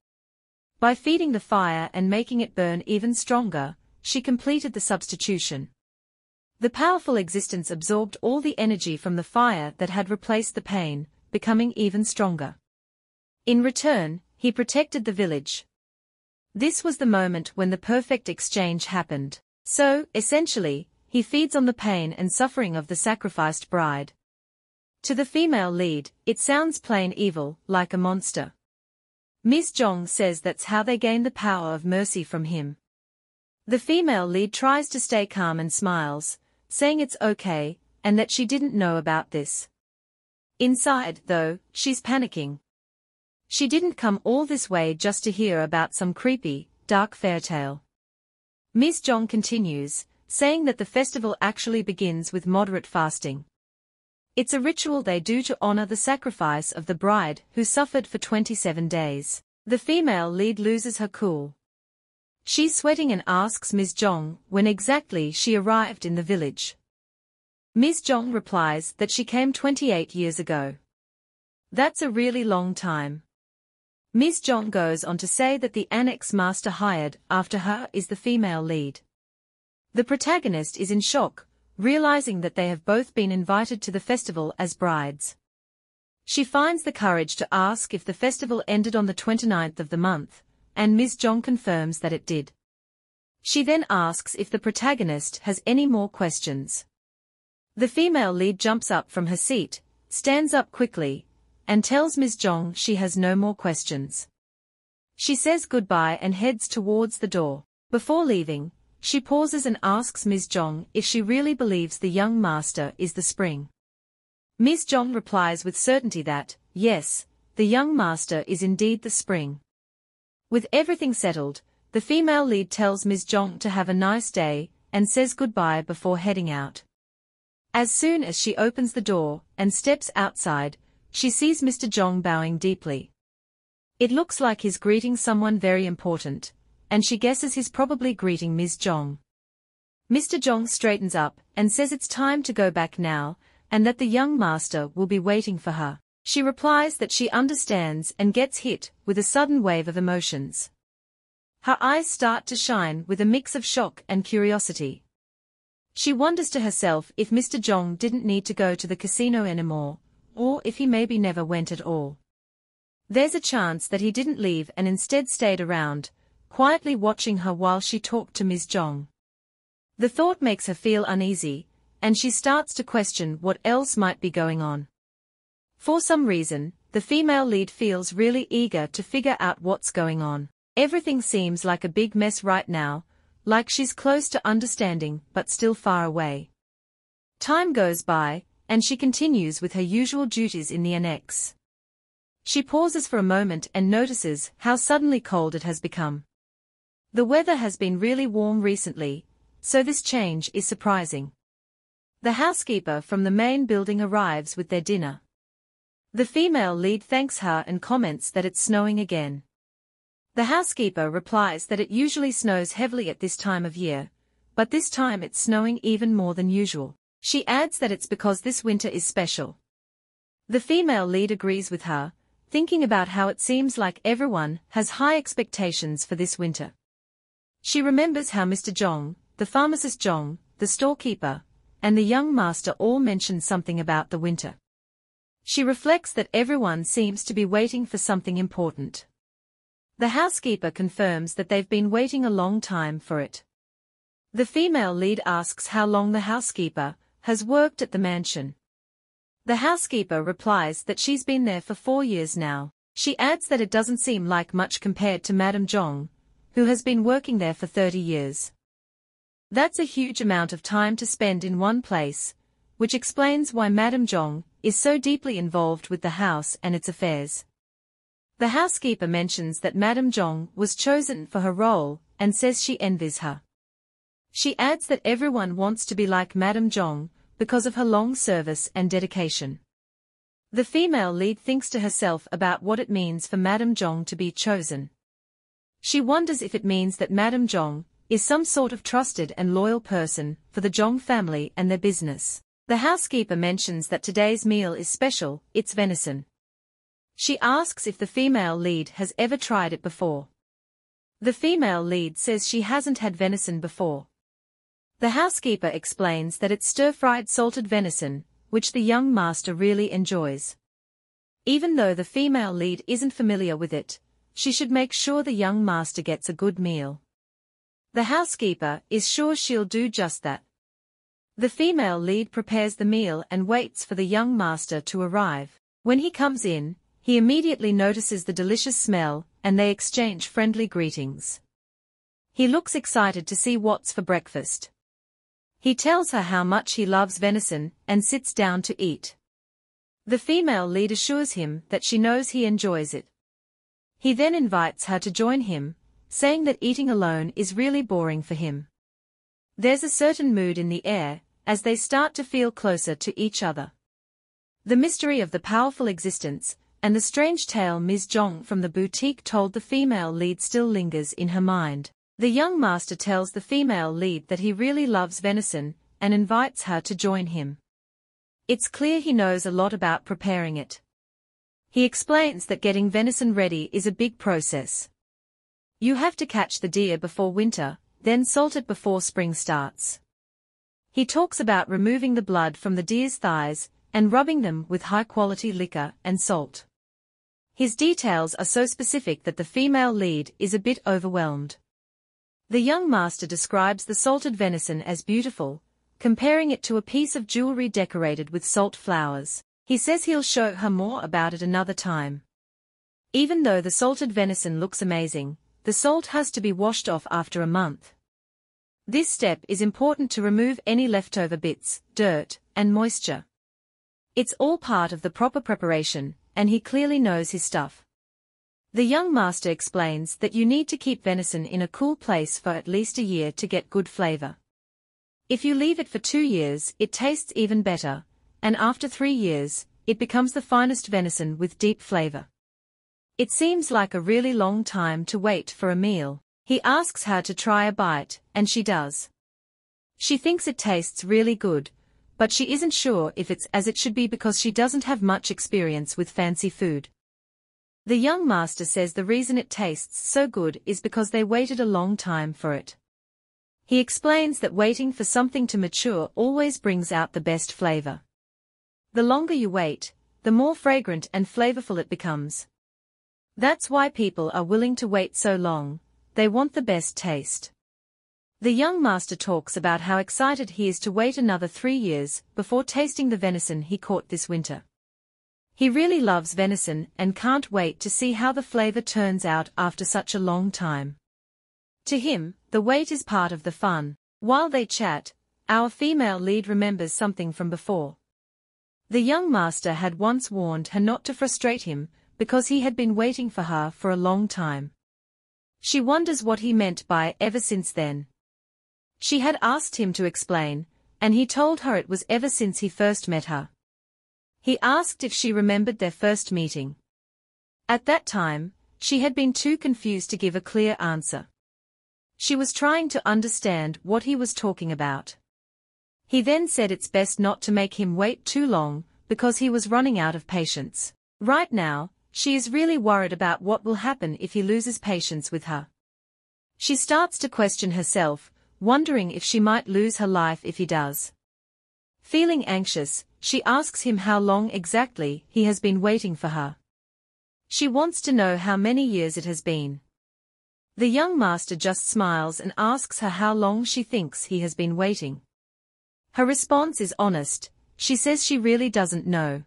By feeding the fire and making it burn even stronger, she completed the substitution. The powerful existence absorbed all the energy from the fire that had replaced the pain, becoming even stronger. In return, he protected the village. This was the moment when the perfect exchange happened. So, essentially, he feeds on the pain and suffering of the sacrificed bride. To the female lead, it sounds plain evil, like a monster. Ms. Jong says that's how they gain the power of mercy from him. The female lead tries to stay calm and smiles, saying it's okay, and that she didn't know about this. Inside, though, she's panicking. She didn't come all this way just to hear about some creepy, dark fairytale. Ms. Jong continues, saying that the festival actually begins with moderate fasting. It's a ritual they do to honor the sacrifice of the bride who suffered for 27 days. The female lead loses her cool. She's sweating and asks Ms. Jong when exactly she arrived in the village. Ms. Jong replies that she came 28 years ago. That's a really long time. Ms. Jong goes on to say that the annex master hired after her is the female lead. The protagonist is in shock, realizing that they have both been invited to the festival as brides. She finds the courage to ask if the festival ended on the 29th of the month, and Ms. Jong confirms that it did. She then asks if the protagonist has any more questions. The female lead jumps up from her seat, stands up quickly, and tells Ms. Jong she has no more questions. She says goodbye and heads towards the door. Before leaving, she pauses and asks Ms. Jong if she really believes the young master is the spring. Ms. Jong replies with certainty that, yes, the young master is indeed the spring. With everything settled, the female lead tells Ms. Jong to have a nice day, and says goodbye before heading out. As soon as she opens the door and steps outside, she sees Mr. Jong bowing deeply. It looks like he's greeting someone very important, and she guesses he's probably greeting Ms. Jong. Mr. Jong straightens up and says it's time to go back now, and that the young master will be waiting for her. She replies that she understands and gets hit with a sudden wave of emotions. Her eyes start to shine with a mix of shock and curiosity. She wonders to herself if Mr. Jong didn't need to go to the casino anymore, or if he maybe never went at all. There's a chance that he didn't leave and instead stayed around, quietly watching her while she talked to Ms. Jong. The thought makes her feel uneasy, and she starts to question what else might be going on. For some reason, the female lead feels really eager to figure out what's going on. Everything seems like a big mess right now, like she's close to understanding but still far away. Time goes by, and she continues with her usual duties in the annex. She pauses for a moment and notices how suddenly cold it has become. The weather has been really warm recently, so this change is surprising. The housekeeper from the main building arrives with their dinner. The female lead thanks her and comments that it's snowing again. The housekeeper replies that it usually snows heavily at this time of year, but this time it's snowing even more than usual. She adds that it's because this winter is special. The female lead agrees with her, thinking about how it seems like everyone has high expectations for this winter. She remembers how Mr. Jong, the pharmacist Jong, the storekeeper, and the young master all mentioned something about the winter. She reflects that everyone seems to be waiting for something important. The housekeeper confirms that they've been waiting a long time for it. The female lead asks how long the housekeeper has worked at the mansion. The housekeeper replies that she's been there for 4 years now. She adds that it doesn't seem like much compared to Madame Zhong, who has been working there for 30 years. That's a huge amount of time to spend in one place, which explains why Madame Zhong is so deeply involved with the house and its affairs. The housekeeper mentions that Madame Zhong was chosen for her role and says she envies her. She adds that everyone wants to be like Madame Zhong because of her long service and dedication. The female lead thinks to herself about what it means for Madame Zhong to be chosen. She wonders if it means that Madame Zhong is some sort of trusted and loyal person for the Zhong family and their business. The housekeeper mentions that today's meal is special, it's venison. She asks if the female lead has ever tried it before. The female lead says she hasn't had venison before. The housekeeper explains that it's stir-fried salted venison, which the young master really enjoys. Even though the female lead isn't familiar with it, she should make sure the young master gets a good meal. The housekeeper is sure she'll do just that. The female lead prepares the meal and waits for the young master to arrive. When he comes in, he immediately notices the delicious smell, and they exchange friendly greetings. He looks excited to see what's for breakfast. He tells her how much he loves venison and sits down to eat. The female lead assures him that she knows he enjoys it. He then invites her to join him, saying that eating alone is really boring for him. There's a certain mood in the air, as they start to feel closer to each other. The mystery of the powerful existence, and the strange tale Ms. Zhong from the boutique told the female lead still lingers in her mind. The young master tells the female lead that he really loves venison, and invites her to join him. It's clear he knows a lot about preparing it. He explains that getting venison ready is a big process. You have to catch the deer before winter, then salt it before spring starts. He talks about removing the blood from the deer's thighs, and rubbing them with high-quality liquor and salt. His details are so specific that the female lead is a bit overwhelmed. The young master describes the salted venison as beautiful, comparing it to a piece of jewelry decorated with salt flowers. He says he'll show her more about it another time. Even though the salted venison looks amazing, the salt has to be washed off after a month. This step is important to remove any leftover bits, dirt, and moisture. It's all part of the proper preparation, and he clearly knows his stuff. The young master explains that you need to keep venison in a cool place for at least a year to get good flavor. If you leave it for 2 years, it tastes even better, and after 3 years, it becomes the finest venison with deep flavor. It seems like a really long time to wait for a meal. He asks her to try a bite, and she does. She thinks it tastes really good, but she isn't sure if it's as it should be because she doesn't have much experience with fancy food. The young master says the reason it tastes so good is because they waited a long time for it. He explains that waiting for something to mature always brings out the best flavor. The longer you wait, the more fragrant and flavorful it becomes. That's why people are willing to wait so long, they want the best taste. The young master talks about how excited he is to wait another 3 years before tasting the venison he caught this winter. He really loves venison and can't wait to see how the flavor turns out after such a long time. To him, the wait is part of the fun. While they chat, our female lead remembers something from before. The young master had once warned her not to frustrate him, because he had been waiting for her for a long time. She wonders what he meant by ever since then. She had asked him to explain, and he told her it was ever since he first met her. He asked if she remembered their first meeting. At that time, she had been too confused to give a clear answer. She was trying to understand what he was talking about. He then said it's best not to make him wait too long, because he was running out of patience. Right now, she is really worried about what will happen if he loses patience with her. She starts to question herself, wondering if she might lose her life if he does. Feeling anxious, she asks him how long exactly he has been waiting for her. She wants to know how many years it has been. The young master just smiles and asks her how long she thinks he has been waiting. Her response is honest, she says she really doesn't know.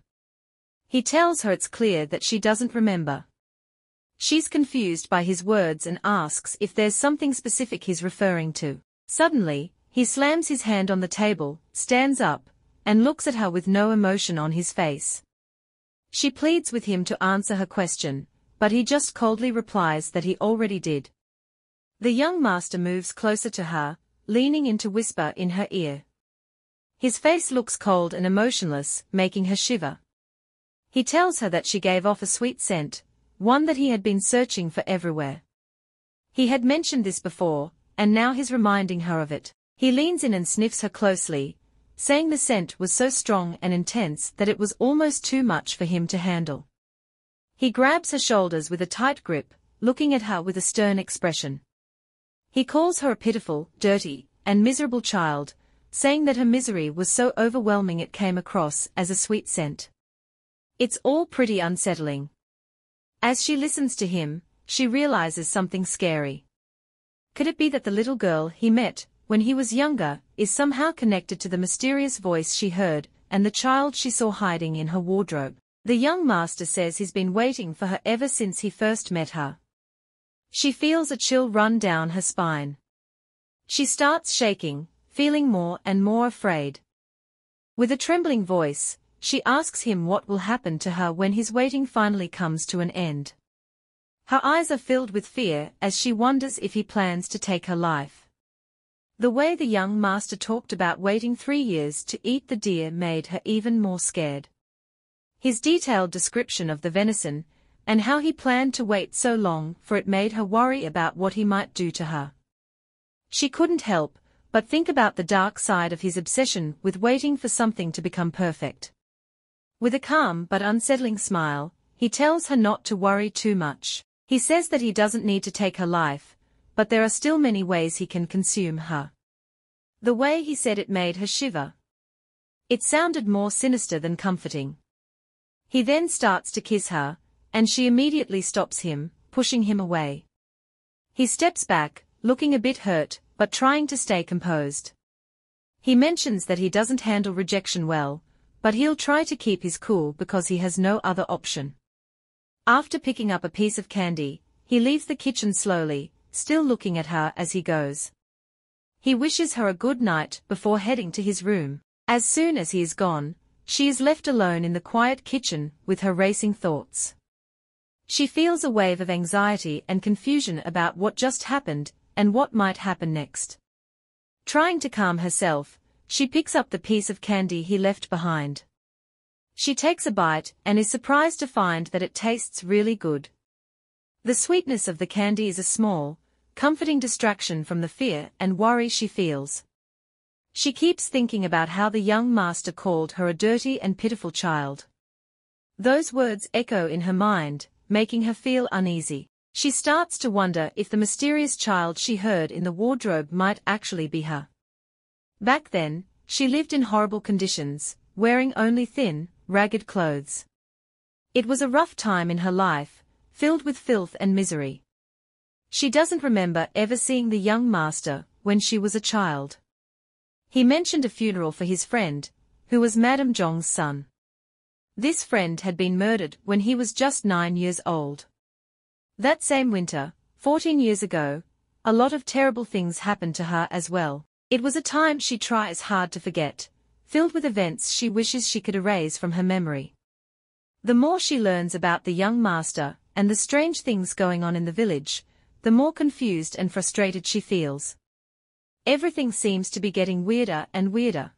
He tells her it's clear that she doesn't remember. She's confused by his words and asks if there's something specific he's referring to. Suddenly, he slams his hand on the table, stands up, and looks at her with no emotion on his face. She pleads with him to answer her question, but he just coldly replies that he already did. The young master moves closer to her, leaning in to whisper in her ear. His face looks cold and emotionless, making her shiver. He tells her that she gave off a sweet scent, one that he had been searching for everywhere. He had mentioned this before, and now he's reminding her of it. He leans in and sniffs her closely, saying the scent was so strong and intense that it was almost too much for him to handle. He grabs her shoulders with a tight grip, looking at her with a stern expression. He calls her a pitiful, dirty, and miserable child, saying that her misery was so overwhelming it came across as a sweet scent. It's all pretty unsettling. As she listens to him, she realizes something scary. Could it be that the little girl he met, when he was younger, is somehow connected to the mysterious voice she heard, and the child she saw hiding in her wardrobe? The young master says he's been waiting for her ever since he first met her. She feels a chill run down her spine. She starts shaking, feeling more and more afraid. With a trembling voice, she asks him what will happen to her when his waiting finally comes to an end. Her eyes are filled with fear as she wonders if he plans to take her life. The way the young master talked about waiting 3 years to eat the deer made her even more scared. His detailed description of the venison, and how he planned to wait so long for it made her worry about what he might do to her. She couldn't help but think about the dark side of his obsession with waiting for something to become perfect. With a calm but unsettling smile, he tells her not to worry too much. He says that he doesn't need to take her life, but there are still many ways he can consume her. The way he said it made her shiver. It sounded more sinister than comforting. He then starts to kiss her, and she immediately stops him, pushing him away. He steps back, looking a bit hurt, but trying to stay composed. He mentions that he doesn't handle rejection well, but he'll try to keep his cool because he has no other option. After picking up a piece of candy, he leaves the kitchen slowly, still looking at her as he goes. He wishes her a good night before heading to his room. As soon as he is gone, she is left alone in the quiet kitchen with her racing thoughts. She feels a wave of anxiety and confusion about what just happened and what might happen next. Trying to calm herself, she picks up the piece of candy he left behind. She takes a bite and is surprised to find that it tastes really good. The sweetness of the candy is a small, comforting distraction from the fear and worry she feels. She keeps thinking about how the young master called her a dirty and pitiful child. Those words echo in her mind, making her feel uneasy. She starts to wonder if the mysterious child she heard in the wardrobe might actually be her. Back then, she lived in horrible conditions, wearing only thin, ragged clothes. It was a rough time in her life, filled with filth and misery. She doesn't remember ever seeing the young master when she was a child. He mentioned a funeral for his friend, who was Madame Zhong's son. This friend had been murdered when he was just 9 years old. That same winter, 14 years ago, a lot of terrible things happened to her as well. It was a time she tries hard to forget, filled with events she wishes she could erase from her memory. The more she learns about the young master and the strange things going on in the village, the more confused and frustrated she feels. Everything seems to be getting weirder and weirder.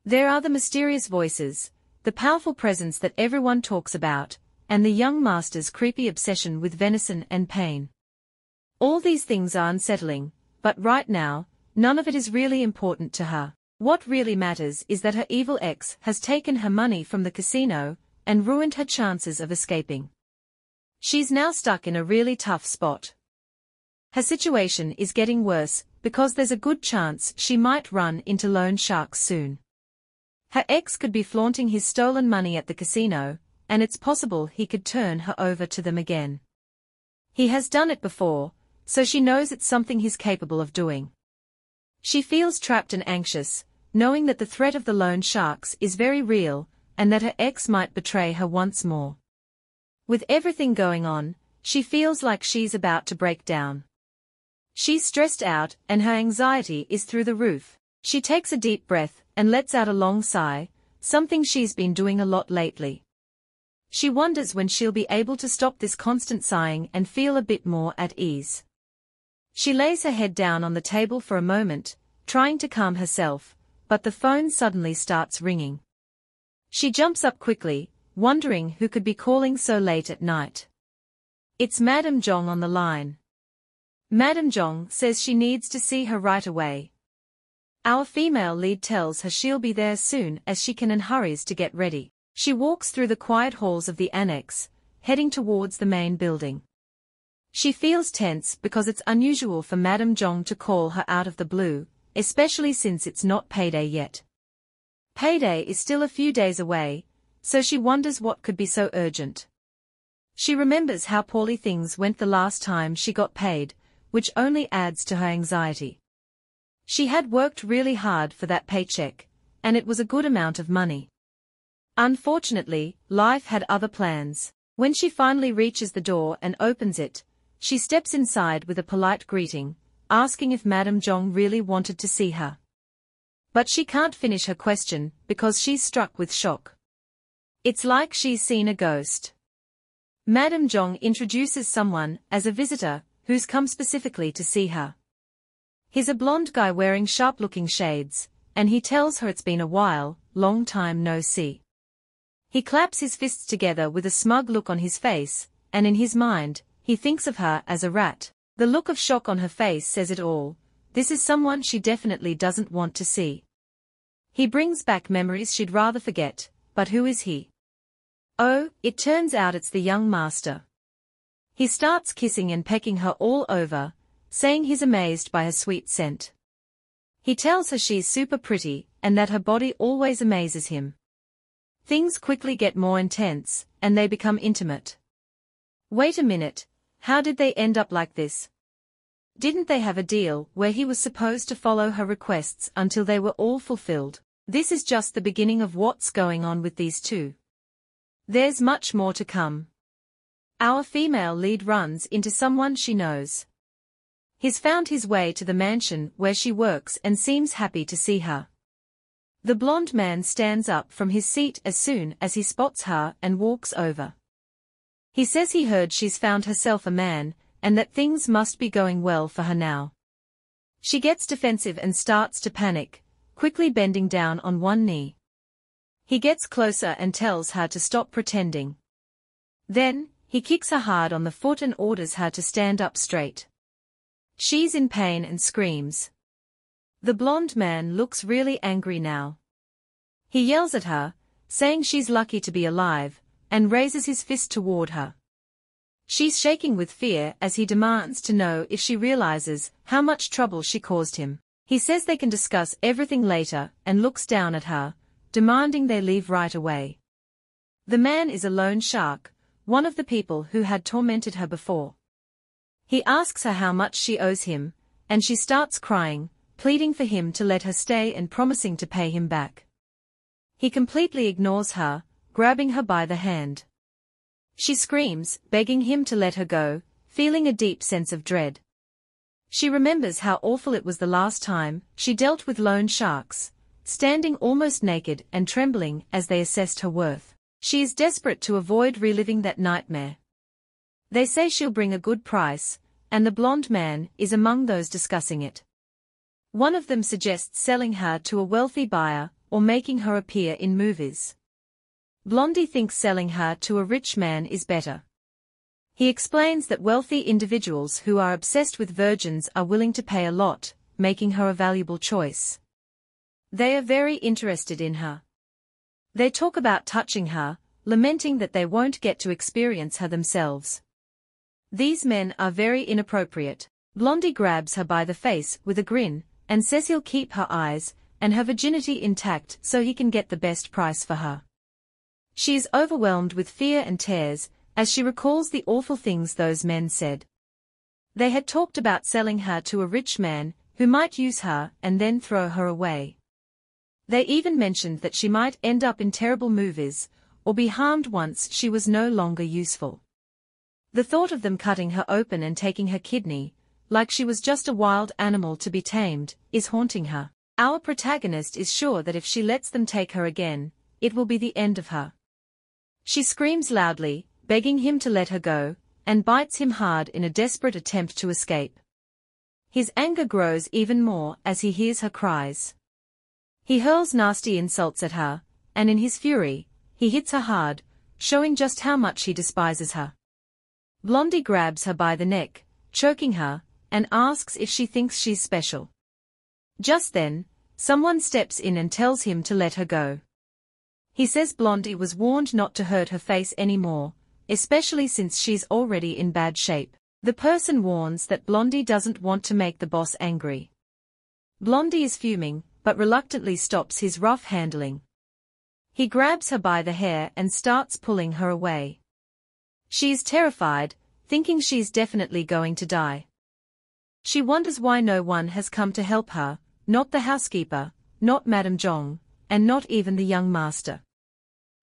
There are the mysterious voices, the powerful presence that everyone talks about, and the young master's creepy obsession with venison and pain. All these things are unsettling, but right now, none of it is really important to her. What really matters is that her evil ex has taken her money from the casino and ruined her chances of escaping. She's now stuck in a really tough spot. Her situation is getting worse because there's a good chance she might run into loan sharks soon. Her ex could be flaunting his stolen money at the casino, and it's possible he could turn her over to them again. He has done it before, so she knows it's something he's capable of doing. She feels trapped and anxious, knowing that the threat of the loan sharks is very real, and that her ex might betray her once more. With everything going on, she feels like she's about to break down. She's stressed out, and her anxiety is through the roof. She takes a deep breath and lets out a long sigh, something she's been doing a lot lately. She wonders when she'll be able to stop this constant sighing and feel a bit more at ease. She lays her head down on the table for a moment, trying to calm herself, but the phone suddenly starts ringing. She jumps up quickly, wondering who could be calling so late at night. It's Madame Zhong on the line. Madame Zhong says she needs to see her right away. Our female lead tells her she'll be there soon as she can and hurries to get ready. She walks through the quiet halls of the annex, heading towards the main building. She feels tense because it's unusual for Madame Zhong to call her out of the blue, especially since it's not payday yet. Payday is still a few days away, so she wonders what could be so urgent. She remembers how poorly things went the last time she got paid, which only adds to her anxiety. She had worked really hard for that paycheck, and it was a good amount of money. Unfortunately, life had other plans. When she finally reaches the door and opens it, she steps inside with a polite greeting, asking if Madame Zhong really wanted to see her. But she can't finish her question because she's struck with shock. It's like she's seen a ghost. Madame Zhong introduces someone as a visitor who's come specifically to see her. He's a blonde guy wearing sharp-looking shades, and he tells her it's been a while, long time no see. He claps his fists together with a smug look on his face, and in his mind, he thinks of her as a rat. The look of shock on her face says it all. This is someone she definitely doesn't want to see. He brings back memories she'd rather forget, but who is he? Oh, it turns out it's the young master. He starts kissing and pecking her all over, saying he's amazed by her sweet scent. He tells her she's super pretty, and that her body always amazes him. Things quickly get more intense, and they become intimate. Wait a minute, how did they end up like this? Didn't they have a deal where he was supposed to follow her requests until they were all fulfilled? This is just the beginning of what's going on with these two. There's much more to come. Our female lead runs into someone she knows. He's found his way to the mansion where she works and seems happy to see her. The blonde man stands up from his seat as soon as he spots her and walks over. He says he heard she's found herself a man, and that things must be going well for her now. She gets defensive and starts to panic, quickly bending down on one knee. He gets closer and tells her to stop pretending. Then, he kicks her hard on the foot and orders her to stand up straight. She's in pain and screams. The blonde man looks really angry now. He yells at her, saying she's lucky to be alive, and raises his fist toward her. She's shaking with fear as he demands to know if she realizes how much trouble she caused him. He says they can discuss everything later and looks down at her, demanding they leave right away. The man is a loan shark, one of the people who had tormented her before. He asks her how much she owes him, and she starts crying, pleading for him to let her stay and promising to pay him back. He completely ignores her, grabbing her by the hand. She screams, begging him to let her go, feeling a deep sense of dread. She remembers how awful it was the last time she dealt with loan sharks, standing almost naked and trembling as they assessed her worth. She is desperate to avoid reliving that nightmare. They say she'll bring a good price, and the blonde man is among those discussing it. One of them suggests selling her to a wealthy buyer or making her appear in movies. Blondie thinks selling her to a rich man is better. He explains that wealthy individuals who are obsessed with virgins are willing to pay a lot, making her a valuable choice. They are very interested in her. They talk about touching her, lamenting that they won't get to experience her themselves. These men are very inappropriate. Blondie grabs her by the face with a grin, and says he'll keep her eyes, and her virginity intact so he can get the best price for her. She is overwhelmed with fear and tears, as she recalls the awful things those men said. They had talked about selling her to a rich man, who might use her and then throw her away. They even mentioned that she might end up in terrible movies, or be harmed once she was no longer useful. The thought of them cutting her open and taking her kidney, like she was just a wild animal to be tamed, is haunting her. Our protagonist is sure that if she lets them take her again, it will be the end of her. She screams loudly, begging him to let her go, and bites him hard in a desperate attempt to escape. His anger grows even more as he hears her cries. He hurls nasty insults at her, and in his fury, he hits her hard, showing just how much he despises her. Blondie grabs her by the neck, choking her, and asks if she thinks she's special. Just then, someone steps in and tells him to let her go. He says Blondie was warned not to hurt her face anymore, especially since she's already in bad shape. The person warns that Blondie doesn't want to make the boss angry. Blondie is fuming, but reluctantly stops his rough handling. He grabs her by the hair and starts pulling her away. She is terrified, thinking she's definitely going to die. She wonders why no one has come to help her, not the housekeeper, not Madame Zhong, and not even the young master.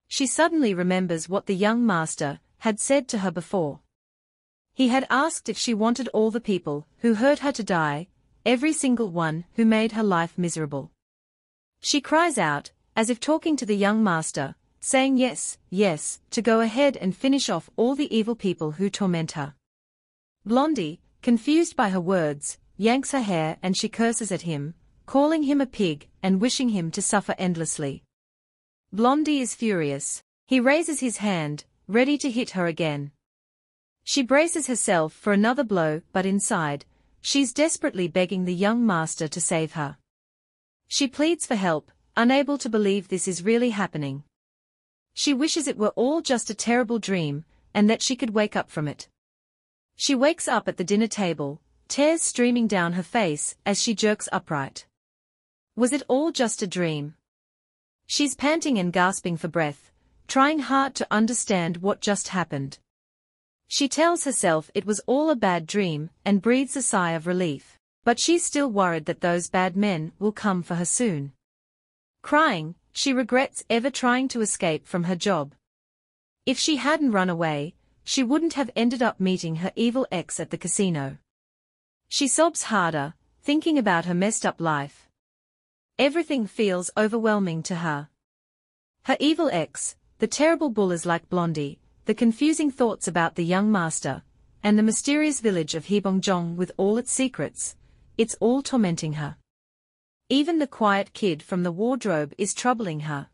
She suddenly remembers what the young master had said to her before. He had asked if she wanted all the people who hurt her to die, every single one who made her life miserable. She cries out, as if talking to the young master, saying yes, yes, to go ahead and finish off all the evil people who torment her. Blondie, confused by her words, yanks her hair and she curses at him, calling him a pig and wishing him to suffer endlessly. Blondie is furious. He raises his hand, ready to hit her again. She braces herself for another blow, but inside, she's desperately begging the young master to save her. She pleads for help, unable to believe this is really happening. She wishes it were all just a terrible dream, and that she could wake up from it. She wakes up at the dinner table, tears streaming down her face as she jerks upright. Was it all just a dream? She's panting and gasping for breath, trying hard to understand what just happened. She tells herself it was all a bad dream and breathes a sigh of relief, but she's still worried that those bad men will come for her soon. Crying, she regrets ever trying to escape from her job. If she hadn't run away, she wouldn't have ended up meeting her evil ex at the casino. She sobs harder, thinking about her messed up life. Everything feels overwhelming to her. Her evil ex, the terrible bullies like Blondie, the confusing thoughts about the young master, and the mysterious village of Hebongjong with all its secrets, it's all tormenting her. Even the quiet kid from the wardrobe is troubling her.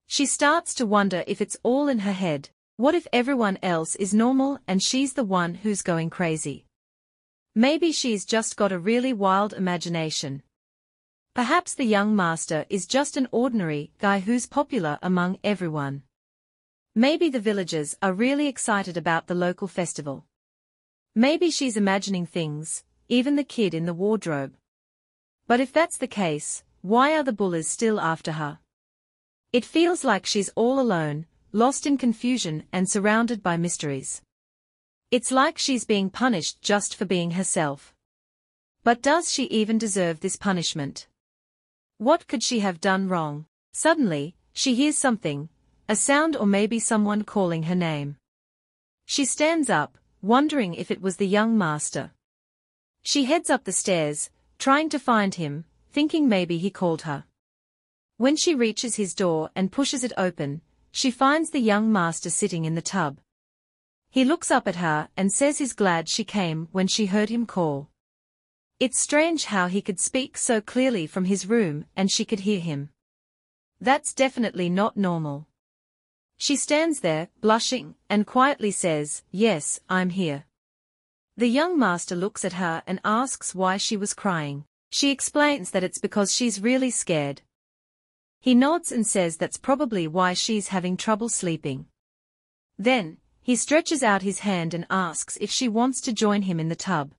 She starts to wonder if it's all in her head. What if everyone else is normal and she's the one who's going crazy? Maybe she's just got a really wild imagination. Perhaps the young master is just an ordinary guy who's popular among everyone. Maybe the villagers are really excited about the local festival. Maybe she's imagining things, even the kid in the wardrobe. But if that's the case, why are the bullies still after her? It feels like she's all alone, lost in confusion and surrounded by mysteries. It's like she's being punished just for being herself. But does she even deserve this punishment? What could she have done wrong? Suddenly, she hears something, a sound or maybe someone calling her name. She stands up, wondering if it was the young master. She heads up the stairs, trying to find him, thinking maybe he called her. When she reaches his door and pushes it open, she finds the young master sitting in the tub. He looks up at her and says he's glad she came when she heard him call. It's strange how he could speak so clearly from his room and she could hear him. That's definitely not normal. She stands there, blushing, and quietly says, "Yes, I'm here." The young master looks at her and asks why she was crying. She explains that it's because she's really scared. He nods and says that's probably why she's having trouble sleeping. Then, he stretches out his hand and asks if she wants to join him in the tub.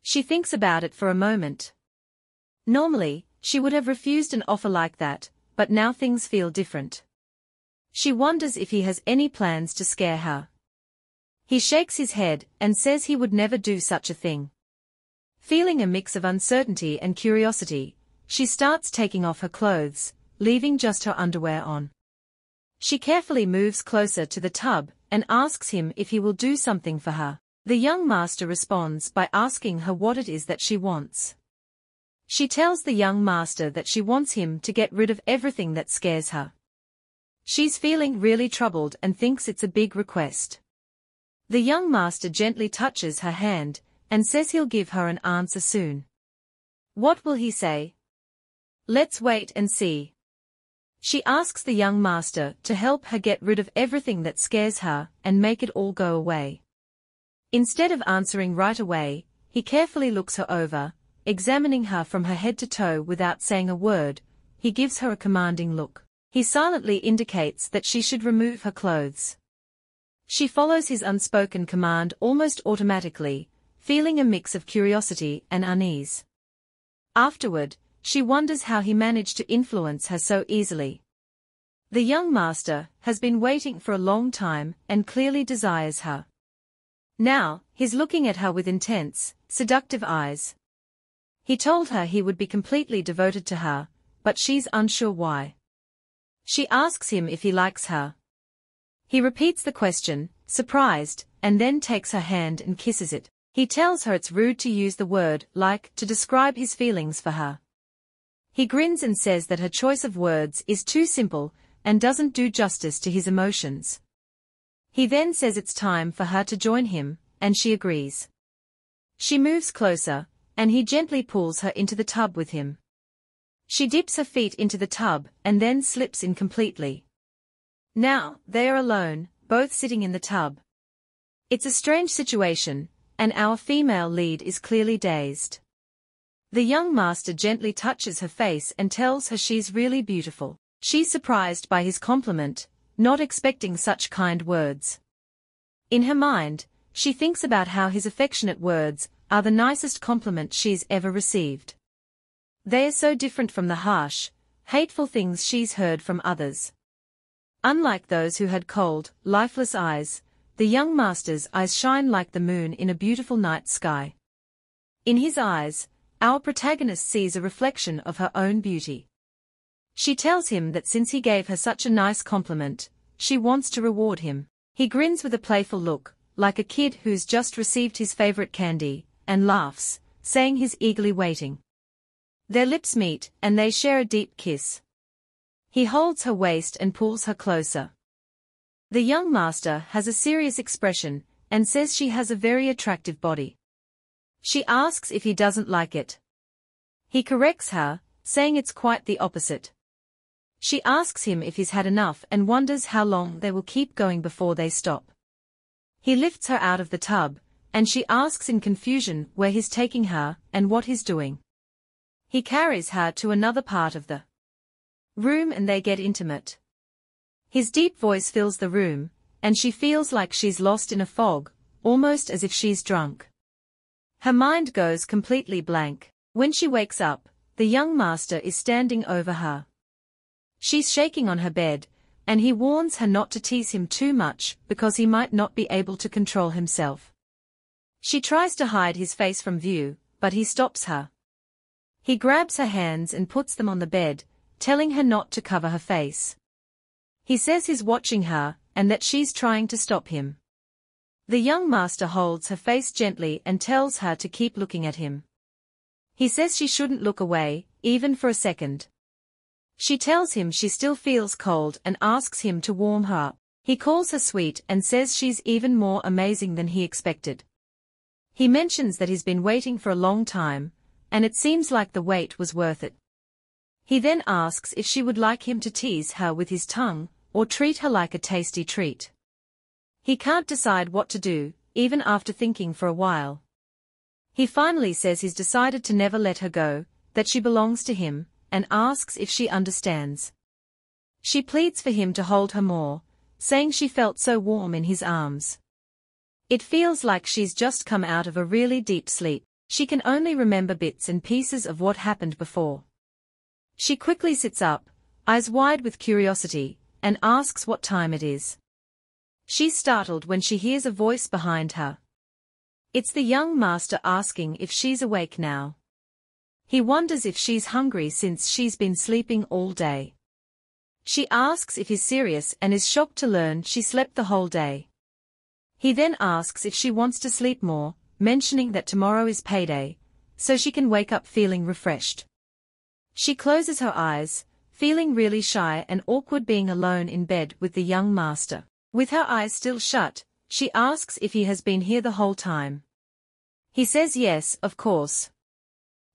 She thinks about it for a moment. Normally, She would have refused an offer like that, but now things feel different. She wonders if he has any plans to scare her. He shakes his head and says he would never do such a thing. Feeling a mix of uncertainty and curiosity, she starts taking off her clothes, leaving just her underwear on. She carefully moves closer to the tub and asks him if he will do something for her. The young master responds by asking her what it is that she wants. She tells the young master that she wants him to get rid of everything that scares her. She's feeling really troubled and thinks it's a big request. The young master gently touches her hand and says he'll give her an answer soon. What will he say? Let's wait and see. She asks the young master to help her get rid of everything that scares her and make it all go away. Instead of answering right away, he carefully looks her over, examining her from her head to toe without saying a word. He gives her a commanding look. He silently indicates that she should remove her clothes. She follows his unspoken command almost automatically, feeling a mix of curiosity and unease. Afterward, she wonders how he managed to influence her so easily. The young master has been waiting for a long time and clearly desires her. Now, he's looking at her with intense, seductive eyes. He told her he would be completely devoted to her, but she's unsure why. She asks him if he likes her. He repeats the question, surprised, and then takes her hand and kisses it. He tells her it's rude to use the word like to describe his feelings for her. He grins and says that her choice of words is too simple and doesn't do justice to his emotions. He then says it's time for her to join him, and she agrees. She moves closer, and he gently pulls her into the tub with him. She dips her feet into the tub and then slips in completely. Now, they are alone, both sitting in the tub. It's a strange situation, and our female lead is clearly dazed. The young master gently touches her face and tells her she's really beautiful. She's surprised by his compliment, not expecting such kind words. In her mind, she thinks about how his affectionate words are the nicest compliment she's ever received. They are so different from the harsh, hateful things she's heard from others. Unlike those who had cold, lifeless eyes, the young master's eyes shine like the moon in a beautiful night sky. In his eyes, our protagonist sees a reflection of her own beauty. She tells him that since he gave her such a nice compliment, she wants to reward him. He grins with a playful look, like a kid who's just received his favorite candy, and laughs, saying he's eagerly waiting. Their lips meet, and they share a deep kiss. He holds her waist and pulls her closer. The young master has a serious expression, and says she has a very attractive body. She asks if he doesn't like it. He corrects her, saying it's quite the opposite. She asks him if he's had enough and wonders how long they will keep going before they stop. He lifts her out of the tub, and she asks in confusion where he's taking her and what he's doing. He carries her to another part of the room and they get intimate. His deep voice fills the room, and she feels like she's lost in a fog, almost as if she's drunk. Her mind goes completely blank. When she wakes up, the young master is standing over her. She's shaking on her bed, and he warns her not to tease him too much because he might not be able to control himself. She tries to hide his face from view, but he stops her. He grabs her hands and puts them on the bed, telling her not to cover her face. He says he's watching her, and that she's trying to stop him. The young master holds her face gently and tells her to keep looking at him. He says she shouldn't look away, even for a second. She tells him she still feels cold and asks him to warm her up. He calls her sweet and says she's even more amazing than he expected. He mentions that he's been waiting for a long time, and it seems like the wait was worth it. He then asks if she would like him to tease her with his tongue, or treat her like a tasty treat. He can't decide what to do, even after thinking for a while. He finally says he's decided to never let her go, that she belongs to him, and asks if she understands. She pleads for him to hold her more, saying she felt so warm in his arms. It feels like she's just come out of a really deep sleep. She can only remember bits and pieces of what happened before. She quickly sits up, eyes wide with curiosity, and asks what time it is. She's startled when she hears a voice behind her. It's the young master asking if she's awake now. He wonders if she's hungry since she's been sleeping all day. She asks if he's serious and is shocked to learn she slept the whole day. He then asks if she wants to sleep more, mentioning that tomorrow is payday, so she can wake up feeling refreshed. She closes her eyes, feeling really shy and awkward being alone in bed with the young master. With her eyes still shut, she asks if he has been here the whole time. He says yes, of course.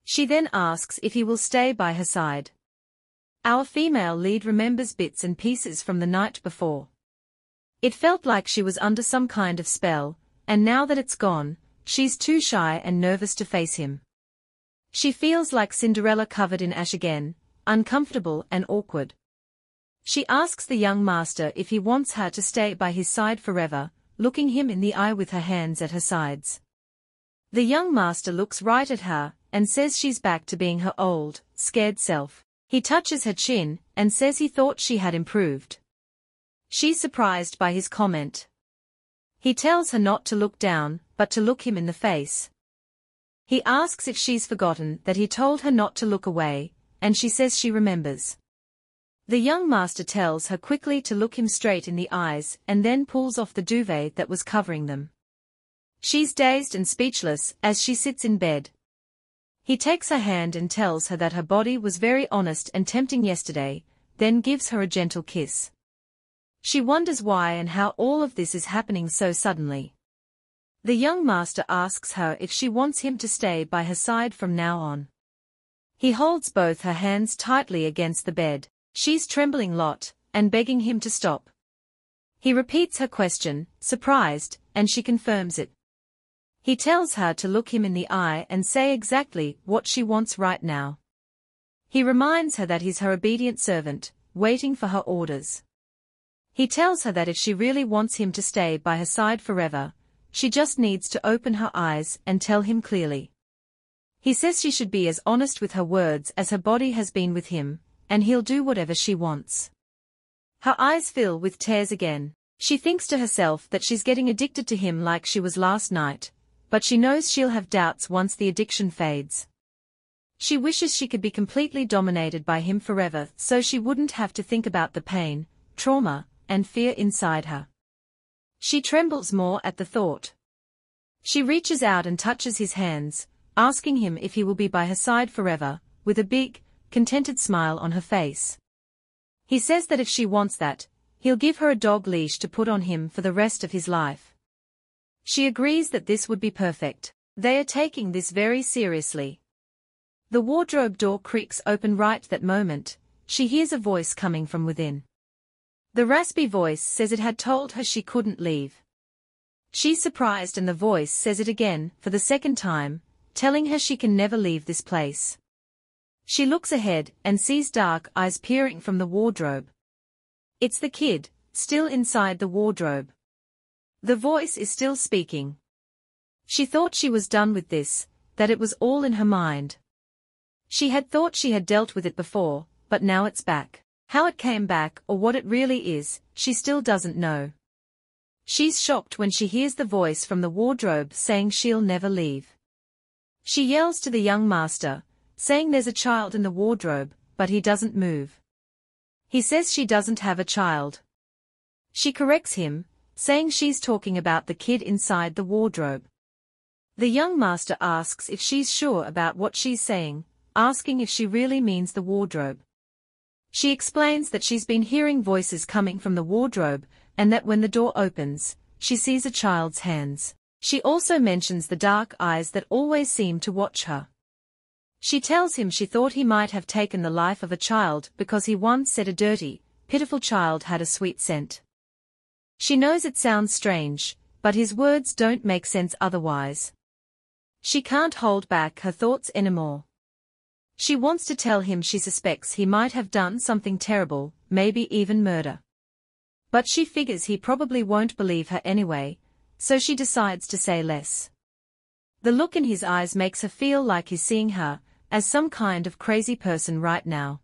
She then asks if he will stay by her side. Our female lead remembers bits and pieces from the night before. It felt like she was under some kind of spell, and now that it's gone, she's too shy and nervous to face him. She feels like Cinderella covered in ash again, uncomfortable and awkward. She asks the young master if he wants her to stay by his side forever, looking him in the eye with her hands at her sides. The young master looks right at her, and says she's back to being her old, scared self. He touches her chin, and says he thought she had improved. She's surprised by his comment. He tells her not to look down, but to look him in the face. He asks if she's forgotten that he told her not to look away, and she says she remembers. The young master tells her quickly to look him straight in the eyes and then pulls off the duvet that was covering them. She's dazed and speechless as she sits in bed. He takes her hand and tells her that her body was very honest and tempting yesterday, then gives her a gentle kiss. She wonders why and how all of this is happening so suddenly. The young master asks her if she wants him to stay by her side from now on. He holds both her hands tightly against the bed. She's trembling a lot, and begging him to stop. He repeats her question, surprised, and she confirms it. He tells her to look him in the eye and say exactly what she wants right now. He reminds her that he's her obedient servant, waiting for her orders. He tells her that if she really wants him to stay by her side forever, she just needs to open her eyes and tell him clearly. He says she should be as honest with her words as her body has been with him, and he'll do whatever she wants. Her eyes fill with tears again. She thinks to herself that she's getting addicted to him like she was last night, but she knows she'll have doubts once the addiction fades. She wishes she could be completely dominated by him forever so she wouldn't have to think about the pain, trauma, and fear inside her. She trembles more at the thought. She reaches out and touches his hands, asking him if he will be by her side forever, with a big, contented smile on her face. He says that if she wants that, he'll give her a dog leash to put on him for the rest of his life. She agrees that this would be perfect. They are taking this very seriously. The wardrobe door creaks open right that moment. She hears a voice coming from within. The raspy voice says it had told her she couldn't leave. She's surprised and the voice says it again, for the second time, telling her she can never leave this place. She looks ahead and sees dark eyes peering from the wardrobe. It's the kid, still inside the wardrobe. The voice is still speaking. She thought she was done with this, that it was all in her mind. She had thought she had dealt with it before, but now it's back. How it came back or what it really is, she still doesn't know. She's shocked when she hears the voice from the wardrobe saying she'll never leave. She yells to the young master, saying there's a child in the wardrobe, but he doesn't move. He says she doesn't have a child. She corrects him, saying she's talking about the kid inside the wardrobe. The young master asks if she's sure about what she's saying, asking if she really means the wardrobe. She explains that she's been hearing voices coming from the wardrobe, and that when the door opens, she sees a child's hands. She also mentions the dark eyes that always seem to watch her. She tells him she thought he might have taken the life of a child because he once said a dirty, pitiful child had a sweet scent. She knows it sounds strange, but his words don't make sense otherwise. She can't hold back her thoughts anymore. She wants to tell him she suspects he might have done something terrible, maybe even murder. But she figures he probably won't believe her anyway, so she decides to say less. The look in his eyes makes her feel like he's seeing her as some kind of crazy person right now.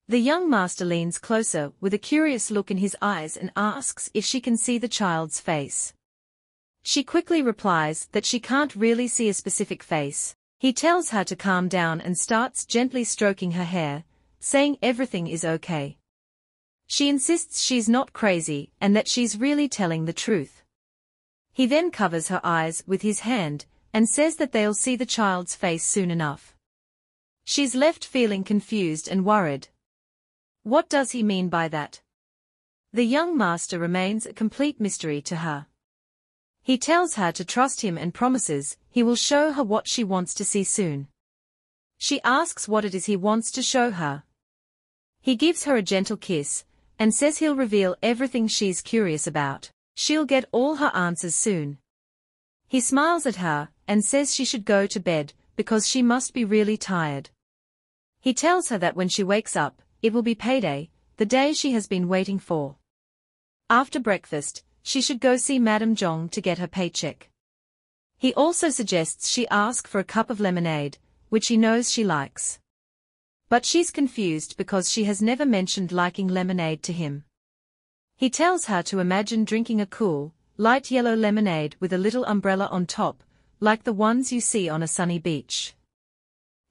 The young master leans closer with a curious look in his eyes and asks if she can see the child's face. She quickly replies that she can't really see a specific face. He tells her to calm down and starts gently stroking her hair, saying everything is okay. She insists she's not crazy and that she's really telling the truth. He then covers her eyes with his hand and says that they'll see the child's face soon enough. She's left feeling confused and worried. What does he mean by that? The young master remains a complete mystery to her. He tells her to trust him and promises he will show her what she wants to see soon. She asks what it is he wants to show her. He gives her a gentle kiss and says he'll reveal everything she's curious about. She'll get all her answers soon. He smiles at her and says she should go to bed because she must be really tired. He tells her that when she wakes up, it will be payday, the day she has been waiting for. After breakfast, she should go see Madame Zhong to get her paycheck. He also suggests she ask for a cup of lemonade, which he knows she likes. But she's confused because she has never mentioned liking lemonade to him. He tells her to imagine drinking a cool, light yellow lemonade with a little umbrella on top, like the ones you see on a sunny beach.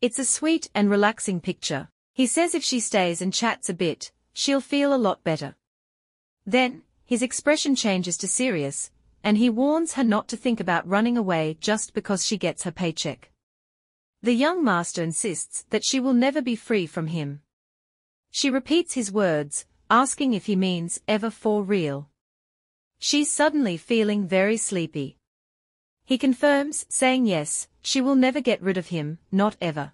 It's a sweet and relaxing picture. He says if she stays and chats a bit, she'll feel a lot better. Then, his expression changes to serious, and he warns her not to think about running away just because she gets her paycheck. The young master insists that she will never be free from him. She repeats his words, asking if he means ever for real. She's suddenly feeling very sleepy. He confirms, saying yes, she will never get rid of him, not ever.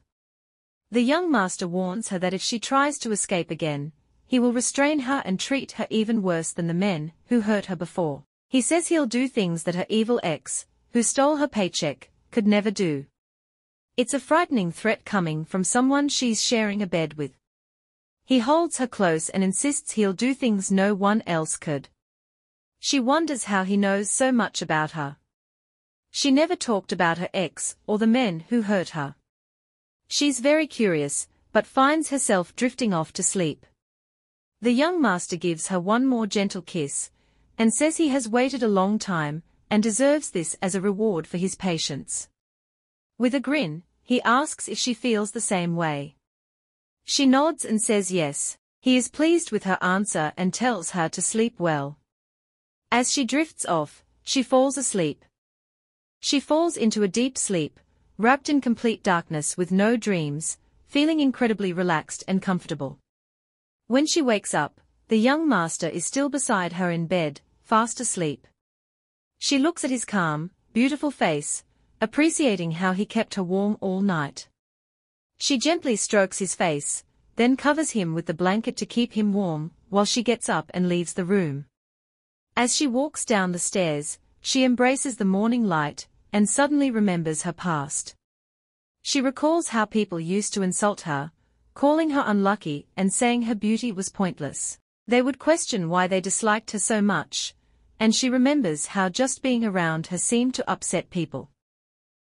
The young master warns her that if she tries to escape again, he will restrain her and treat her even worse than the men who hurt her before. He says he'll do things that her evil ex, who stole her paycheck, could never do. It's a frightening threat coming from someone she's sharing a bed with. He holds her close and insists he'll do things no one else could. She wonders how he knows so much about her. She never talked about her ex or the men who hurt her. She's very curious, but finds herself drifting off to sleep. The young master gives her one more gentle kiss, and says he has waited a long time, and deserves this as a reward for his patience. With a grin, he asks if she feels the same way. She nods and says yes. He is pleased with her answer and tells her to sleep well. As she drifts off, she falls asleep. She falls into a deep sleep, wrapped in complete darkness with no dreams, feeling incredibly relaxed and comfortable. When she wakes up, the young master is still beside her in bed, fast asleep. She looks at his calm, beautiful face, appreciating how he kept her warm all night. She gently strokes his face, then covers him with the blanket to keep him warm, while she gets up and leaves the room. As she walks down the stairs, she embraces the morning light, and suddenly remembers her past. She recalls how people used to insult her, calling her unlucky and saying her beauty was pointless. They would question why they disliked her so much, and she remembers how just being around her seemed to upset people.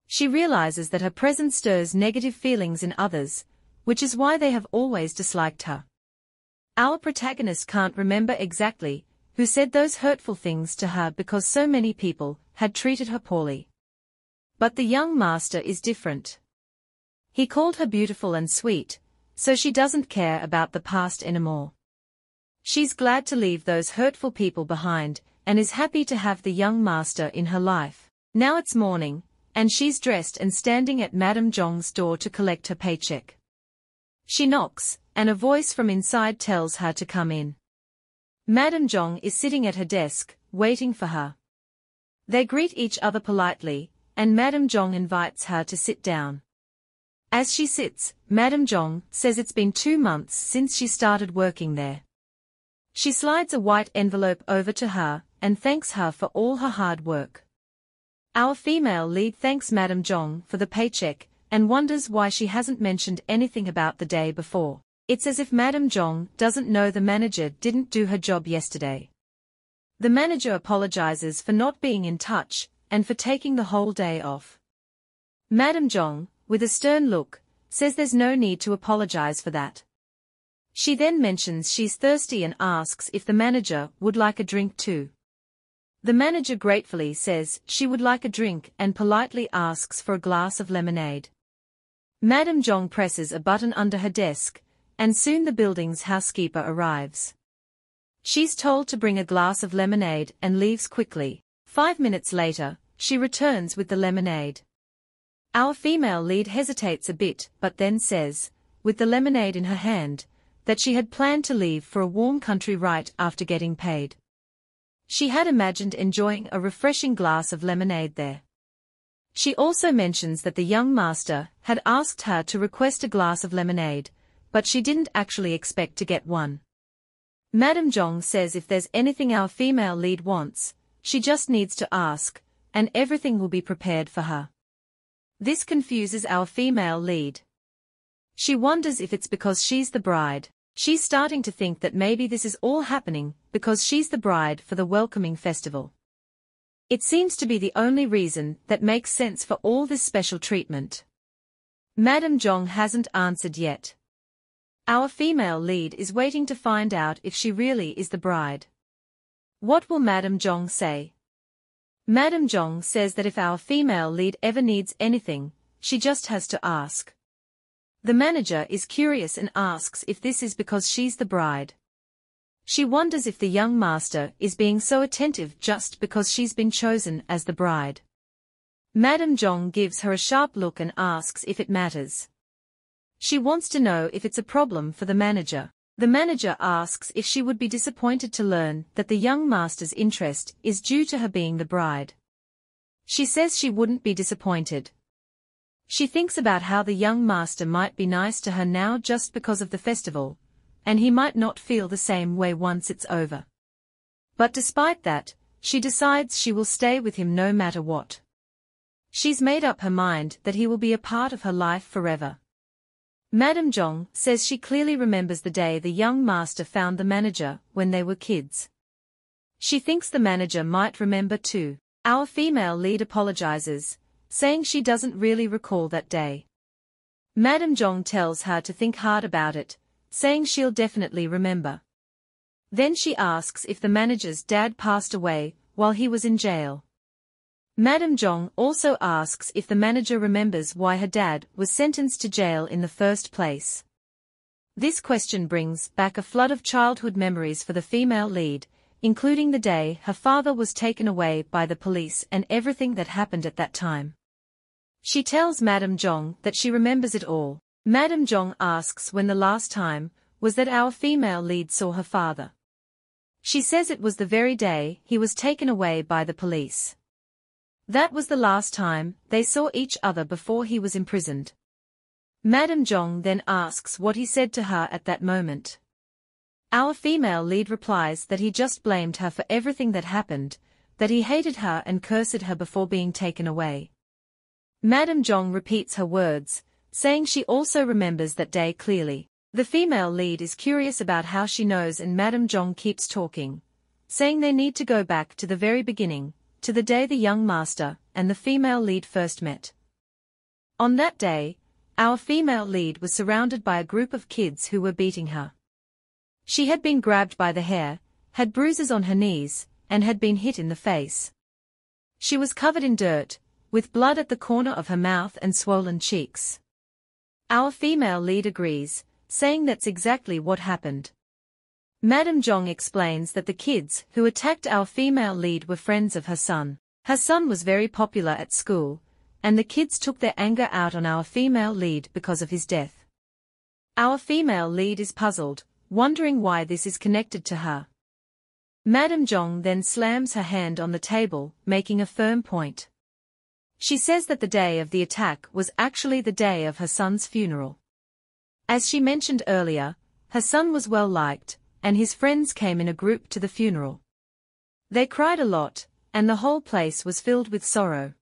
She realizes that her presence stirs negative feelings in others, which is why they have always disliked her. Our protagonist can't remember exactly who said those hurtful things to her because so many people had treated her poorly. But the young master is different. He called her beautiful and sweet, so she doesn't care about the past anymore. She's glad to leave those hurtful people behind, and is happy to have the young master in her life. Now it's morning, and she's dressed and standing at Madame Zhong's door to collect her paycheck. She knocks, and a voice from inside tells her to come in. Madame Zhong is sitting at her desk, waiting for her. They greet each other politely, and Madame Zhong invites her to sit down. As she sits, Madame Zhong says it's been 2 months since she started working there. She slides a white envelope over to her, and thanks her for all her hard work. Our female lead thanks Madame Zhong for the paycheck, and wonders why she hasn't mentioned anything about the day before. It's as if Madame Zhong doesn't know the manager didn't do her job yesterday. The manager apologizes for not being in touch, and for taking the whole day off. Madame Zhong, with a stern look, says there's no need to apologize for that. She then mentions she's thirsty and asks if the manager would like a drink too. The manager gratefully says she would like a drink and politely asks for a glass of lemonade. Madame Zhong presses a button under her desk, and soon the building's housekeeper arrives. She's told to bring a glass of lemonade and leaves quickly. 5 minutes later, she returns with the lemonade. Our female lead hesitates a bit but then says, with the lemonade in her hand, that she had planned to leave for a warm country right after getting paid. She had imagined enjoying a refreshing glass of lemonade there. She also mentions that the young master had asked her to request a glass of lemonade, but she didn't actually expect to get one. Madame Zhong says if there's anything our female lead wants, she just needs to ask, and everything will be prepared for her. This confuses our female lead. She wonders if it's because she's the bride. She's starting to think that maybe this is all happening because she's the bride for the welcoming festival. It seems to be the only reason that makes sense for all this special treatment. Madame Zhong hasn't answered yet. Our female lead is waiting to find out if she really is the bride. What will Madame Zhong say? Madame Zhong says that if our female lead ever needs anything, she just has to ask. The manager is curious and asks if this is because she's the bride. She wonders if the young master is being so attentive just because she's been chosen as the bride. Madame Zhong gives her a sharp look and asks if it matters. She wants to know if it's a problem for the manager. The manager asks if she would be disappointed to learn that the young master's interest is due to her being the bride. She says she wouldn't be disappointed. She thinks about how the young master might be nice to her now just because of the festival, and he might not feel the same way once it's over. But despite that, she decides she will stay with him no matter what. She's made up her mind that he will be a part of her life forever. Madame Zhong says she clearly remembers the day the young master found the manager when they were kids. She thinks the manager might remember too. Our female lead apologizes, saying she doesn't really recall that day. Madame Zhong tells her to think hard about it, saying she'll definitely remember. Then she asks if the manager's dad passed away while he was in jail. Madame Zhong also asks if the manager remembers why her dad was sentenced to jail in the first place. This question brings back a flood of childhood memories for the female lead, including the day her father was taken away by the police and everything that happened at that time. She tells Madame Zhong that she remembers it all. Madame Zhong asks when the last time was that our female lead saw her father. She says it was the very day he was taken away by the police. That was the last time they saw each other before he was imprisoned. Madame Zhong then asks what he said to her at that moment. Our female lead replies that he just blamed her for everything that happened, that he hated her and cursed her before being taken away. Madame Zhong repeats her words, saying she also remembers that day clearly. The female lead is curious about how she knows and Madame Zhong keeps talking, saying they need to go back to the very beginning, to the day the young master and the female lead first met. On that day, our female lead was surrounded by a group of kids who were beating her. She had been grabbed by the hair, had bruises on her knees, and had been hit in the face. She was covered in dirt, with blood at the corner of her mouth and swollen cheeks. Our female lead agrees, saying that's exactly what happened. Madame Zhong explains that the kids who attacked our female lead were friends of her son. Her son was very popular at school, and the kids took their anger out on our female lead because of his death. Our female lead is puzzled, wondering why this is connected to her. Madame Zhong then slams her hand on the table, making a firm point. She says that the day of the attack was actually the day of her son's funeral. As she mentioned earlier, her son was well liked, and his friends came in a group to the funeral. They cried a lot, and the whole place was filled with sorrow.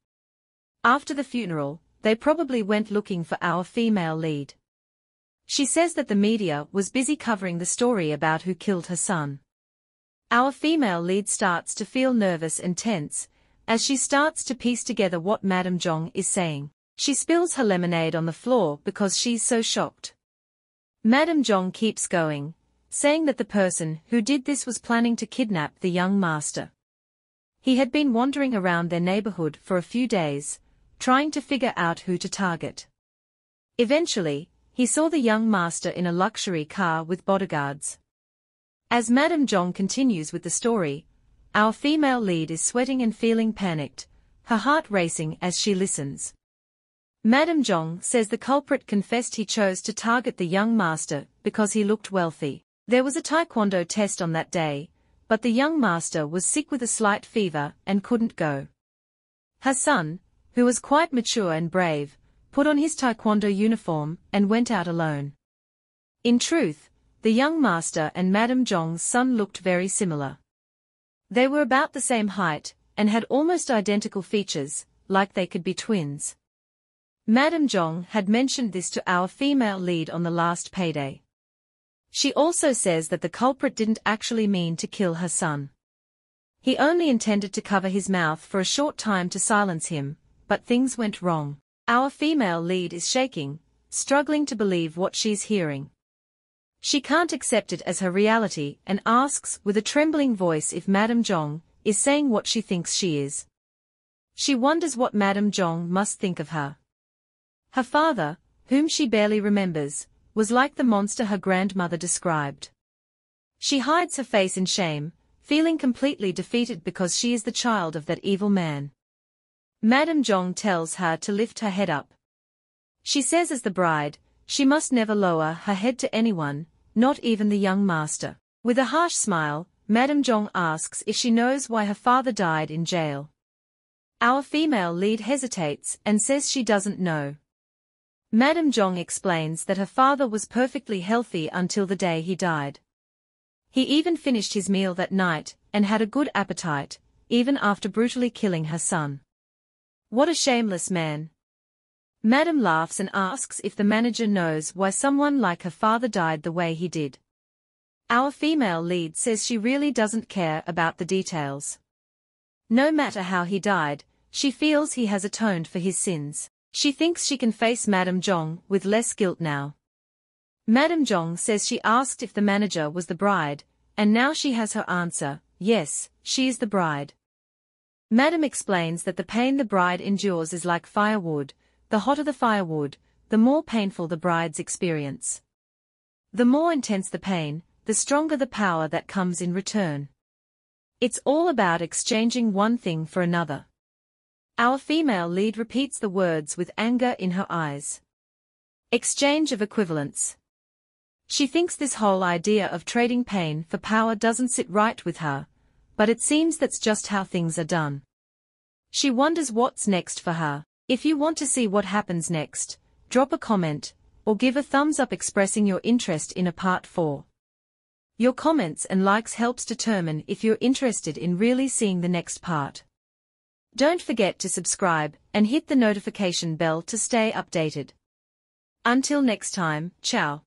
After the funeral, they probably went looking for our female lead. She says that the media was busy covering the story about who killed her son. Our female lead starts to feel nervous and tense, as she starts to piece together what Madame Zhong is saying. She spills her lemonade on the floor because she's so shocked. Madame Zhong keeps going, saying that the person who did this was planning to kidnap the young master. He had been wandering around their neighborhood for a few days, trying to figure out who to target. Eventually, he saw the young master in a luxury car with bodyguards. As Madame Zhong continues with the story, our female lead is sweating and feeling panicked, her heart racing as she listens. Madame Zhong says the culprit confessed he chose to target the young master because he looked wealthy. There was a taekwondo test on that day, but the young master was sick with a slight fever and couldn't go. Her son, who was quite mature and brave, put on his taekwondo uniform and went out alone. In truth, the young master and Madame Zhong's son looked very similar. They were about the same height and had almost identical features, like they could be twins. Madame Zhong had mentioned this to our female lead on the last payday. She also says that the culprit didn't actually mean to kill her son. He only intended to cover his mouth for a short time to silence him, but things went wrong. Our female lead is shaking, struggling to believe what she's hearing. She can't accept it as her reality and asks with a trembling voice if Madame Zhong is saying what she thinks she is. She wonders what Madame Zhong must think of her. Her father, whom she barely remembers, was like the monster her grandmother described. She hides her face in shame, feeling completely defeated because she is the child of that evil man. Madame Zhong tells her to lift her head up. She says as the bride, she must never lower her head to anyone, not even the young master. With a harsh smile, Madame Zhong asks if she knows why her father died in jail. Our female lead hesitates and says she doesn't know. Madame Zhong explains that her father was perfectly healthy until the day he died. He even finished his meal that night and had a good appetite, even after brutally killing her son. What a shameless man. Madame laughs and asks if the manager knows why someone like her father died the way he did. Our female lead says she really doesn't care about the details. No matter how he died, she feels he has atoned for his sins. She thinks she can face Madame Zhong with less guilt now. Madame Zhong says she asked if the manager was the bride, and now she has her answer, yes, she is the bride. Madame explains that the pain the bride endures is like firewood, the hotter the firewood, the more painful the bride's experience. The more intense the pain, the stronger the power that comes in return. It's all about exchanging one thing for another. Our female lead repeats the words with anger in her eyes. Exchange of equivalents. She thinks this whole idea of trading pain for power doesn't sit right with her, but it seems that's just how things are done. She wonders what's next for her. If you want to see what happens next, drop a comment, or give a thumbs up expressing your interest in a part 4. Your comments and likes helps determine if you're interested in really seeing the next part. Don't forget to subscribe and hit the notification bell to stay updated. Until next time, ciao.